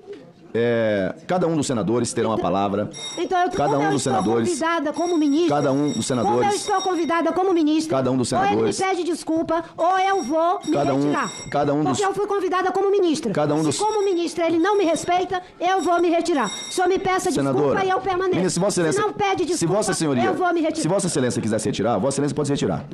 S2: Cada um dos senadores terá uma palavra.
S3: Então,
S2: cada um dos senadores.
S3: Convidada como ministra.
S2: Cada um dos senadores.
S3: Como eu estou convidada como ministra.
S2: Cada um dos senadores.
S3: Ou ele me pede desculpa, ou eu vou me retirar. Porque eu fui convidada como ministra. Se como ministra ele não me respeita, eu vou me retirar. O senhor me peça desculpa e eu permaneço.
S2: Se Vossa Excelência,
S3: não pede desculpa, eu vou me retirar.
S2: Se Vossa Excelência quiser se retirar, Vossa Excelência pode se retirar.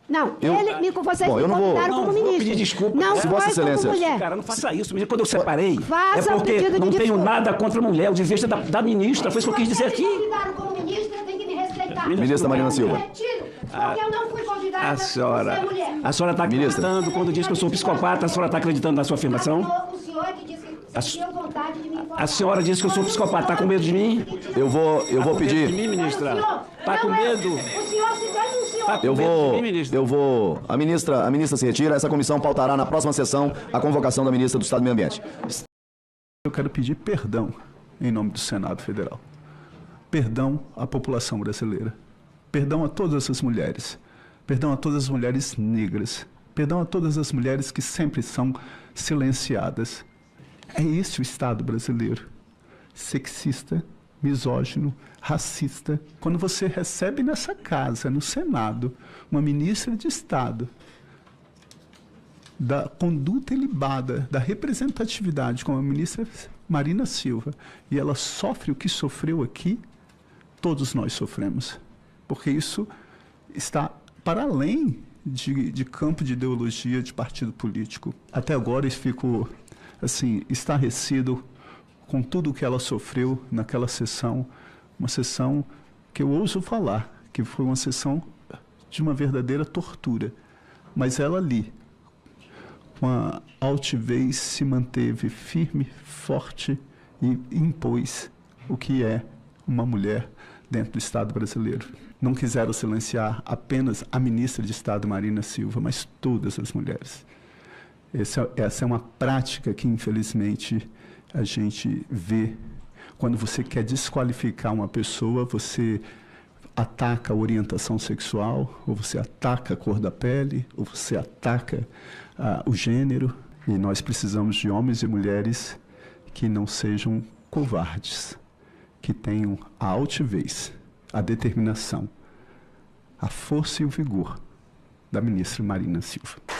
S3: Não, vocês me convidaram como ministro.
S9: Pedir desculpa.
S3: Não,
S2: se Vossa Excelência.
S9: Cara, não faça isso. Quando eu separei,
S3: faça
S9: é porque
S3: pedido de
S9: não tenho
S3: desculpa.
S9: nada contra a mulher. O desvista da ministra. Foi isso que eu quis dizer aqui.
S3: Se me convidaram como ministra, tem que me respeitar.
S2: Ministra Marina Silva.
S3: Porque eu não fui convidada
S9: A senhora está acreditando quando diz que eu sou um psicopata? A senhora está acreditando na sua afirmação?
S3: O senhor é que disse que tinha vontade de me enforcar.
S9: A senhora disse que eu sou um psicopata. Está com medo de mim?
S2: Eu vou pedir.
S9: De mim, ministra? Está com medo?
S3: O senhor se denunciou.
S2: Eu vou. A ministra se retira. Essa comissão pautará na próxima sessão a convocação da ministra do Estado do Meio Ambiente.
S11: Eu quero pedir perdão em nome do Senado Federal. Perdão à população brasileira. Perdão a todas as mulheres. Perdão a todas as mulheres negras. Perdão a todas as mulheres que sempre são silenciadas. É esse o Estado brasileiro. Sexista, misógino, racista. Quando você recebe nessa casa, no Senado, uma ministra de Estado da conduta ilibada, da representatividade, como a ministra Marina Silva, e ela sofre o que sofreu aqui, todos nós sofremos. Porque isso está para além de campo de ideologia, de partido político. Até agora eu fico, assim, estarrecido com tudo o que ela sofreu naquela sessão, uma sessão que eu ouso falar, que foi uma sessão de uma verdadeira tortura. Mas ela ali, com a altivez, se manteve firme, forte e impôs o que é uma mulher dentro do Estado brasileiro. Não quiseram silenciar apenas a ministra de Estado, Marina Silva, mas todas as mulheres. Essa é uma prática que, infelizmente, a gente vê. Quando você quer desqualificar uma pessoa, você ataca a orientação sexual, ou você ataca a cor da pele, ou você ataca o gênero. E nós precisamos de homens e mulheres que não sejam covardes, que tenham a altivez, a determinação, a força e o vigor da ministra Marina Silva.